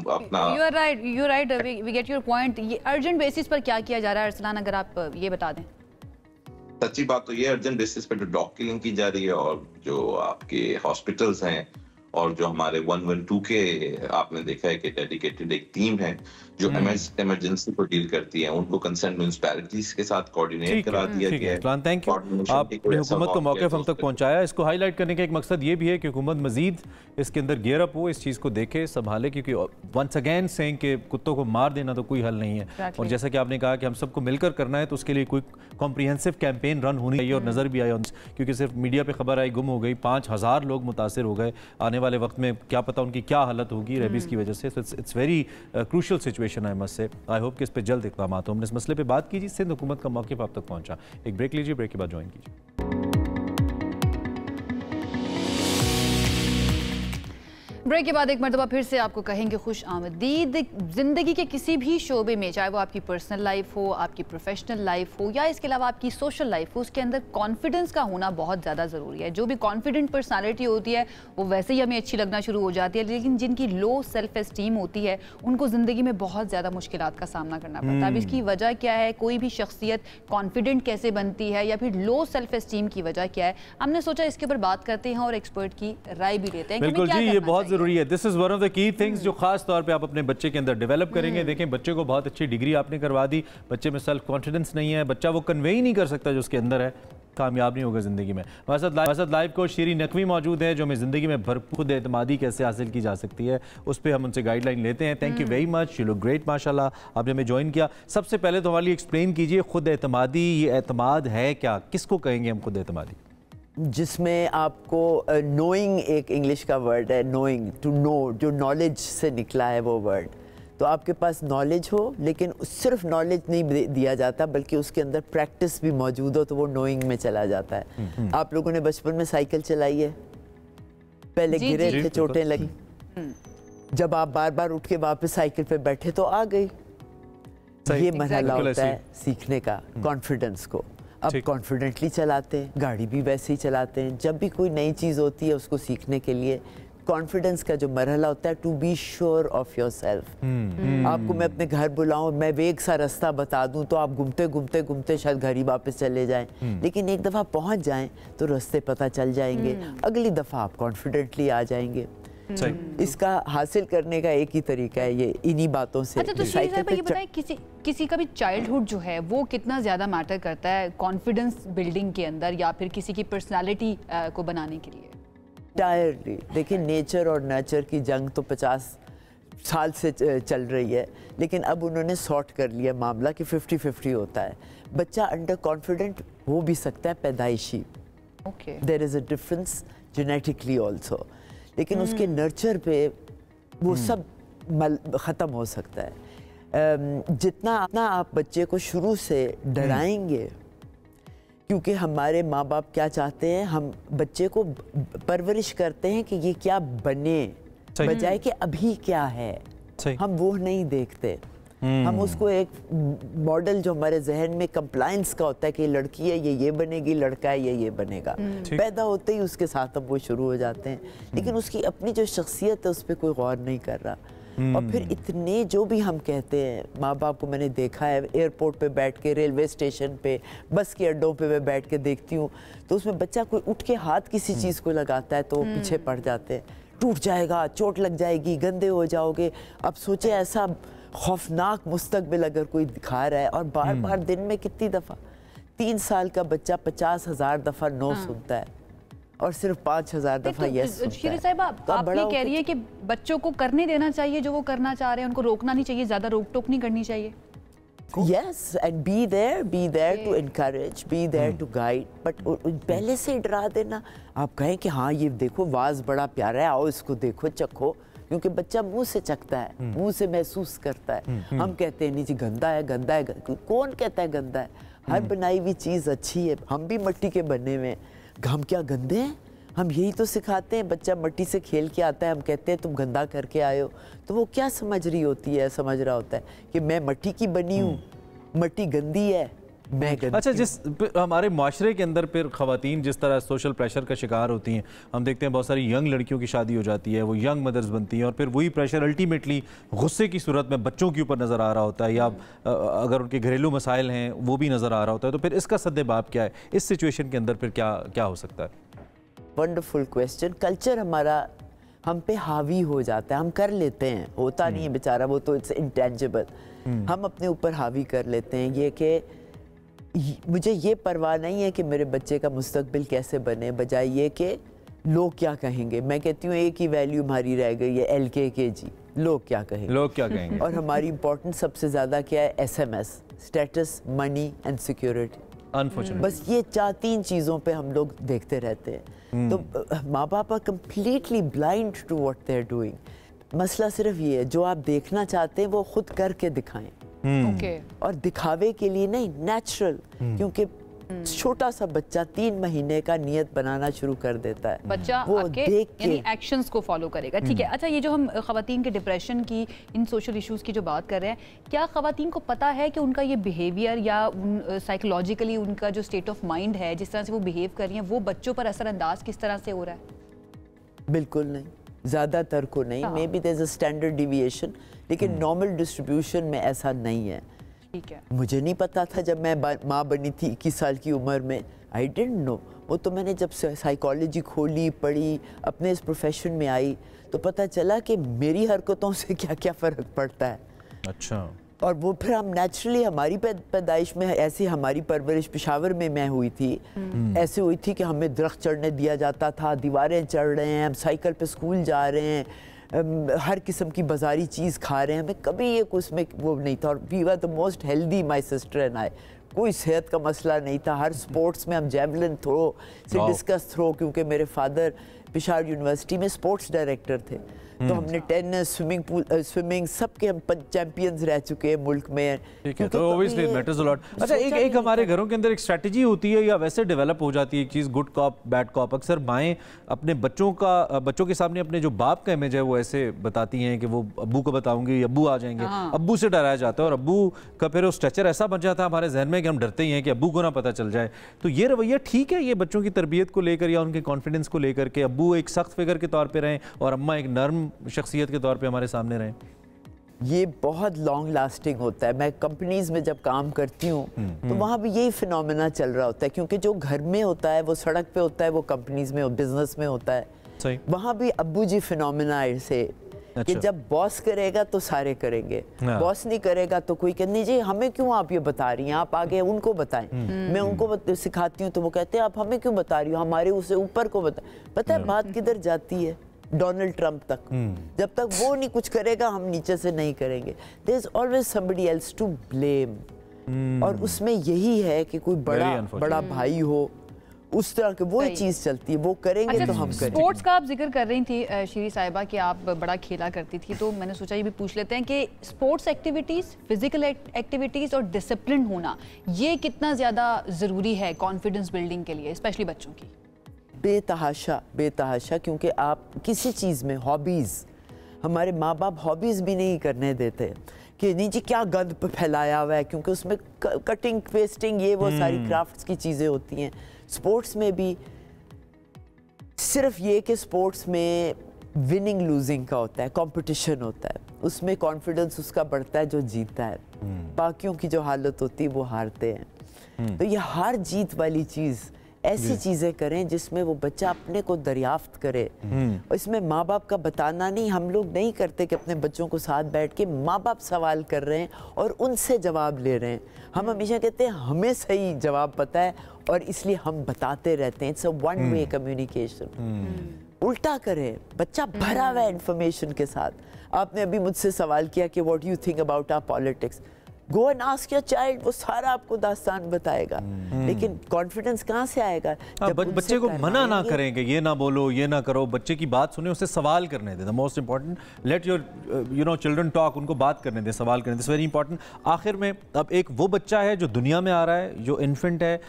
अपना you are right we get your point. ये अर्जेंट बेसिस पर क्या किया जा रहा है अरसलान, अगर आप ये बता दें? सच्ची बात तो ये अर्जेंट बेसिस पे जो डॉग किलिंग की जा रही है और जो आपके हॉस्पिटल्स हैं और जो हमारे 112 के आपने देखा है कि डेडिकेटेड एक टीम है जो इमरजेंसी को डील करती है, उनको कंसर्न म्युनिसिपैलिटीज के साथ कोऑर्डिनेट करा दिया गया है। थैंक यू, आपने हुकूमत को मौके हम तक पहुंचाया। इसको हाईलाइट करने का एक मकसद ये भी है कि हुकूमत मजीद इसके अंदर गियर अप हो, इस चीज़ को देखे, संभाले, क्योंकि वंस अगेन सेइंग कि कुत्तों को मार देना तो कोई हल नहीं है। और जैसा कि आपने कहा कि हम सबको मिलकर करना है, तो उसके लिए कोई कॉम्प्रिहेंसिव कैंपेन रन होनी चाहिए और नज़र भी आए, क्योंकि सिर्फ मीडिया पर खबर आई गुम हो गई, 5000 लोग मुतासर हो गए। आने वाले वक्त में क्या पता उनकी क्या हालत होगी रेबीज की वजह से। It's very crucial situation I must say. I hope कि इस पर जल्द इक़दाम हो। हमने इस मसले पे बात की जी, सिंध हुकूमत का मौक़िफ़ आप तक पहुंचा। एक ब्रेक लीजिए, ब्रेक के बाद ज्वाइन कीजिए। ब्रेक के बाद एक मरतबा फिर से आपको कहेंगे खुश आमदीद। ज़िंदगी के किसी भी शोबे में, चाहे वो आपकी पर्सनल लाइफ हो, आपकी प्रोफेशनल लाइफ हो या इसके अलावा आपकी सोशल लाइफ हो, उसके अंदर कॉन्फिडेंस का होना बहुत ज़्यादा ज़रूरी है। जो भी कॉन्फिडेंट पर्सनालिटी होती है वो वैसे ही हमें अच्छी लगना शुरू हो जाती है, लेकिन जिनकी लो सेल्फ एस्टीम होती है उनको ज़िंदगी में बहुत ज़्यादा मुश्किलात का सामना करना पड़ता है। अब इसकी वजह क्या है, कोई भी शख्सियत कॉन्फिडेंट कैसे बनती है या फिर लो सेल्फ एस्टीम की वजह क्या है, हमने सोचा इसके ऊपर बात करते हैं और एक्सपर्ट की राय भी लेते हैं। बिल्कुल जी, ये बहुत जरूरी है। This is one of the key things जो खास तौर पे आप अपने बच्चे के अंदर डेवलप करेंगे। देखें, बच्चे को बहुत अच्छी डिग्री आपने करवा दी, बच्चे में सेल्फ कॉन्फिडेंस नहीं है, बच्चा वो कन्वे ही नहीं कर सकता जो उसके अंदर है, कामयाब नहीं होगा ज़िंदगी में। हमारे साथ लाइव कोच शीरी नकवी मौजूद है, जो हमें ज़िंदगी में भरपूर खुद एतमादी कैसे हासिल की जा सकती है उस पर हम उनसे गाइडलाइन लेते हैं। Thank you very much, you look great माशाल्लाह, आपने हमें ज्वाइन किया। सबसे पहले तो हमारे लिए एक्सप्लेन कीजिए खुद एतमादी, ये एतमाद है क्या, किसको कहेंगे हम खुद एतमादी? जिसमें आपको नोइंग, एक इंग्लिश का वर्ड है नोइंग, टू नो, जो नॉलेज से निकला है वो वर्ड। तो आपके पास नॉलेज हो, लेकिन सिर्फ नॉलेज नहीं दिया जाता बल्कि उसके अंदर प्रैक्टिस भी मौजूद हो, तो वो नोइंग में चला जाता है। आप लोगों ने बचपन में साइकिल चलाई है, पहले गिरे थे, चोटें लगी, जब आप बार बार उठ के वापस साइकिल पे बैठे तो आ गई। ये मरहला होता है सीखने का, कॉन्फिडेंस को। अब कॉन्फिडेंटली चलाते हैं, गाड़ी भी वैसे ही चलाते हैं। जब भी कोई नई चीज़ होती है उसको सीखने के लिए कॉन्फिडेंस का जो मरहला होता है, to be sure of yourself. आपको मैं अपने घर बुलाऊं, मैं वेग सा रास्ता बता दूं तो आप घूमते घूमते घूमते शायद घर ही वापस चले जाएं, लेकिन एक दफ़ा पहुंच जाएं तो रास्ते पता चल जाएंगे, अगली दफ़ा आप कॉन्फिडेंटली आ जाएंगे। इसका हासिल करने का एक ही तरीका है, ये इन्हीं बातों से। अच्छा, तो ये बताएं, किसी का भी चाइल्डहुड जो है वो कितना ज़्यादा मैटर करता है कॉन्फिडेंस बिल्डिंग के अंदर, या फिर किसी की पर्सनालिटी को बनाने के लिए? इंटायरली देखिए, नेचर और नर्चर की जंग तो 50 साल से चल रही है, लेकिन अब उन्होंने सॉर्ट कर लिया मामला कि 50-50 होता है। बच्चा अंडर कॉन्फिडेंट हो भी सकता है पैदाइशी, there is a difference genetically also, लेकिन उसके नर्चर पे वो सब ख़त्म हो सकता है। जितना आप बच्चे को शुरू से डराएंगे, क्योंकि हमारे माँ बाप क्या चाहते हैं, हम बच्चे को परवरिश करते हैं कि ये क्या बने, बजाय कि अभी क्या है। हम वो नहीं देखते, हम उसको एक मॉडल जो हमारे जहन में कंप्लायंस का होता है कि लड़की है ये बनेगी, लड़का है ये बनेगा, पैदा होते ही उसके साथ अब वो शुरू हो जाते हैं, लेकिन उसकी अपनी जो शख्सियत है उस पर कोई गौर नहीं कर रहा। और फिर इतने जो भी हम कहते हैं, माँ बाप को मैंने देखा है एयरपोर्ट पे बैठ के, रेलवे स्टेशन पे, बस के अड्डों पे मैं बैठ के देखती हूँ, तो उसमें बच्चा कोई उठ के हाथ किसी चीज़ को लगाता है तो पीछे पड़ जाते हैं, टूट जाएगा, चोट लग जाएगी, गंदे हो जाओगे। अब सोचे ऐसा खौफनाक मुस्तकबिल अगर कोई दिखा रहा है, और बार बार दिन में कितनी दफ़ा 3 साल का बच्चा 50,000 दफ़ा नो सुनता है और सिर्फ 5,000 दफ़ा यस सुनता है। शीरी साहिबा, आप ये कह रही है कि बच्चों को करने देना चाहिए जो वो करना चाह रहे हैं, उनको रोकना नहीं चाहिए, ज़्यादा रोक टोक नहीं करनी चाहिए? Yes, and be there to encourage, be there to guide, but पहले से डरा देना। आप कहें कि हाँ ये देखो वाज बड़ा प्यारा है, आओ इसको देखो, चखो, क्योंकि बच्चा मुंह से चखता है, मुंह से महसूस करता है। हम कहते हैं नहीं जी गंदा है, गंदा है, कौन कहता है गंदा है? हर बनाई हुई चीज़ अच्छी है। हम भी मिट्टी के बने हुए, हम क्या गंदे हैं? हम यही तो सिखाते हैं। बच्चा मिट्टी से खेल के आता है, हम कहते हैं तुम गंदा करके आए हो, तो वो क्या समझ रही होती है? समझ रहा होता है कि मैं मिट्टी की बनी हूँ, मिट्टी गंदी है, मैं गंदी। अच्छा, जिस हमारे माशरे के अंदर फिर ख़वातीन जिस तरह सोशल प्रेशर का शिकार होती हैं, हम देखते हैं बहुत सारी यंग लड़कियों की शादी हो जाती है, वो यंग मदर्स बनती हैं, और फिर वही प्रेशर अल्टीमेटली गुस्से की सूरत में बच्चों के ऊपर नज़र आ रहा होता है, या अगर उनके घरेलू मसाइल हैं वो भी नज़र आ रहा होता है। तो फिर इसका सद्देबाब क्या है? इस सिचुएशन के अंदर फिर क्या हो सकता है? Wonderful question. कल्चर हमारा हम पे हावी हो जाता है, हम कर लेते हैं, होता नहीं है बेचारा, वो तो इट्स इंटेंजिबल, हम अपने ऊपर हावी कर लेते हैं। ये कि मुझे ये परवाह नहीं है कि मेरे बच्चे का मुस्तकबिल कैसे बने, बजाय ये कि लोग क्या कहेंगे। मैं कहती हूँ एक ही वैल्यू हमारी रह गई है, LKKG, लोग क्या कहेंगे, लोग क्या कहेंगे। और हमारी इंपॉर्टेंस सबसे ज़्यादा क्या है? SMS, status, money and security. बस ये 4-3 चीज़ों पे हम लोग देखते रहते हैं। तो माँ बाप are completely blind to what they are doing. मसला सिर्फ ये है, जो आप देखना चाहते हैं वो खुद करके दिखाएं, और दिखावे के लिए नहीं, नेचुरल, क्योंकि छोटा सा बच्चा 3 महीने का नियत बनाना शुरू कर देता है, बच्चा वो आके देख के यानी एक्शंस को फॉलो करेगा। ठीक है। अच्छा, ये जो हम ख़वातीन के डिप्रेशन की, इन सोशल इश्यूज़ की जो बात कर रहे हैं, क्या ख़वातीन को पता है कि उनका ये बिहेवियर या साइकोलॉजिकली उनका जो स्टेट ऑफ माइंड है, जिस तरह से वो बिहेव कर रही हैं, वो बच्चों पर असरअंदाज किस तरह से हो रहा है? बिल्कुल नहीं, ज़्यादातर को नहीं, maybe there is a standard deviation, लेकिन नॉर्मल डिस्ट्रीब्यूशन में ऐसा नहीं है। ठीक है। मुझे नहीं पता था जब मैं माँ बनी थी 21 साल की उम्र में, आई डिडंट नो। वो तो मैंने जब साइकोलॉजी खोली, पढ़ी, अपने इस प्रोफेशन में आई, तो पता चला कि मेरी हरकतों से क्या क्या फ़र्क पड़ता है। अच्छा। और वो फिर हम नेचुरली, हमारी पैदाइश में ऐसी, हमारी परवरिश पेशावर में मैं हुई थी, ऐसे हुई थी कि हमें दरख्त चढ़ने दिया जाता था, दीवारें चढ़ रहे हैं, हम साइकिल पे स्कूल जा रहे हैं, हर किस्म की बाजारी चीज़ खा रहे हैं, हमें कभी ये उसमें वो नहीं था। और we were the most healthy, my sister and I. कोई सेहत का मसला नहीं था। हर स्पोर्ट्स में हम जेवलिन थ्रो से डिस्कस थ्रो, क्योंकि मेरे फादर पेशावर यूनिवर्सिटी में स्पोर्ट्स डायरेक्टर थे, तो हमने टेनिस, स्विमिंग पूल, स्विमिंग, सबके हम चैंपियंस रह चुके हैं मुल्क में। ठीक है, तो obviously it matters a lot. अच्छा, एक हमारे घरों के अंदर एक स्ट्रेटजी होती है या वैसे डेवलप हो जाती है एक चीज़, गुड कॉप बैड कॉप। अक्सर माएँ अपने बच्चों के सामने अपने जो बाप का इमेज है वो ऐसे बताती हैं कि वो अब्बू को बताऊंगी, अब्बू आ जाएंगे, अब्बू से डराया जाता है, और अब्बू का फिर वो स्ट्रेचर ऐसा बन जाता है हमारे जहन में कि हम डरते ही हैं कि अब्बू को ना पता चल जाए। तो ये रवैया ठीक है ये बच्चों की तरबियत को लेकर या उनके कॉन्फिडेंस को लेकर के अब्बू एक सख्त फिगर के तौर पर रहें और अम्मा एक नर्म शख्सियत के तौर पे हमारे सामने रहें? ये बहुत लॉन्ग लास्टिंग होता है। मैं कंपनीज में जब काम करती हूँ तो वहाँ भी यही फिनोमेना चल रहा होता है, क्योंकि जो घर में होता है वो सड़क पे होता है, वो कंपनीज में बिजनेस में होता है। सही। वहाँ भी अब्बू जी फिनोमेना से कि जब बॉस करेगा तो सारे करेंगे, बॉस नहीं करेगा तो कोई कहते नहीं जी हमें क्यों आप ये बता रही हैं, आप आगे उनको बताएं। मैं उनको सिखाती हूँ तो वो कहते हैं आप हमें क्यों बता रही हो, हमारे उससे ऊपर को बताएं। पता है बात किधर जाती है? डोनाल्ड ट्रंप तक। जब तक वो नहीं कुछ करेगा हम नीचे से नहीं करेंगे। There is always somebody else to blame. और उसमें यही है कि कोई बड़ा भाई हो, उस तरह के वो चीज चलती है, वो करेंगे। अच्छा, तो हम करेंगे। स्पोर्ट्स का आप जिक्र कर रही थी शीरी साहिबा कि आप बड़ा खेला करती थी, तो मैंने सोचा ये भी पूछ लेते हैं कि स्पोर्ट्स एक्टिविटीज, फिजिकल एक्टिविटीज और डिसिप्लिन होना ये कितना ज्यादा जरूरी है कॉन्फिडेंस बिल्डिंग के लिए, स्पेशली बच्चों की? बेतहाशा, क्योंकि आप किसी चीज़ में हॉबीज़, हमारे माँ बाप हॉबीज़ भी नहीं करने देते कि नहीं जी क्या गंद फैलाया हुआ है, क्योंकि उसमें कटिंग, पेस्टिंग, ये वो सारी क्राफ्ट्स की चीज़ें होती हैं। स्पोर्ट्स में भी सिर्फ ये कि स्पोर्ट्स में विनिंग लूजिंग का होता है, कंपटीशन होता है, उसमें कॉन्फिडेंस उसका बढ़ता है जो जीतता है। बाकियों की जो हालत होती है वो हारते हैं। तो ये हार जीत वाली चीज़, ऐसी चीजें करें जिसमें वो बच्चा अपने को दरियाफ्त करे। और इसमें माँ बाप का बताना नहीं, हम लोग नहीं करते कि अपने बच्चों को साथ बैठ के माँ बाप सवाल कर रहे हैं और उनसे जवाब ले रहे हैं। हम हमेशा कहते हैं हमें सही जवाब पता है और इसलिए हम बताते रहते हैं। It's a one way communication. उल्टा करें, बच्चा भरा हुआ है इंफॉर्मेशन के साथ। आपने अभी मुझसे सवाल किया कि what you think about our politics, go and ask your child, वो सारा आपको दास्तान बताएगा। लेकिन कॉन्फिडेंस कहाँ से आएगा? जब बच्चे को मना ना करें कि ये ना बोलो, ये ना करो, बच्चे की बात सुने, उससे सवाल करने दें। The most important, let your children talk, उनको बात करने दें, सवाल करने दें, वेरी इंपॉर्टेंट। आखिर में अब एक वो बच्चा है जो दुनिया में आ रहा है, जो इन्फेंट है,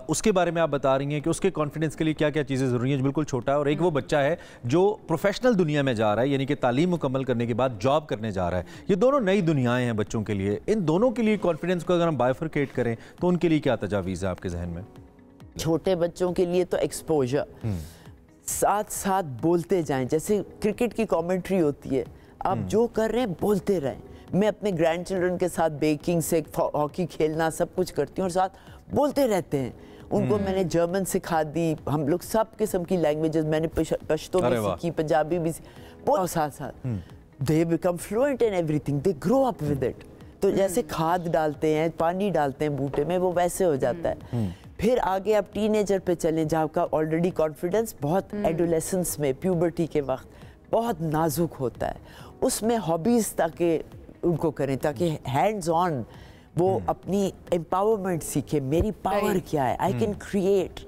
उसके बारे में आप बता रही हैं कि उसके कॉन्फिडेंस के लिए क्या क्या चीज़ें ज़रूरी हैं, जो बिल्कुल छोटा है। और एक वो बच्चा है जो प्रोफेशनल दुनिया में जा रहा है, यानी कि तालीम मुकम्मल करने के बाद जॉब करने जा रहा है। ये दोनों नई दुनियाएं हैं बच्चों के लिए। इन दोनों के लिए कॉन्फिडेंस को अगर हम बाइफरकेट करें तो उनके लिए क्या तजावीज़ है आपके जहन में? छोटे बच्चों के लिए तो एक्सपोजर, साथ साथ बोलते जाएं। जैसे क्रिकेट की कमेंट्री होती है, आप जो कर रहे हैं बोलते रहें। मैं अपने ग्रैंड चिल्ड्रन के साथ बेकिंग से हॉकी खेलना सब कुछ करती हूँ और साथ बोलते रहते हैं। उनको मैंने जर्मन सिखा दी, हम लोग सब किस्म की लैंग्वेजेस, मैंने पश्तो भी सीखी, पंजाबी भी, और साथ साथ they become fluent in everything, they grow up with it. तो जैसे खाद डालते हैं, पानी डालते हैं बूटे में, वो वैसे हो जाता है। फिर आगे आप टीनेजर पे चलें जहाँ का ऑलरेडी कॉन्फिडेंस बहुत एडोलेसेंस में, प्यूबर्टी के वक्त बहुत नाजुक होता है, उसमें हॉबीज़ ताकि उनको करें ताकि हैंड्स ऑन वो अपनी एम्पावरमेंट सीखे, मेरी पावर क्या है, आई कैन क्रिएट।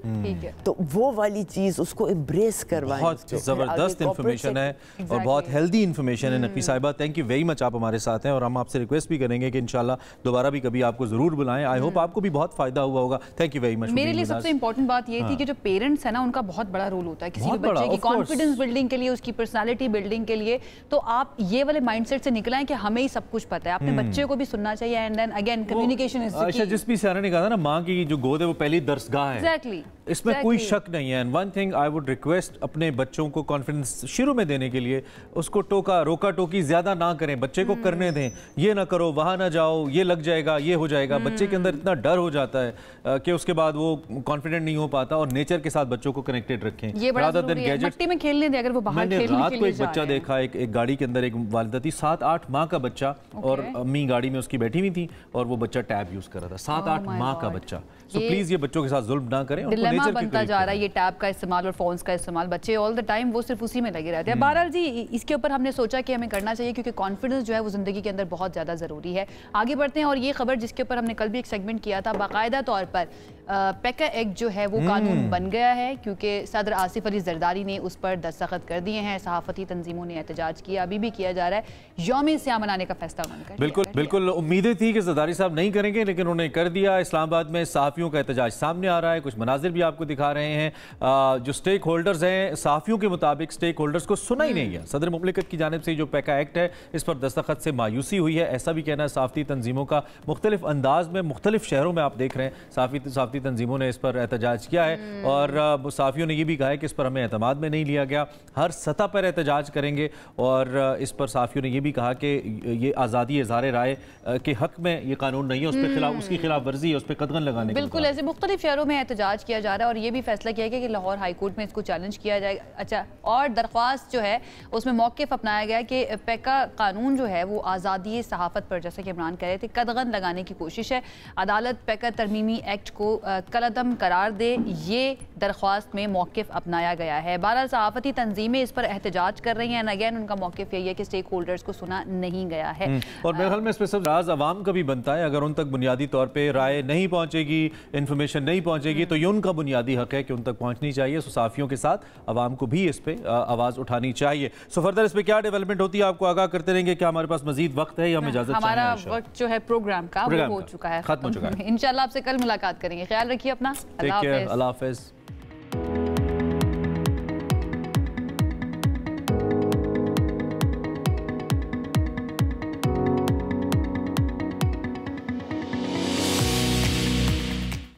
तो वो वाली चीज़ उसको एम्ब्रेस करवाएं। बहुत ज़बरदस्त इन्फॉर्मेशन है और बहुत हेल्दी इन्फॉर्मेशन है। नफ़ी साहिबा, थैंक यू वेरी मच, आप हमारे साथ हैं और हम आपसे रिक्वेस्ट भी करेंगे कि इंशाल्लाह दोबारा भी कभी आपको ज़रूर बुलाएं। आई होप आपको भी बहुत फ़ायदा हुआ होगा। Thank you very much. मेरे लिए सबसे इंपॉर्टेंट बात ये थी कि जो पेरेंट्स है ना, उनका बहुत बड़ा रोल होता है किसी भी बच्चे की कॉन्फिडेंस बिल्डिंग के लिए, उसकी पर्सनैलिटी बिल्डिंग के लिए। तो आप ये वाले माइंडसेट से निकलाएं कि हमें ही सब कुछ पता है। अपने बच्चे को भी सुनना चाहिए and then again again communication is अच्छा, जिस भी सारा ने कहा था ना, माँ की जो गोद है वो पहली दरसगाह है। एग्जैक्टली, इसमें कोई शक नहीं है। And one thing I would request, अपने बच्चों को कॉन्फिडेंस शुरू में देने के लिए उसको रोका टोकी ज्यादा ना करें, बच्चे को करने दें। ये ना करो, वहां ना जाओ, ये लग जाएगा, ये हो जाएगा। बच्चे के अंदर इतना डर हो जाता है कि उसके बाद वो कॉन्फिडेंट नहीं हो पाता। और नेचर के साथ बच्चों को कनेक्टेड रखें, ये बड़ा जरूरी है। मिट्टी में खेलने दें, अगर वो बाहर खेलने के लिए। रात को एक बच्चा देखा, एक गाड़ी के अंदर एक वालिदा थी, 7-8 माह का बच्चा, और अम्मी गाड़ी में उसकी बैठी हुई थी और वो बच्चा टैब यूज कर रहा था। 7-8 माह का बच्चा। सो प्लीज ये बच्चों के साथ जुल्म ना करें। डिलेमा बनता जा रहा है ये टैब का इस्तेमाल और फोन्स का इस्तेमाल। बच्चे ऑल द टाइम वो सिर्फ उसी में लगे रहते हैं। बहरहाल जी, इसके ऊपर हमने सोचा कि हमें करना चाहिए, क्योंकि कॉन्फिडेंस जो है वो जिंदगी के अंदर बहुत ज़्यादा ज़रूरी है। आगे बढ़ते हैं, और ये खबर जिसके ऊपर हमने कल भी एक सेगमेंट किया था, बाकायदा तौर पर पैका एक्ट जो है वो कानून बन गया है, क्योंकि सदर आसिफ अली जरदारी ने उस पर दस्तखत कर दिए हैं। सहाफ़ती तंजीमों ने एहतजाज किया, अभी भी किया जा रहा है। यौम सियाह मनाने का फैसला उन्होंने कर बिल्कुल बिल्कुल उम्मीदें थी कि जरदारी साहब नहीं करेंगे, लेकिन उन्होंने कर दिया। इस्लामाबाद में सहाफ़ियों का एहतजाज सामने आ रहा है, कुछ मनाजिर भी आपको दिखा रहे हैं। जो स्टेक होल्डर्स हैं, सहाफ़ियों के मुताबिक स्टेक होल्डर्स को सुना ही नहीं है। सदर मुमलिकत की जानिब से जो पैका एक्ट है, इस पर दस्तखत से मायूसी हुई है, ऐसा भी कहना है सहाफ़ती तंजीमों का। मुख्तलिफ अंदाज में मुख्तलिफ शहरों में आप देख रहे हैं सहाफ़ती तंजीमों ने इस पर एहतजाज किया है, और सहाफ़ियों ने यह भी कहा है कि इस पर हमें एतमाद में नहीं लिया गया, हर सतह पर एहतजाज करेंगे। और इस पर सहाफ़ियों ने यह भी कहा कि ये आज़ादी इज़हार राय के हक में ये कानून नहीं है, उस पर खिलाफ, उसकी खिलाफ वर्जी है, उस पर कदगन लगाने। बिल्कुल ऐसे मुख्तलिफ शहरों में एहतजाज किया जा रहा है, और ये भी फैसला किया गया कि लाहौर हाई कोर्ट में इसको चैलेंज किया जाएगा। अच्छा, और दरख्वास्त जो है उसमें मौक़िफ़ अपनाया गया कि पैका कानून जो है वो आज़ादी सहाफ़त पर, जैसे कि इमरान कह रहे थे, कदगन लगाने की कोशिश है। अदालत पैका तरमीमी एक्ट को कलअदम करार दे, ये दरख्वास्त में मौक़िफ़ अपनाया गया है। 12 सहाफ़ती तंजीमें इस पर एहतजाज कर रही हैं। अगेन उनका मौक़िफ़ यही है कि स्टेक होल्डर्स को सुना नहीं गया है। और मेरे ख्याल में इस पर सब राज अवाम का भी बनता है। अगर उन तक बुनियादी तौर पर राय नहीं पहुँचेगी, इन्फॉर्मेशन नहीं पहुँचेगी, तो ये उनका बुनियादी हक है कि उन तक पहुँचनी चाहिए। सहाफ़ियों के साथ अवाम को भी इस पर आवाज़ उठानी चाहिए। सो फर्दर इस पर क्या डेवलपमेंट होती है आपको आगाह करते रहेंगे। क्या हमारे पास मजीद वक्त है या हम इजाज़त? हमारा वक्त जो है प्रोग्राम का वो हो चुका है, खत्म हो चुका है। इंशाल्लाह आपसे कल मुलाकात करेंगे। ख्याल रखिए अपना। अल्लाह हाफ़िज़।